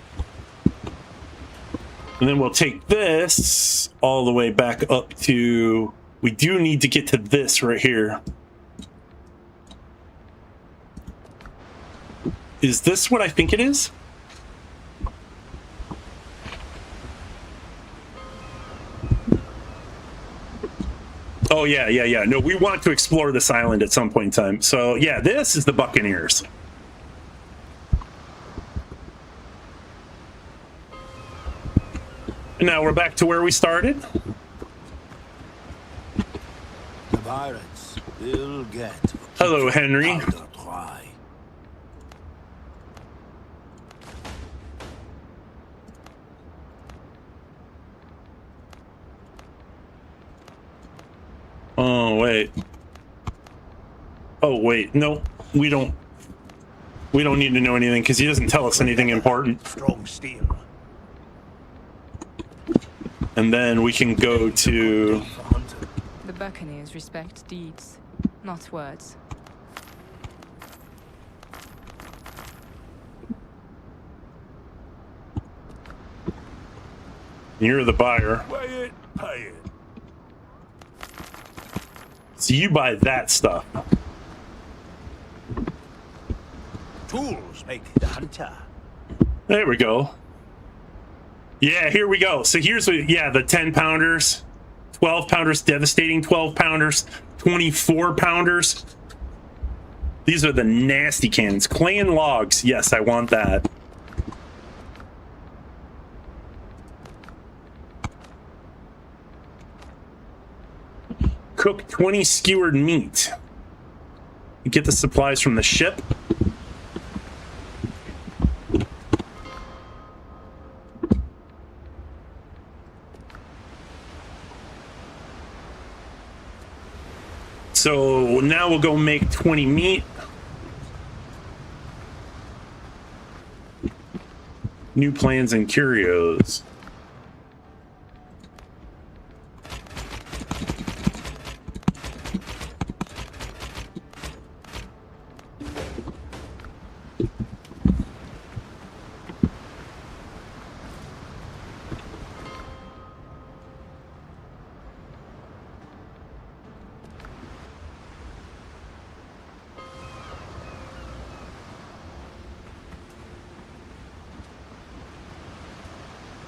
And then we'll take this all the way back up to... We do need to get to this right here. Is this what I think it is? Oh, yeah. No, we want to explore this island at some point in time. So, yeah, this is the Buccaneers. And now we're back to where we started. The pirates will get. Hello, Henry. Try. Oh, wait. Oh, wait. No, we don't need to know anything because he doesn't tell us anything important. Strong steel. And then we can go to... The Buccaneers respect deeds, not words. You're the buyer. Pay it, pay it. So you buy that stuff. Tools make the hunter. There we go. Yeah, here we go. So here's what, yeah, the 10 pounders, 12 pounders, devastating 12 pounders, 24 pounders. These are the nasty cannons. Clan logs. Yes, I want that. Cook 20 skewered meat. Get the supplies from the ship. So now we'll go make 20 meat. New plans and curios.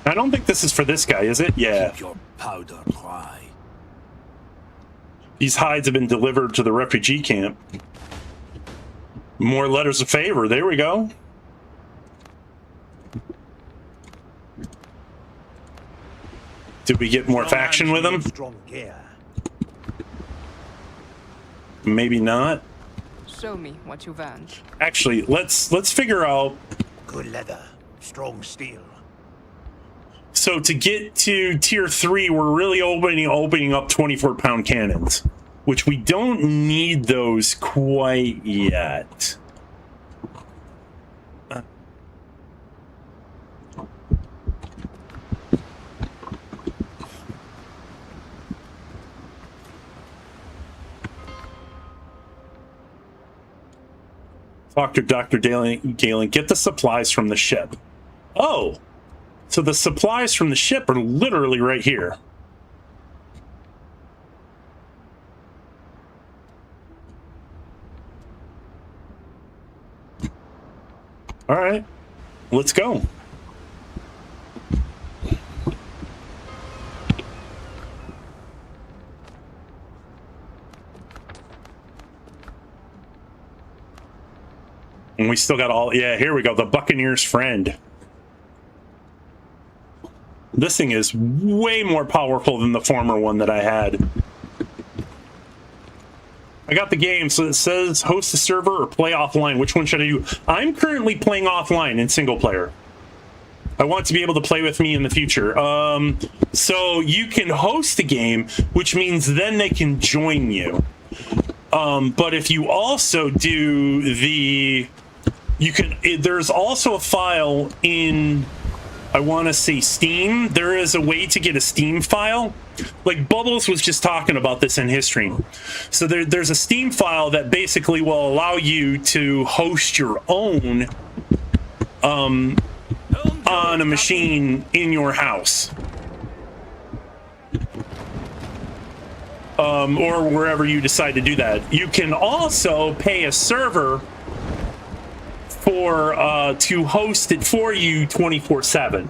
I don't think this is for this guy, is it? Yeah. Keep your powder dry. These hides have been delivered to the refugee camp. More letters of favor. There we go. Did we get more faction with them? Strong gear. Maybe not. Show me what you've earned. Actually, let's figure out. Good leather. Strong steel. So to get to tier 3, we're really opening up 24-pound cannons, which we don't need those quite yet. Talk to Dr. Galen. Get the supplies from the ship. Oh, so the supplies from the ship are literally right here. All right, let's go. And we still got all, yeah, here we go. The Buccaneer's friend. This thing is way more powerful than the former one that I had. I got the game, so it says host a server or play offline. Which one should I do? I'm currently playing offline in single player. I want to be able to play with me in the future. So you can host a game, which means then they can join you. But if you also do the... there's also a file in... I want to say Steam. There is a way to get a Steam file. Like Bubbles was just talking about this in his stream. So there's a Steam file that basically will allow you to host your own on a machine in your house. Or wherever you decide to do that. You can also pay a server to host it for you 24/7.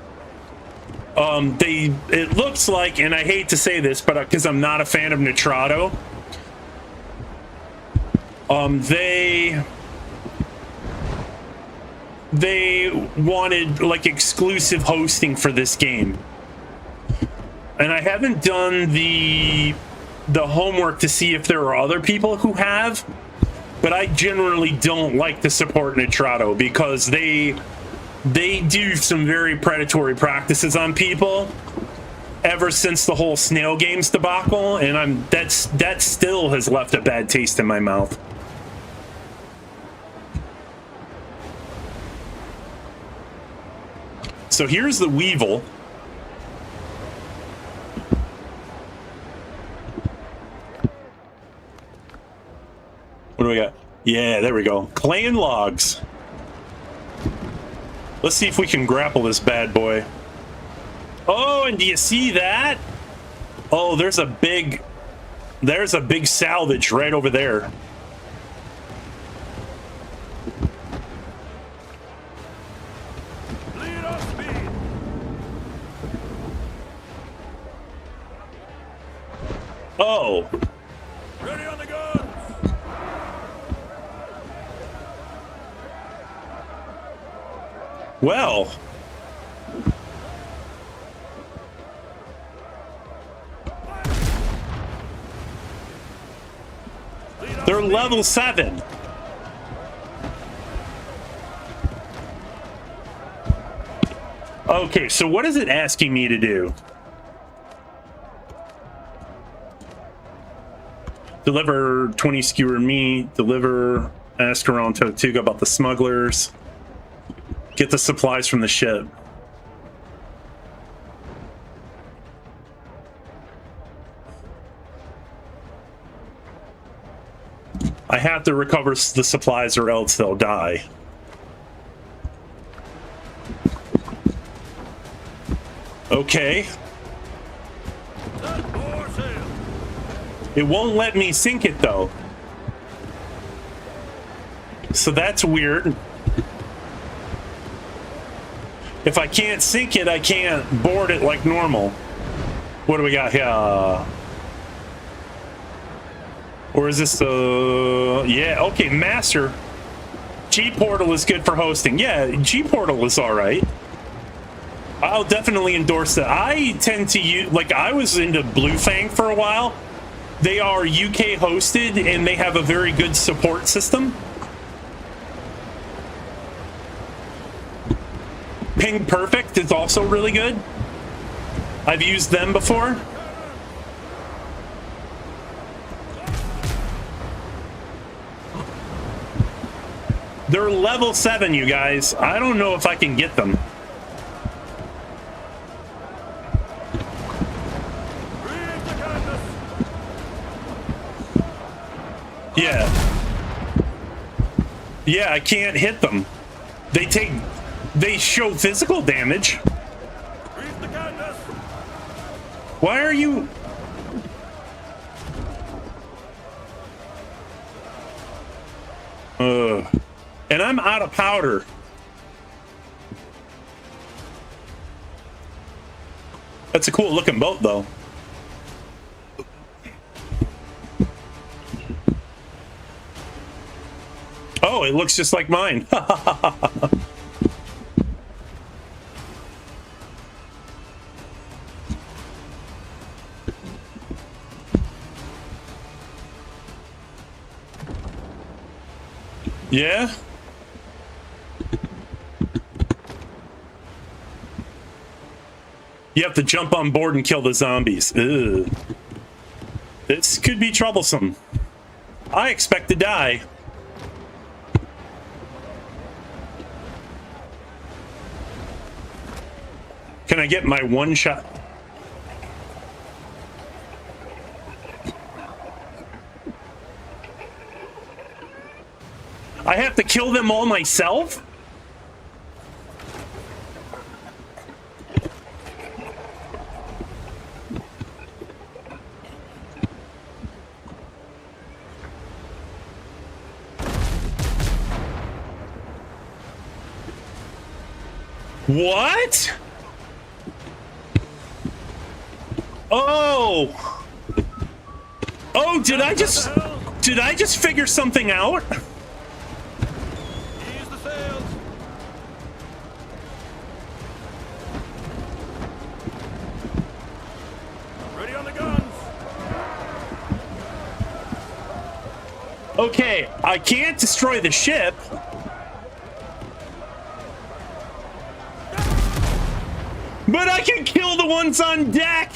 It looks like, and I hate to say this, but because I'm not a fan of Nitrado, they wanted like exclusive hosting for this game, and I haven't done the homework to see if there are other people who have. But I generally don't like to support Nitrado because they do some very predatory practices on people ever since the whole Snail Games debacle, and that still has left a bad taste in my mouth. So here's the Weevil. What do we got? Yeah, there we go. Clay and logs. Let's see if we can grapple this bad boy. Oh, and do you see that? Oh, there's a big salvage right over there. Lead off speed. Oh. Ready on the guns. Well. They're level 7. Okay, so what is it asking me to do? Deliver 20 skewer meat, ask around Tortuga about the smugglers, get the supplies from the ship. I have to recover the supplies or else they'll die. Okay. It won't let me sink it though. So that's weird. If I can't sink it, I can't board it like normal. What do we got here? Or is this yeah, okay, master. G-Portal is good for hosting. Yeah, G-Portal is all right. I'll definitely endorse that. I tend to use, like, I was into Blue Fang for a while. They are UK hosted and they have a very good support system. Ping Perfect is also really good. I've used them before. They're level 7, you guys. I don't know if I can get them. Yeah. Yeah, I can't hit them. They show physical damage. Why are you... And I'm out of powder. That's a cool looking boat though. Oh, it looks just like mine. Yeah? You have to jump on board and kill the zombies. Ugh. This could be troublesome. I expect to die. Can I get my one shot? I have to kill them all myself? What? Oh. Oh, did I just figure something out? Ease the sails. Ready on the guns. Okay, I can't destroy the ship. But I can kill the ones on deck!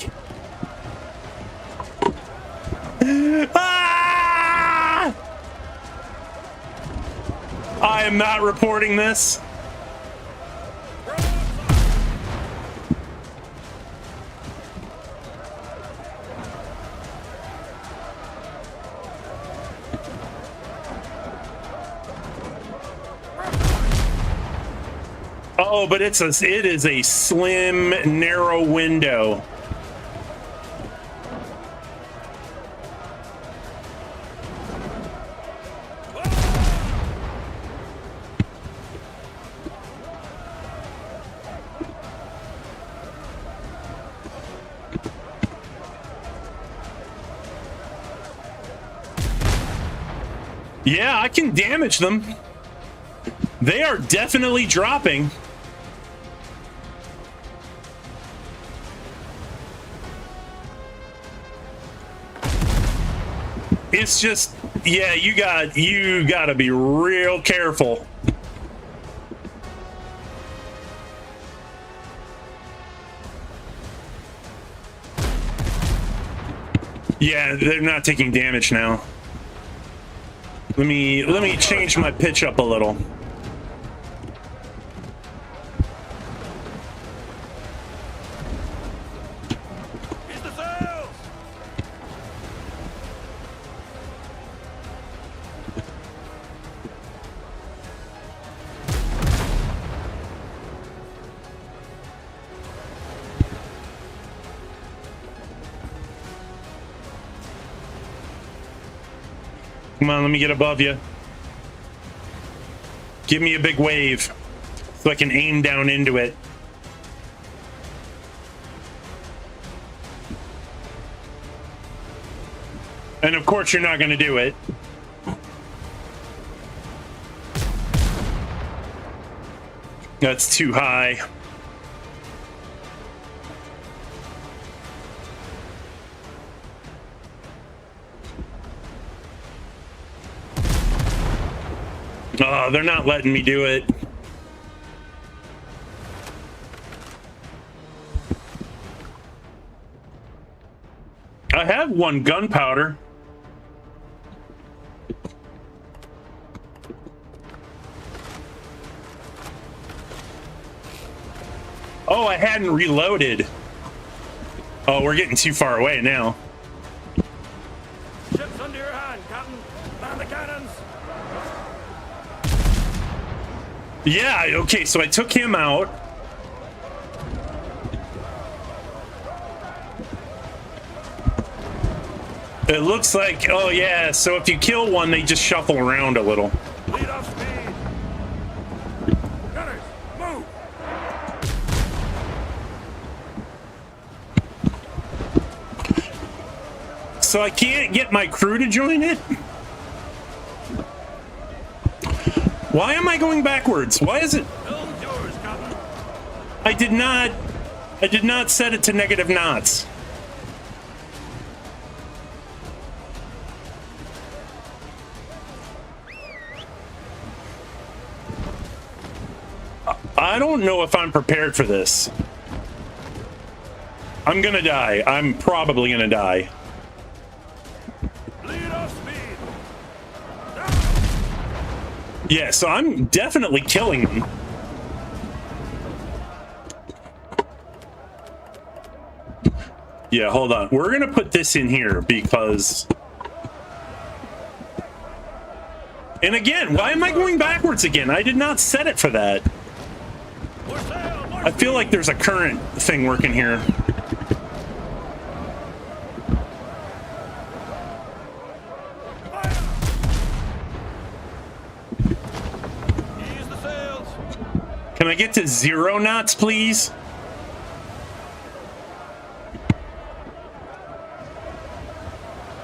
Ah! I am not reporting this. Oh, but it is a slim, narrow window. Yeah, I can damage them. They are definitely dropping. It's just, yeah, you gotta be real careful. Yeah, they're not taking damage now. Let me change my pitch up a little. Ease the sails. Come on, let me get above you. Give me a big wave so I can aim down into it. And of course you're not going to do it. That's too high. Oh, they're not letting me do it. I have one gunpowder. Oh, I hadn't reloaded. Oh, we're getting too far away now. Ship's under your hand, Captain. Man the cannons. Yeah, okay, so I took him out. It looks like, oh yeah, so if you kill one, they just shuffle around a little. Lead off speed. Gunners, move. So I can't get my crew to join it? Why am I going backwards? Why is it? Helm's yours, Captain. I did not set it to negative knots. I don't know if I'm prepared for this. I'm gonna die. I'm probably gonna die. Lead off speed. Yeah, so I'm definitely killing them. Yeah, hold on. We're gonna put this in here because... And again, why am I going backwards again? I did not set it for that. I feel like there's a current thing working here. Ease the sails. Can I get to 0 knots, please?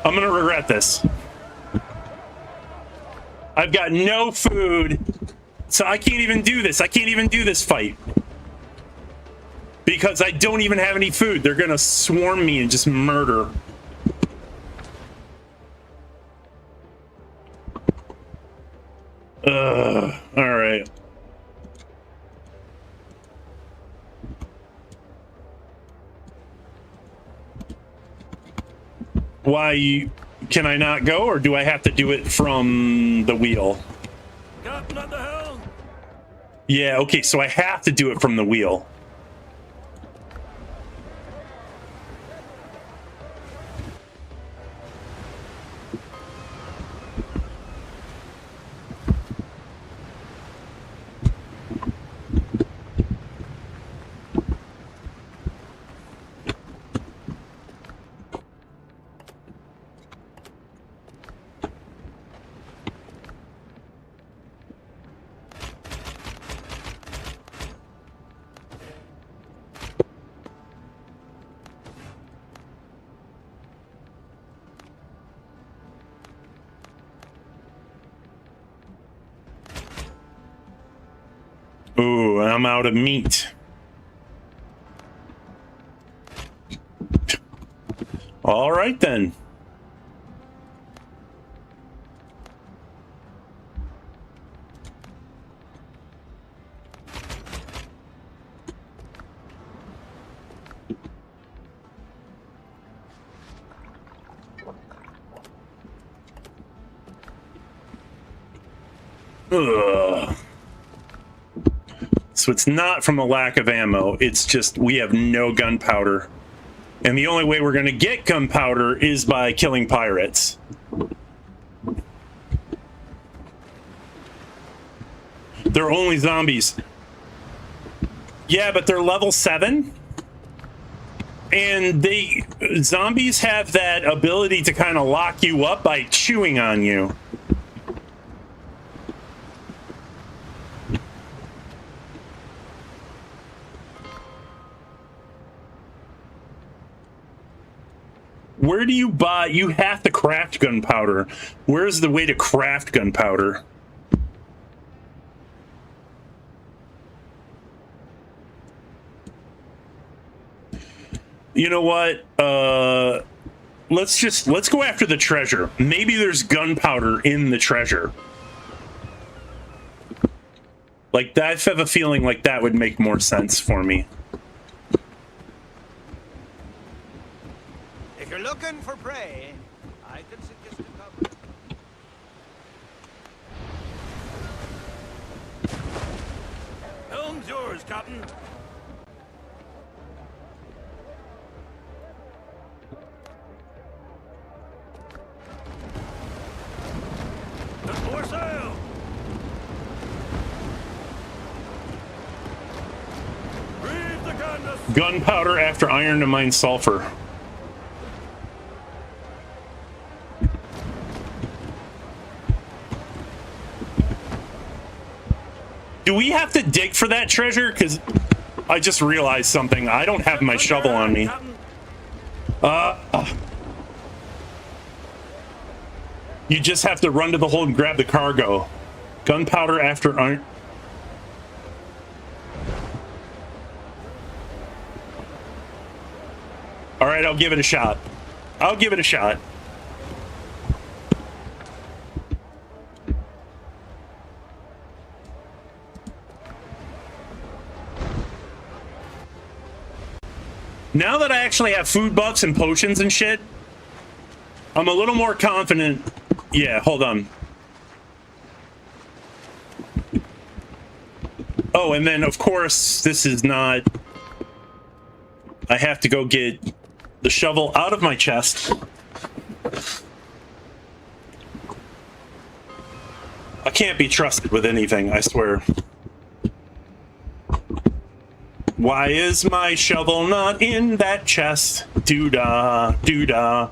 I'm gonna regret this. I've got no food, so I can't even do this. I can't even do this fight. Because I don't even have any food. They're gonna swarm me and just murder. Alright. Why can I not go, or do I have to do it from the wheel? Captain at the helm. Yeah, okay, so I have to do it from the wheel. Ooh, I'm out of meat. All right, then. Ugh. So it's not from a lack of ammo, it's just we have no gunpowder. And the only way we're going to get gunpowder is by killing pirates. They're only zombies. Yeah, but they're level 7. And zombies have that ability to kind of lock you up by chewing on you. Where do you buy? You have to craft gunpowder. Where's the way to craft gunpowder? You know what? Let's go after the treasure. Maybe there's gunpowder in the treasure. Like that, I have a feeling like that would make more sense for me. If you're looking for prey, I can suggest a cover. Helm's yours, Captain. More sail. Breathe the goodness. Gunpowder after iron to mine sulfur. Do we have to dig for that treasure? Because I just realized something. I don't have my shovel on me. You just have to run to the hold and grab the cargo. Gunpowder after iron. All right, I'll give it a shot. I'll give it a shot. Now that I actually have food buffs and potions and shit, I'm a little more confident. Yeah, hold on. Oh, and then, of course, this is not... I have to go get the shovel out of my chest. I can't be trusted with anything, I swear. Why is my shovel not in that chest? Doo-dah, doo-dah.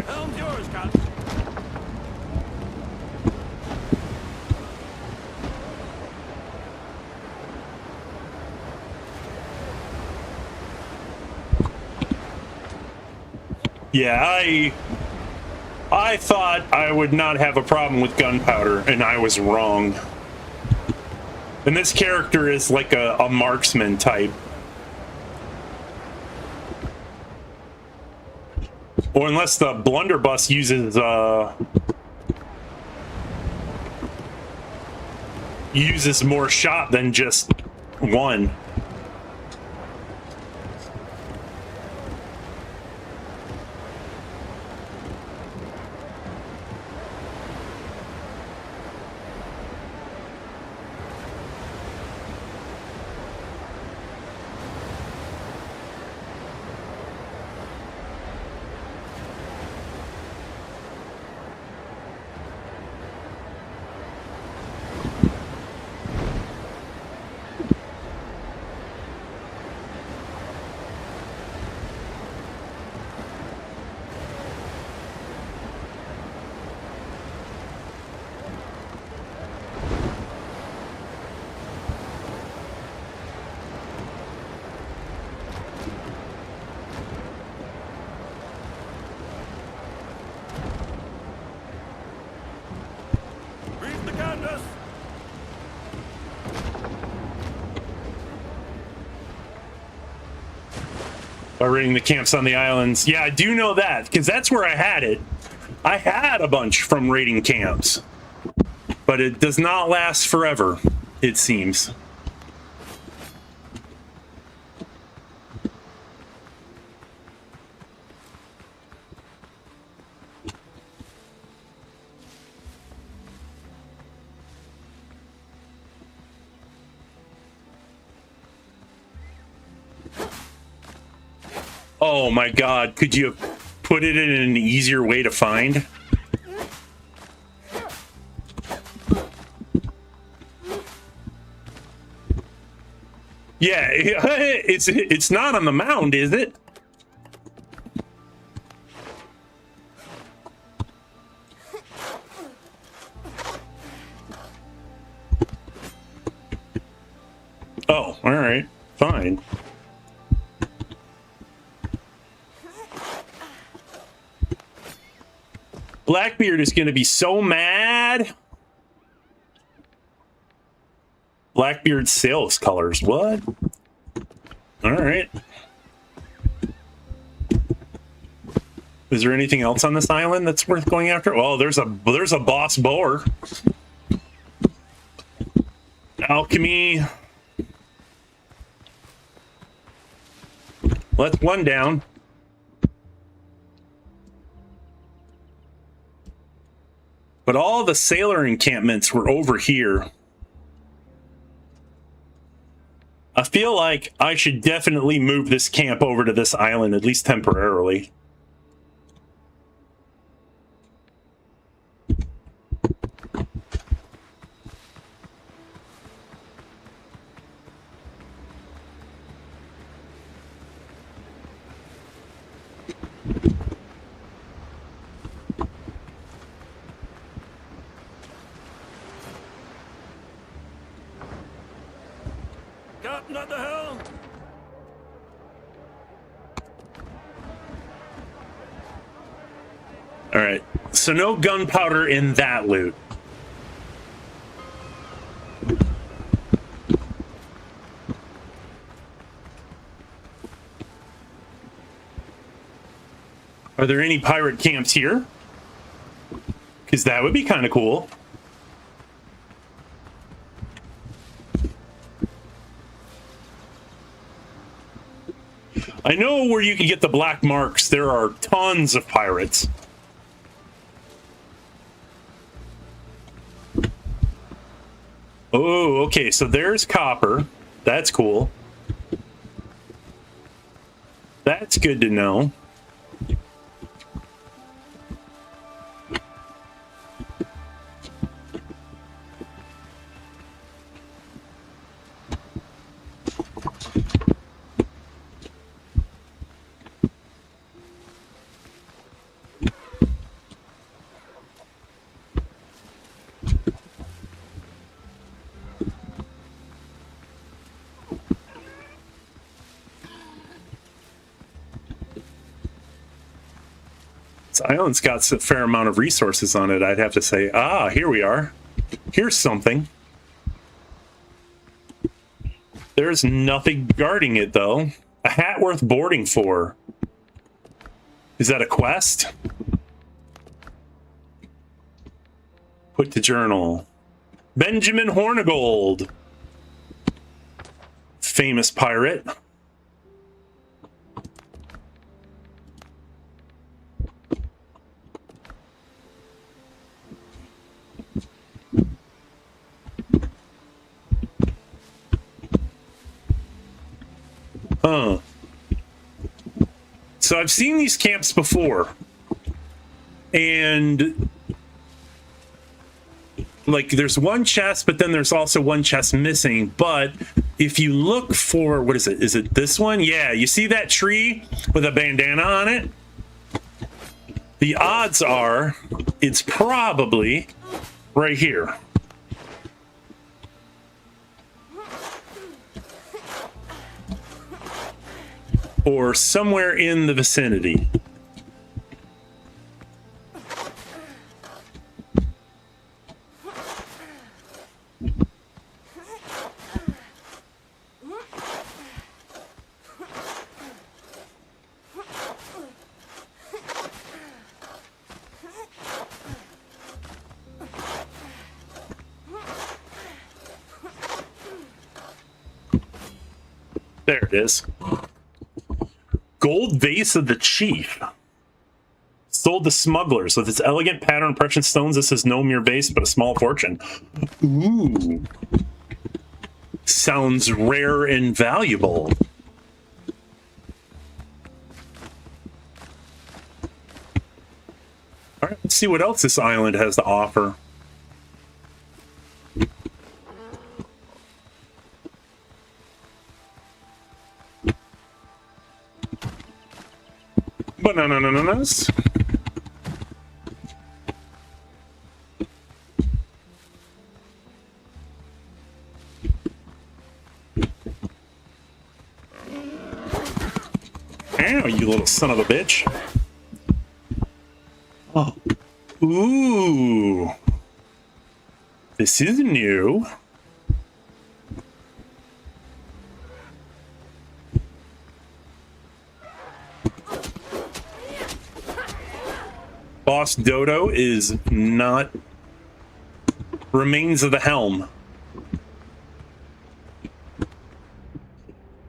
Helm's yours, Captain. Yeah, I thought I would not have a problem with gunpowder, and I was wrong. And this character is like a marksman type. Or unless the blunderbuss uses more shot than just one. Reef the canvas. By raiding the camps on the islands. Yeah, I do know that, because that's where I had it. I had a bunch from raiding camps. But it does not last forever, it seems. Oh my god, could you have put it in an easier way to find? Yeah, it's not on the mound, is it? Oh, all right, fine. Blackbeard is going to be so mad. Blackbeard sales colors. What? All right. Is there anything else on this island that's worth going after? Well, there's a boss boar. Alchemy. Let's one down. But all the sailor encampments were over here. I feel like I should definitely move this camp over to this island, at least temporarily. Captain at the helm. All right, so no gunpowder in that loot. Are there any pirate camps here? Because that would be kind of cool. I know where you can get the black marks. There are tons of pirates. Oh, okay, so there's copper. That's cool. That's good to know. This island's got a fair amount of resources on it, I'd have to say. Ah, here we are. Here's something. There's nothing guarding it, though. A hat worth boarding for. Is that a quest? Put to journal. Benjamin Hornigold. Famous pirate. Huh. So I've seen these camps before. And like there's one chest, but then there's also one chest missing. But if you look for, what is it? Is it this one? Yeah, you see that tree with a bandana on it? The odds are it's probably right here. Or somewhere in the vicinity. There it is. Gold vase of the chief. Sold to smugglers with its elegant pattern precious stones. This is no mere vase, but a small fortune. Ooh. Sounds rare and valuable. All right, let's see what else this island has to offer. Bananas. Ow, you little son of a bitch. Oh. Ooh. This is new. Boss Dodo is not remains of the helm.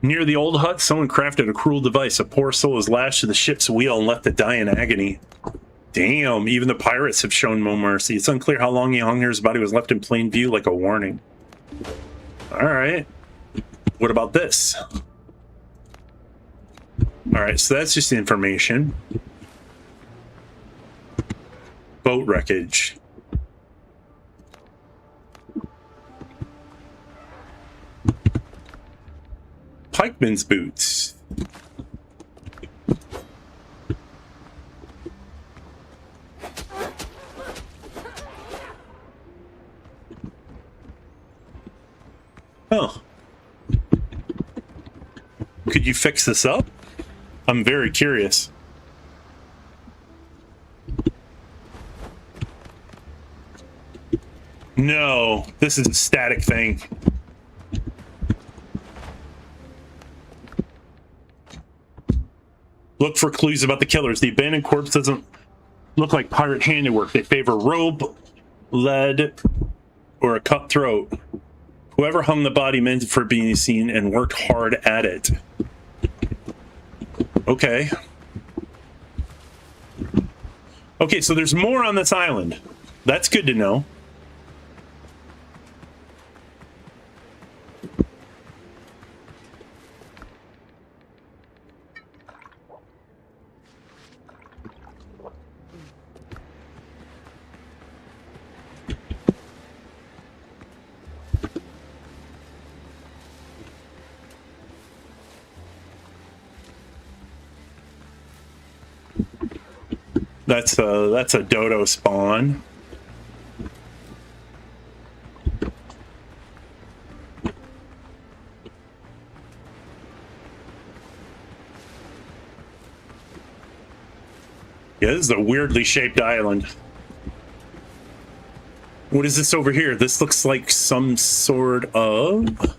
Near the old hut, someone crafted a cruel device. A poor soul is lashed to the ship's wheel and left to die in agony. Damn, even the pirates have shown no mercy. It's unclear how long he hung here. His body was left in plain view like a warning. Alright. What about this? Alright, so that's just information. Boat wreckage. Pikeman's boots. Oh. Could you fix this up? I'm very curious. No, this is a static thing. Look for clues about the killers. The abandoned corpse doesn't look like pirate handiwork. They favor rope, lead, or a cut throat. Whoever hung the body meant for being seen and worked hard at it. Okay. Okay, so there's more on this island. That's good to know. That's a dodo spawn. Yeah, this is a weirdly shaped island. What is this over here? This looks like some sort of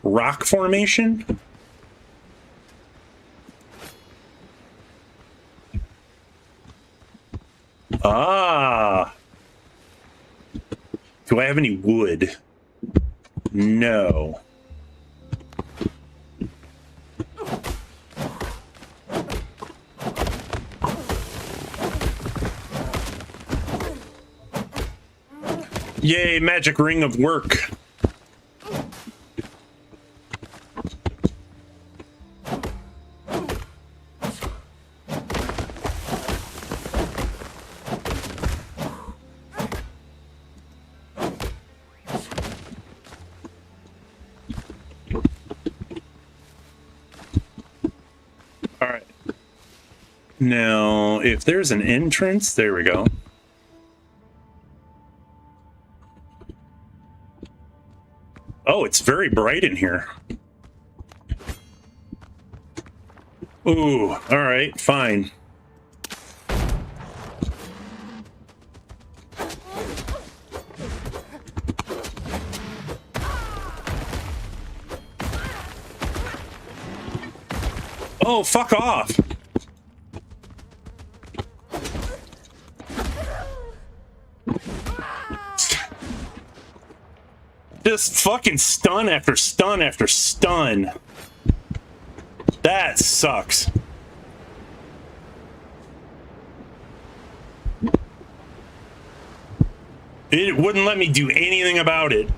rock formation. Ah. Do I have any wood? No. Yay, magic ring of work. All right. Now, if there's an entrance, there we go. Oh, it's very bright in here. Ooh, all right, fine. Oh, fuck off. Just fucking stun after stun after stun. That sucks. It wouldn't let me do anything about it.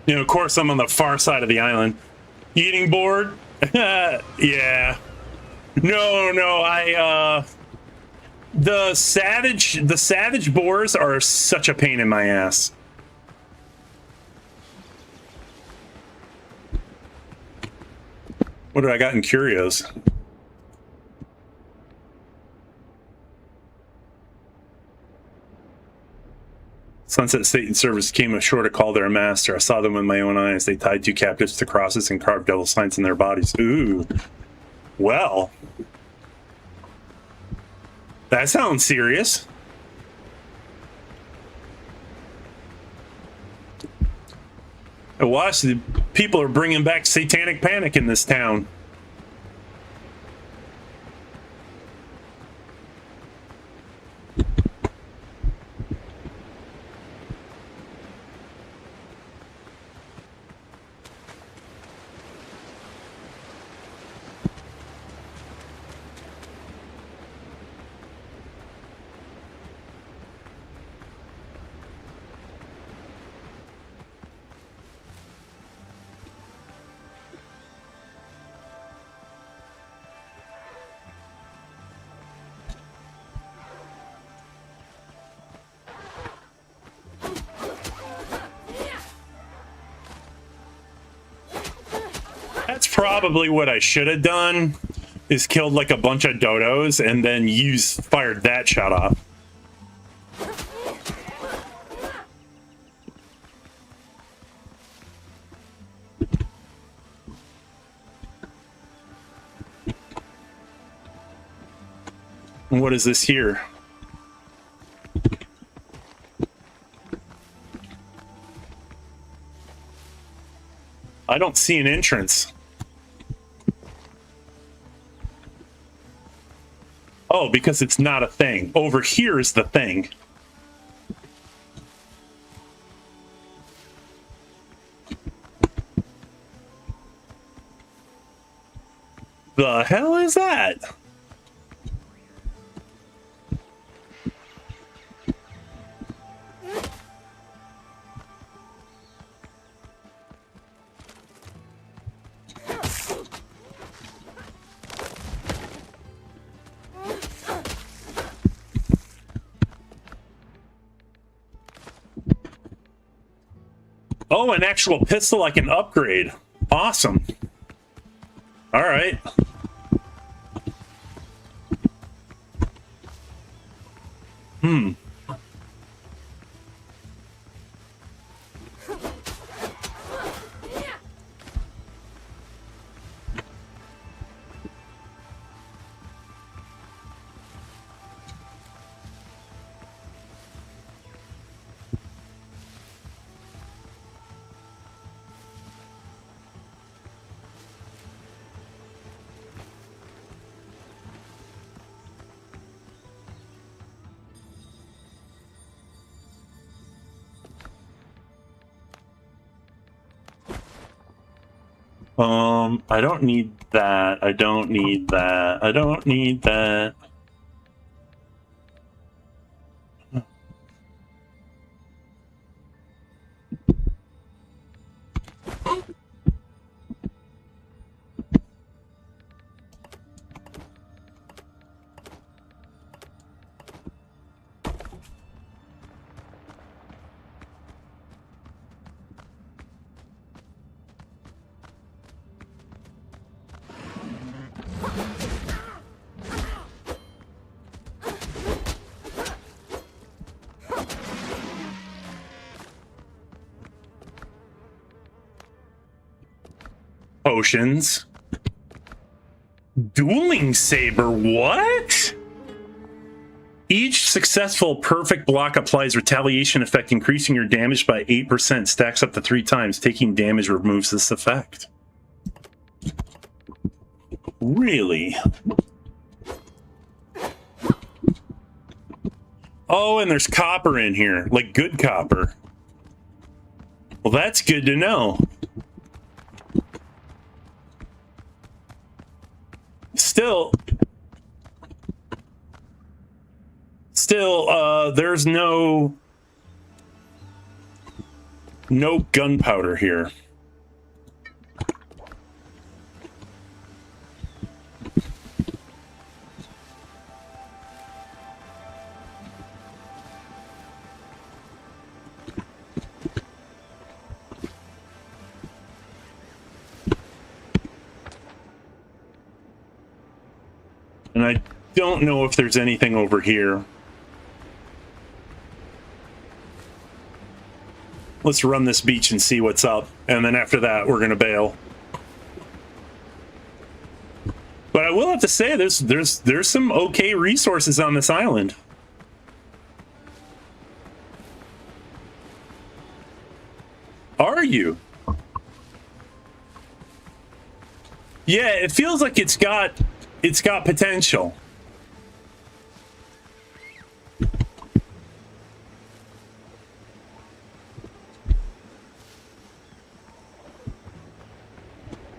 You know, of course, I'm on the far side of the island. Eating bored? Yeah. No, the savage boars are such a pain in my ass. What do I got in curios? Sunset State and Service came ashore to call their master. I saw them with my own eyes. They tied 2 captives to crosses and carved devil signs in their bodies. Ooh. Well. That sounds serious. I watched the people are bringing back satanic panic in this town. That's probably what I should have done, is killed like a bunch of dodos and then fired that shot off. What is this here? I don't see an entrance. Oh, because it's not a thing. Over here is the thing. The hell is that? Oh, an actual pistol I can upgrade. Awesome. All right. I don't need that. I don't need that. I don't need that. Potions. Dueling saber, what? Each successful perfect block applies retaliation effect, increasing your damage by 8%, stacks up to 3 times. Taking damage removes this effect. Really? Oh, and there's copper in here, like good copper. Well, that's good to know. Still, there's no gunpowder here. And I don't know if there's anything over here. Let's run this beach and see what's up. And then after that, we're going to bail. But I will have to say, there's some okay resources on this island. Are you? Yeah, it feels like it's got potential.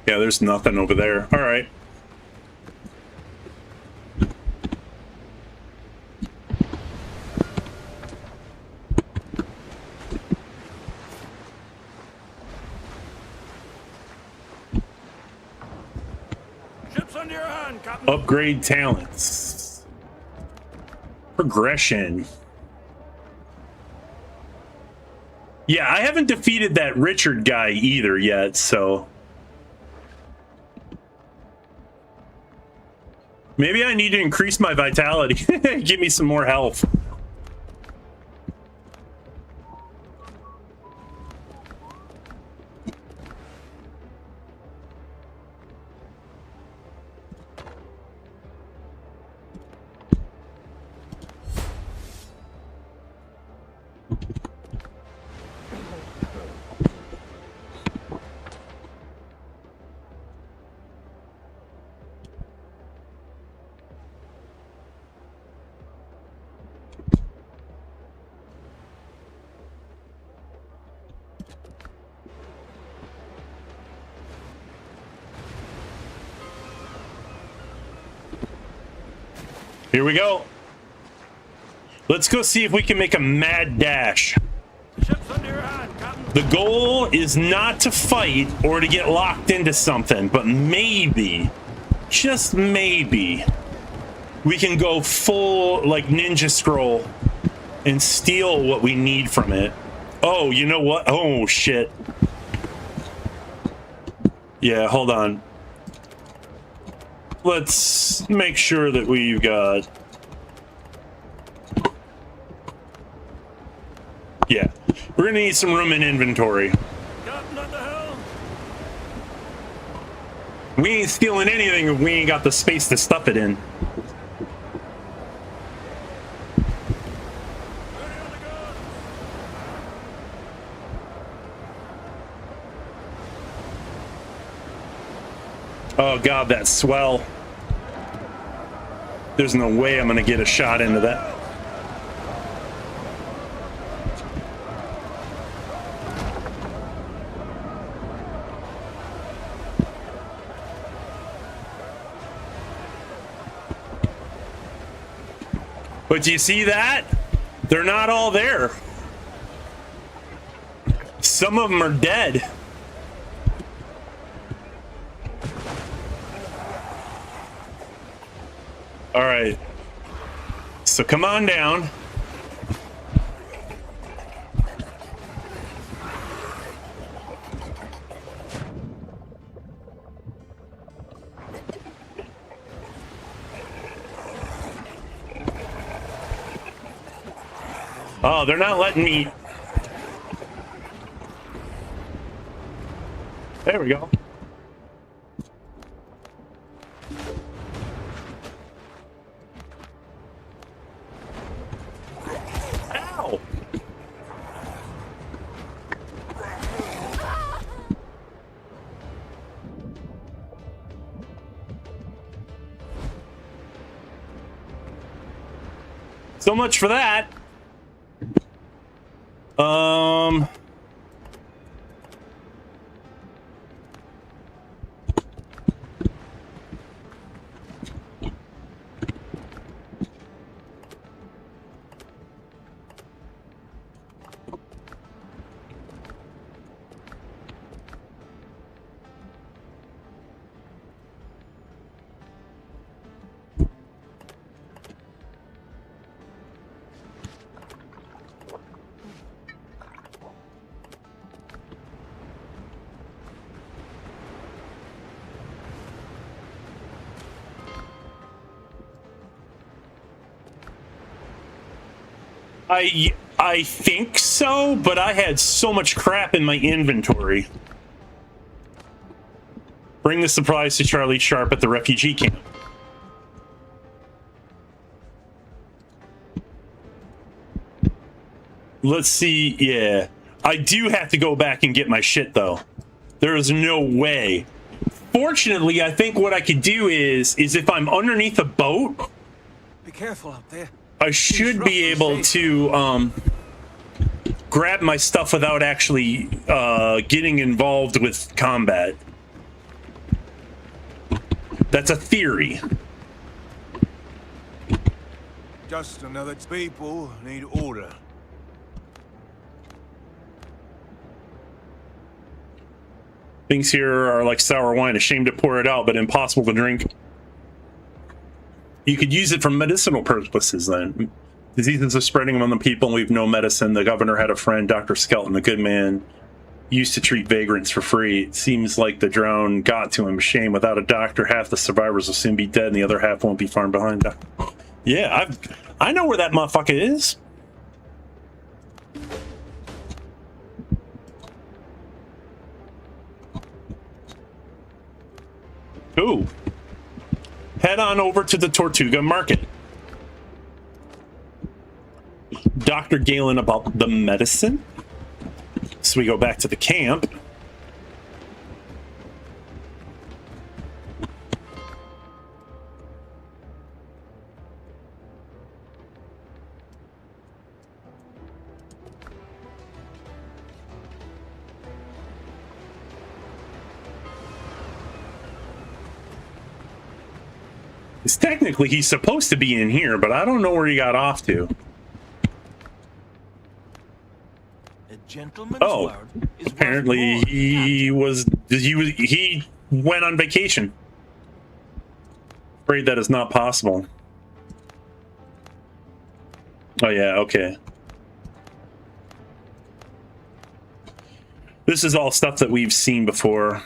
Yeah, there's nothing over there. All right. Ships under your hand, Captain. Upgrade talents. Progression. Yeah, I haven't defeated that Richard guy either yet, so... Maybe I need to increase my vitality. Give me some more health. Here we go. Let's go see if we can make a mad dash. Ship's under your hand, Captain. The goal is not to fight or to get locked into something, but maybe, just maybe, we can go full, like, ninja scroll and steal what we need from it. Oh, you know what? Oh, shit. Yeah, hold on. Let's make sure that we've got... Yeah, we're gonna need some room in inventory. Captain at the helm. We ain't stealing anything if we ain't got the space to stuff it in. Ready on the gun. Oh god, that swell. There's no way I'm gonna get a shot into that. But do you see that? They're not all there. Some of them are dead. All right. So come on down. Oh, they're not letting me. There we go. Ow! So much for that. I think so, but I had so much crap in my inventory. Bring the supplies to Charlie Sharp at the refugee camp. Let's see. Yeah, I do have to go back and get my shit though. There is no way. Fortunately, I think what I could do is if I'm underneath a boat, Be careful up there. I should be able to grab my stuff without actually getting involved with combat. That's a theory. Just another people need order. Things here are like sour wine, ashamed to pour it out, but impossible to drink. You could use it for medicinal purposes then. Diseases are spreading among the people and we've no medicine. The governor had a friend, Dr. Skelton, a good man. used to treat vagrants for free. It seems like the drone got to him. Shame. Without a doctor, half the survivors will soon be dead and the other half won't be far behind. Yeah, I know where that motherfucker is. Ooh. Head on over to the Tortuga Market. Dr. Galen about the medicine. So we go back to the camp. Technically, he's supposed to be in here, but I don't know where he got off to. A gentleman's Oh, word is apparently worth more. he went on vacation. Afraid that is not possible. Oh yeah, okay. This is all stuff that we've seen before.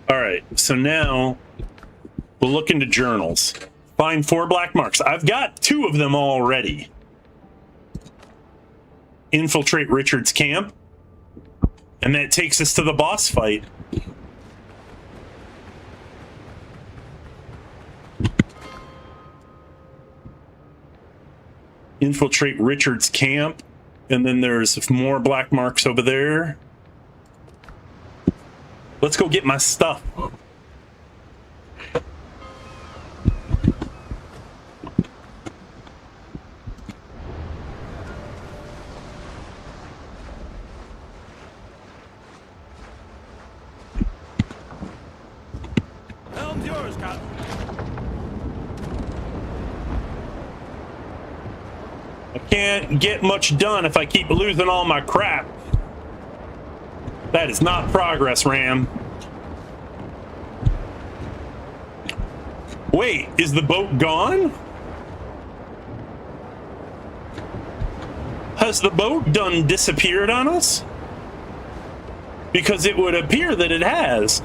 All right, so now we'll look into journals. Find 4 black marks. I've got 2 of them already. Infiltrate Richard's camp. And that takes us to the boss fight. Infiltrate Richard's camp. And then there's more black marks over there. Let's go get my stuff. Helm's yours, Captain. I can't get much done if I keep losing all my crap. That is not progress, Ram. Wait, is the boat gone? Has the boat done disappeared on us? Because it would appear that it has.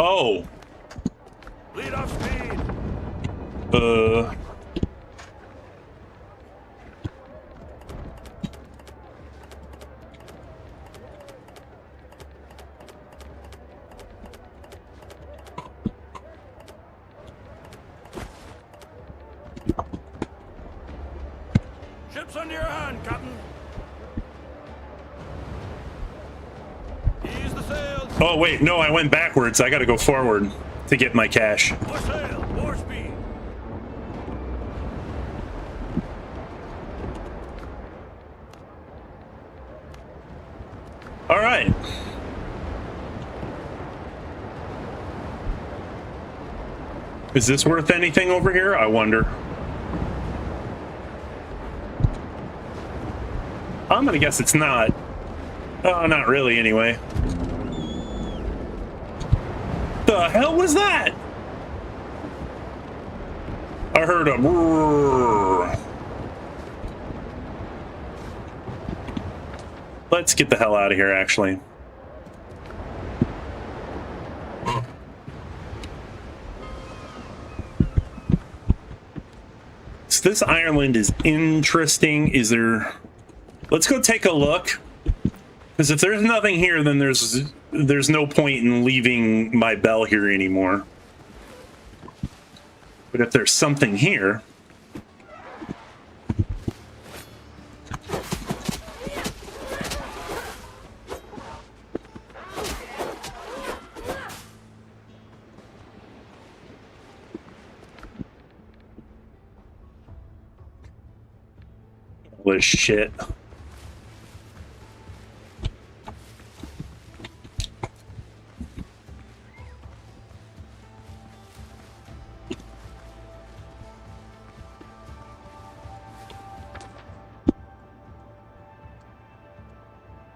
Oh. Lead off speed. Ship's under your hand, Captain. Ease the sails. Oh, wait, no, I went backwards. I gotta go forward to get my cash. More sail, more speed. All right. Is this worth anything over here? I wonder. I'm gonna guess it's not. Oh, not really, anyway. The hell was that? I heard a brrr. Let's get the hell out of here, actually. So this island is interesting. Is there... Let's go take a look. Because if there's nothing here, then there's no point in leaving my bell here anymore. But if there's something here... All this shit.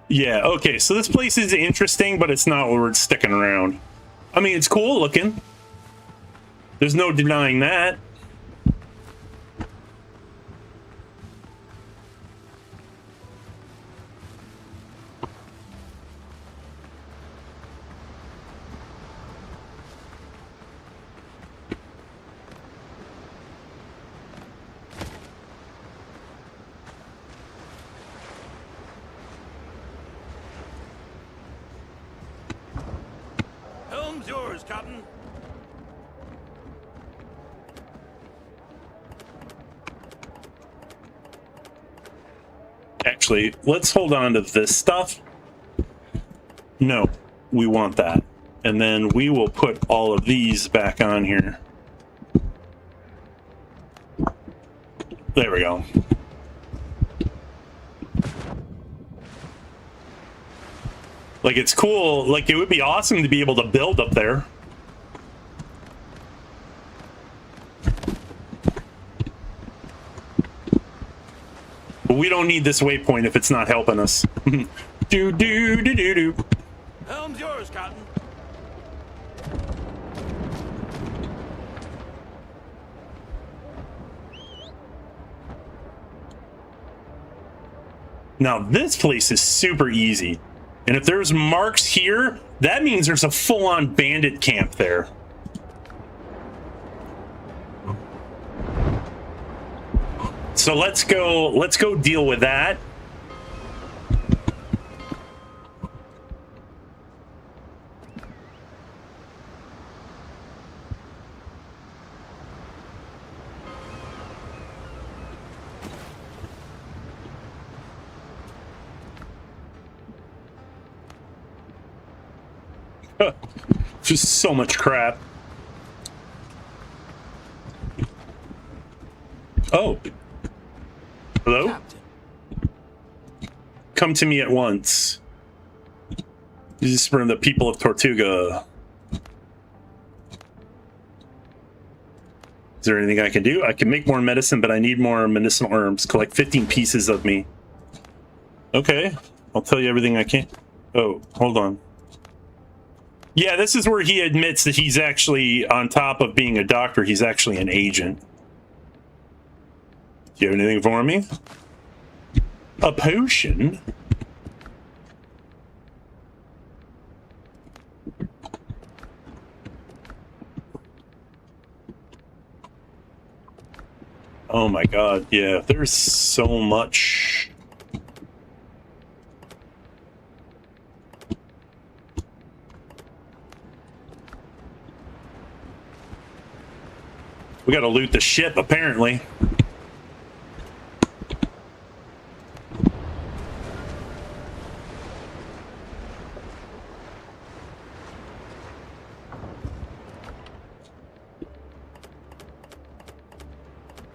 Yeah, okay, so this place is interesting, but it's not worth sticking around. I mean, it's cool looking. There's no denying that. Helm's yours, Captain. Actually, let's hold on to this stuff. No, we want that. And then we will put all of these back on here. There we go. Like, it's cool. Like, it would be awesome to be able to build up there. But we don't need this waypoint if it's not helping us. Do do do do do. Helm's yours, Captain. Now, this place is super easy. And if there's marks here, that means there's a full-on bandit camp there. So let's go deal with that. Just so much crap. Oh. Hello? Captain. Come to me at once. This is from the people of Tortuga. Is there anything I can do? I can make more medicine, but I need more medicinal herbs. Collect 15 pieces of me. Okay. I'll tell you everything I can. Oh, hold on. Yeah, this is where he admits that he's actually, on top of being a doctor, he's actually an agent. Do you have anything for me? A potion? Oh my god, yeah, there's so much. We gotta loot the ship, apparently.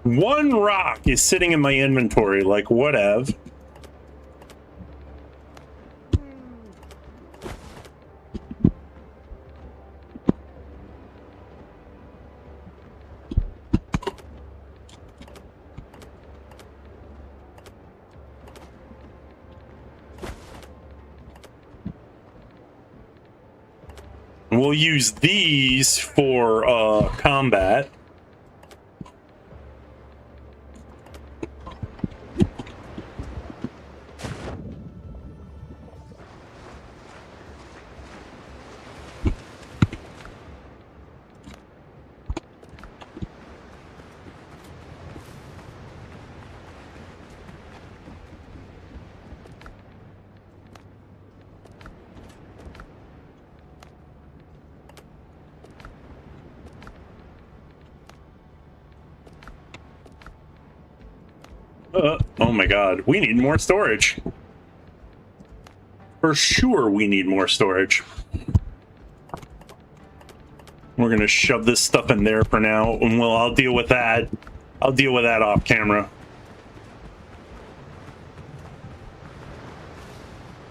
One rock is sitting in my inventory, like, whatever. We'll use these for combat. Oh my god, we need more storage. For sure we need more storage. We're gonna shove this stuff in there for now, and I'll deal with that. I'll deal with that off camera.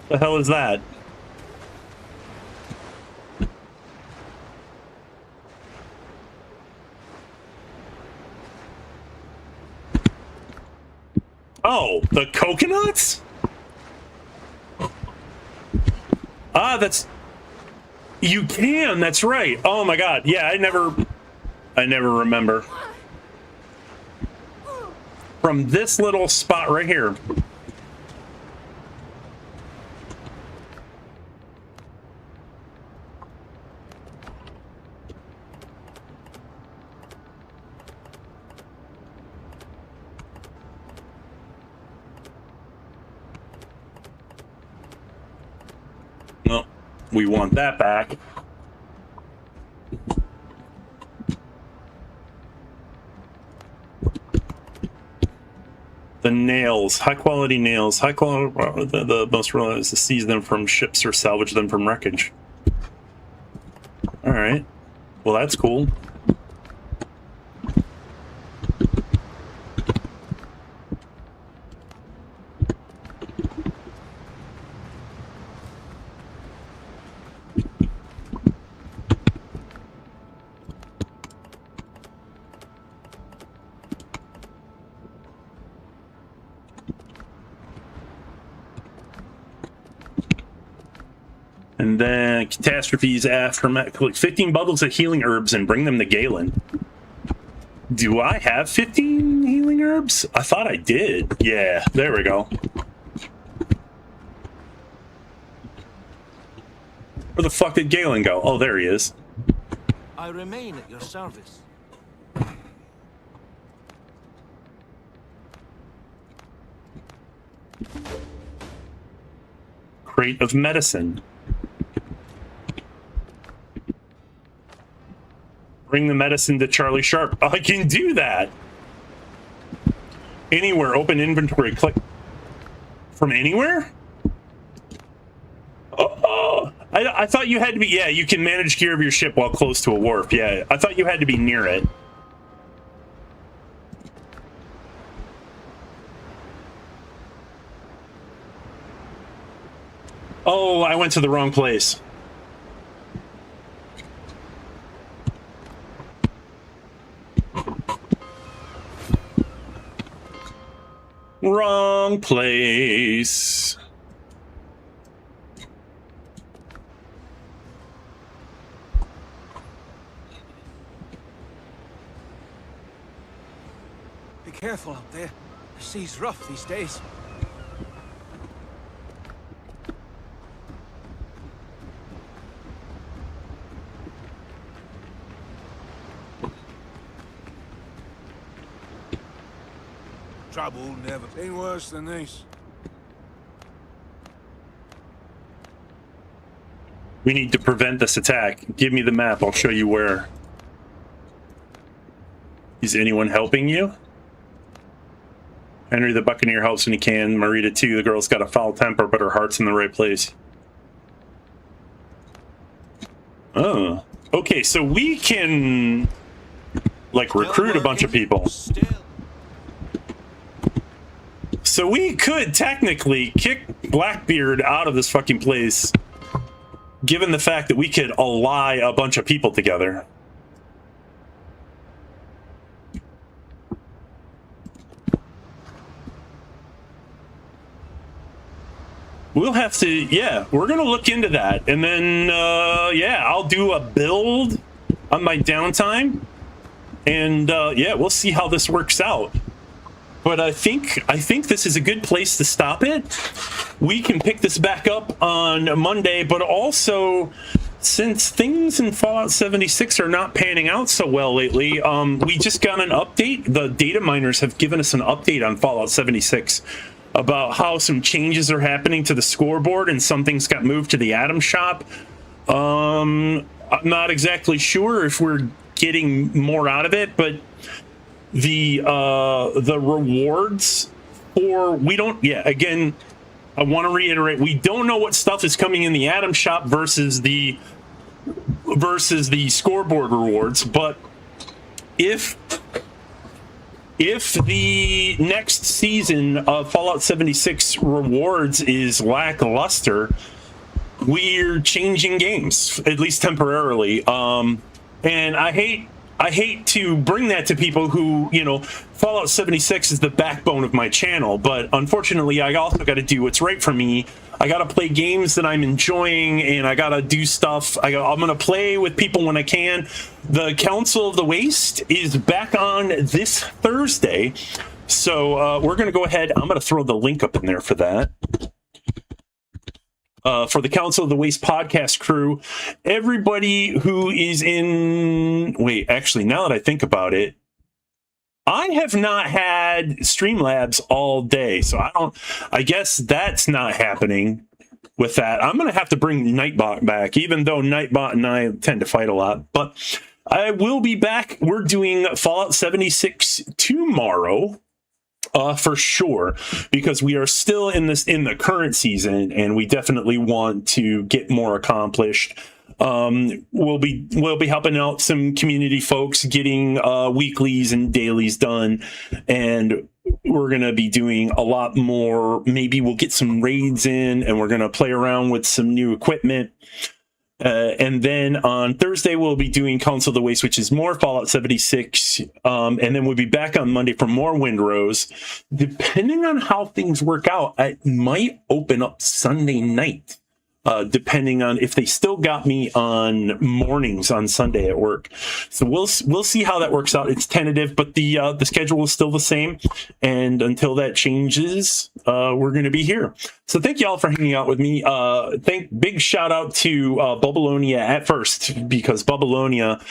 The hell is that? Oh, the coconuts? Ah, that's... You can, that's right. Oh my god, yeah, I never remember. From this little spot right here. Well, we want that back. The nails, high quality nails, high quality. The most relevant is to seize them from ships or salvage them from wreckage. All right, well that's cool. And then catastrophes aftermath. Collect 15 bundles of healing herbs and bring them to Galen. Do I have 15 healing herbs? I thought I did. Yeah, there we go. Where the fuck did Galen go? Oh, there he is. I remain at your service. Crate of medicine. Bring the medicine to Charlie Sharp. I can do that. Anywhere. Open inventory. Click. From anywhere? Oh, I thought you had to be... Yeah, you can manage gear of your ship while close to a wharf. Yeah, I thought you had to be near it. Oh, I went to the wrong place. Wrong place. Be careful up there. The sea's rough these days. Trouble never been worse than this. We need to prevent this attack. Give me the map. I'll show you where. Is anyone helping you? Henry the Buccaneer helps when he can. Marita too. The girl's got a foul temper, but her heart's in the right place. Oh. Okay, so we can, like, recruit a bunch of people. So we could technically kick Blackbeard out of this fucking place, given the fact that we could ally a bunch of people together. We'll have to, yeah, we're going to look into that. And then, yeah, I'll do a build on my downtime. And, yeah, we'll see how this works out. But I think this is a good place to stop it. We can pick this back up on Monday, but also, since things in Fallout 76 are not panning out so well lately, we just got an update. The data miners have given us an update on Fallout 76 about how some changes are happening to the scoreboard and some things got moved to the Atom Shop. I'm not exactly sure if we're getting more out of it, but the rewards or we don't. Yeah, again, I want to reiterate, we don't know what stuff is coming in the Atom Shop versus the scoreboard rewards, but if the next season of Fallout 76 rewards is lackluster, we're changing games, at least temporarily. And I hate to bring that to people who, you know, Fallout 76 is the backbone of my channel, but unfortunately I also got to do what's right for me. I got to play games that I'm enjoying, and I got to do stuff. I'm going to play with people when I can. The Council of the Waste is back on this Thursday. So we're going to go ahead. I'm going to throw the link up in there for that. For the Council of the Waste podcast crew, everybody who is in... Wait, actually, now that I think about it, I have not had Streamlabs all day, so I guess that's not happening with that. I'm going to have to bring Nightbot back, even though Nightbot and I tend to fight a lot. But I will be back. We're doing Fallout 76 tomorrow. For sure, because we are still in the current season, and we definitely want to get more accomplished. We'll be helping out some community folks getting weeklies and dailies done, and we're going to be doing a lot more. Maybe we'll get some raids in, and we're going to play around with some new equipment. And then on Thursday, we'll be doing Council of the Waste, which is more Fallout 76. And then we'll be back on Monday for more WindRose. Depending on how things work out, I might open up Sunday night, depending on if they still got me on mornings on Sunday at work. So we'll see how that works out. It's tentative, but the schedule is still the same. And until that changes, we're going to be here. So thank you all for hanging out with me. Big shout out to Bubbalonia at first, because Bubbalonia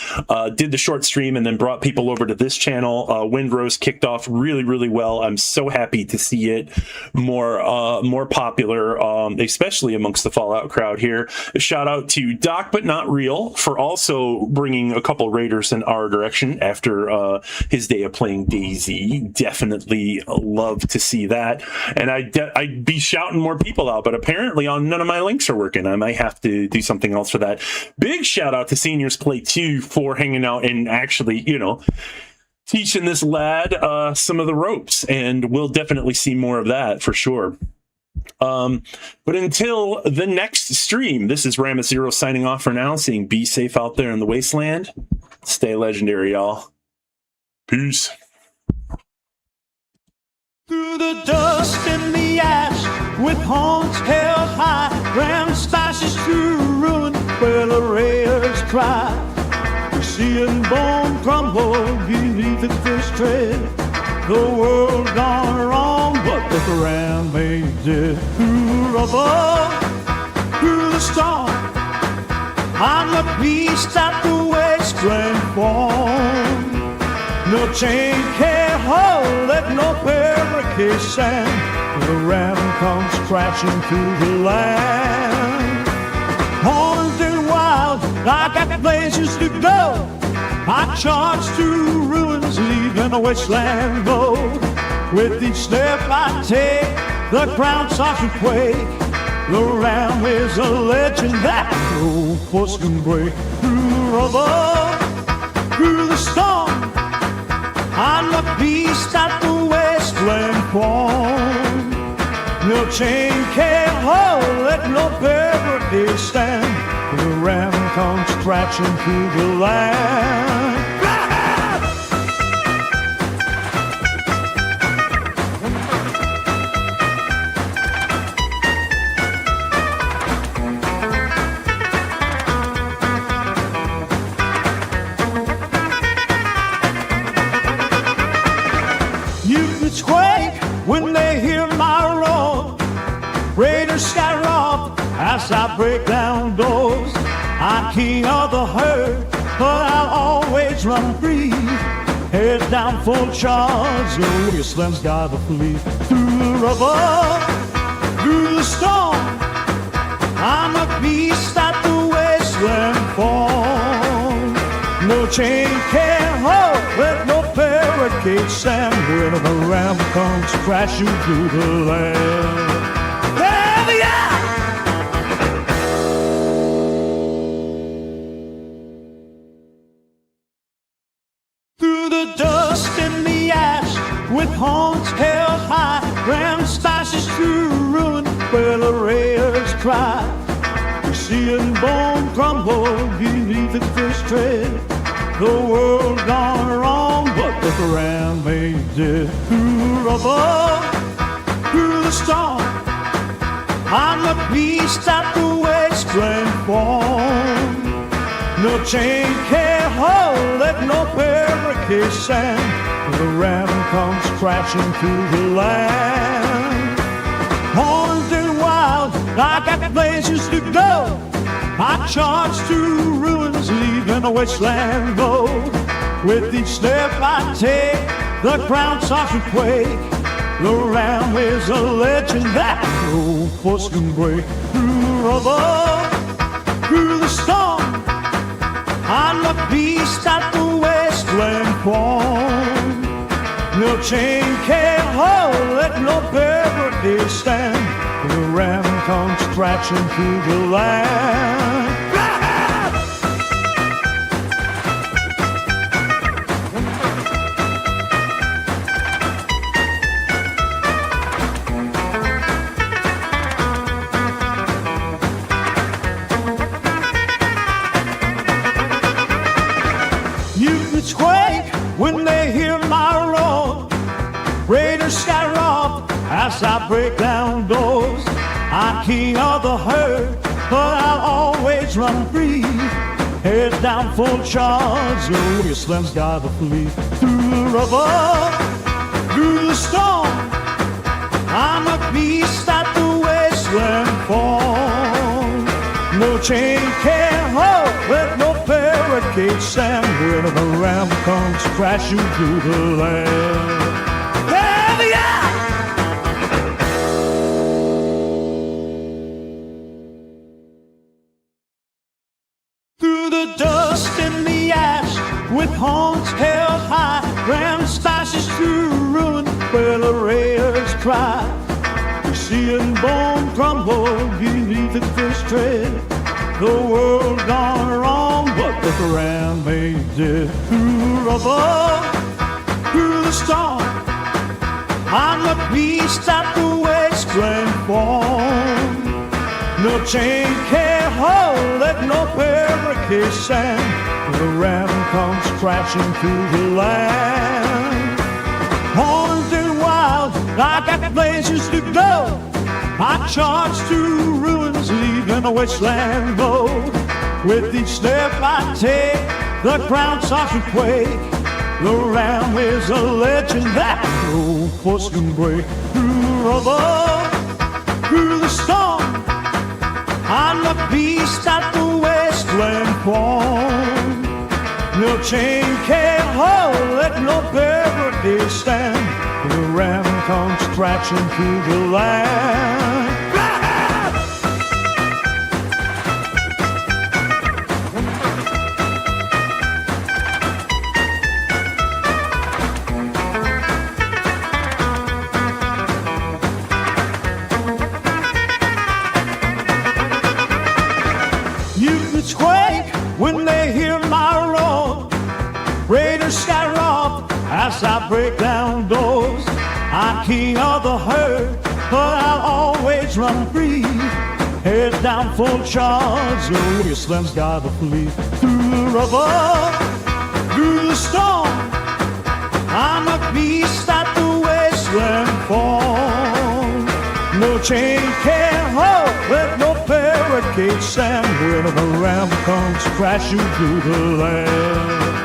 did the short stream and then brought people over to this channel. WindRose kicked off really, really well. I'm so happy to see it more popular, especially amongst the Fallout crowd here. A shout out to Doc But Not Real for also bringing a couple raiders in our direction after his day of playing DayZ. Definitely love to see that. And I'd be shouting more people out, but apparently none of my links are working. I might have to do something else for that. Big shout out to Seniors Play 2 for hanging out and actually, you know, teaching this lad some of the ropes, and we'll definitely see more of that for sure. But until the next stream, this is Ramus Zero signing off for now, saying be safe out there in the wasteland. Stay legendary, y'all. Peace. Through the dust and the ash, with horns held high, ran stashes to ruin where the raiders cry. We see and bone crumble beneath the fish tread. The world gone wrong, but the ground made dead. Through rubble, through the storm, I'm the beast at the wasteland form. No chain can't hold it, no barricade stand. The ram comes crashing through the land. Horned and wild, I got places to go. I charge through ruins, leaving a wasteland glow. With each step I take, the ground starts to quake. The ram is a legend that no force can break. Through rubble, through the storm, I'm the beast at the wasteland form. No chain can't hold it, no barricade stand. The ram comes scratching through the land. Mutants quake when they hear my roar. Raiders scatter off as I break down doors. I'm king of the herd, but I'll always run free. Head down full charge, the wasteland's gotta flee. Through the rubble, through the storm, I'm a beast at the wasteland form. No chain can hold, with no barricade stand. when the ram comes crashing through the land. Yeah! Through the dust and the ash, with horns held high, ram slashes through ruin where the raiders cry. Seeing bone crumble beneath the fish tread. The world gone wrong, but the ram made it. Through rubble, through the storm, I'm a beast at the wasteland form. No chain can't hold it, no barricade stand. The ram comes crashing through the land. Horned and wild, I got places to go. I charge through ruins, leaving a wasteland glow. With each step I take, the ground starts to quake. The ram is a legend that no force can break. Through rubble, through the storm, I'm a beast at the wasteland form. No chain can't hold it, no barricade stand. The ram comes scratching through the land. Mutants quake when they hear my roar. Raiders scatter off as I break down doors. I'm king of the herd, but I'll always run free. Head down full charge, the wasteland's gotta flee. Through the rubble, through the storm, I'm a beast at the wasteland form. No chain can hold, with no barricade stand. When the ram comes crashing through the land. Through the dust and the ash, with horns held high, ram slashes through ruin where the raiders cry. Seeing bone crumble beneath the fish tread. The world gone wrong, but the ram made it. Through rubble, through the storm, I'm a beast at the wasteland form. No chain can't hold it, no barricade stand. The ram comes crashing through the land. Horned and wild, I got places to go. I charge through ruins, leaving a wasteland glow. With each step I take, the ground starts to quake. The ram is a legend that no force can break. Through rubble, through the storm, I'm a beast at the wasteland form. No chain can't hold it, no barricade stand. The ram comes scratching through the land. Mutants quake when they hear my roar. Raiders scatter off as I break down doors. I'm king of the herd, but I'll always run free. Head down full charge, the wasteland's gotta flee. Through the rubble, through the storm, I'm a beast at the wasteland form. No chain can't hold, with no barricade stand. When the ram comes crashing through the land.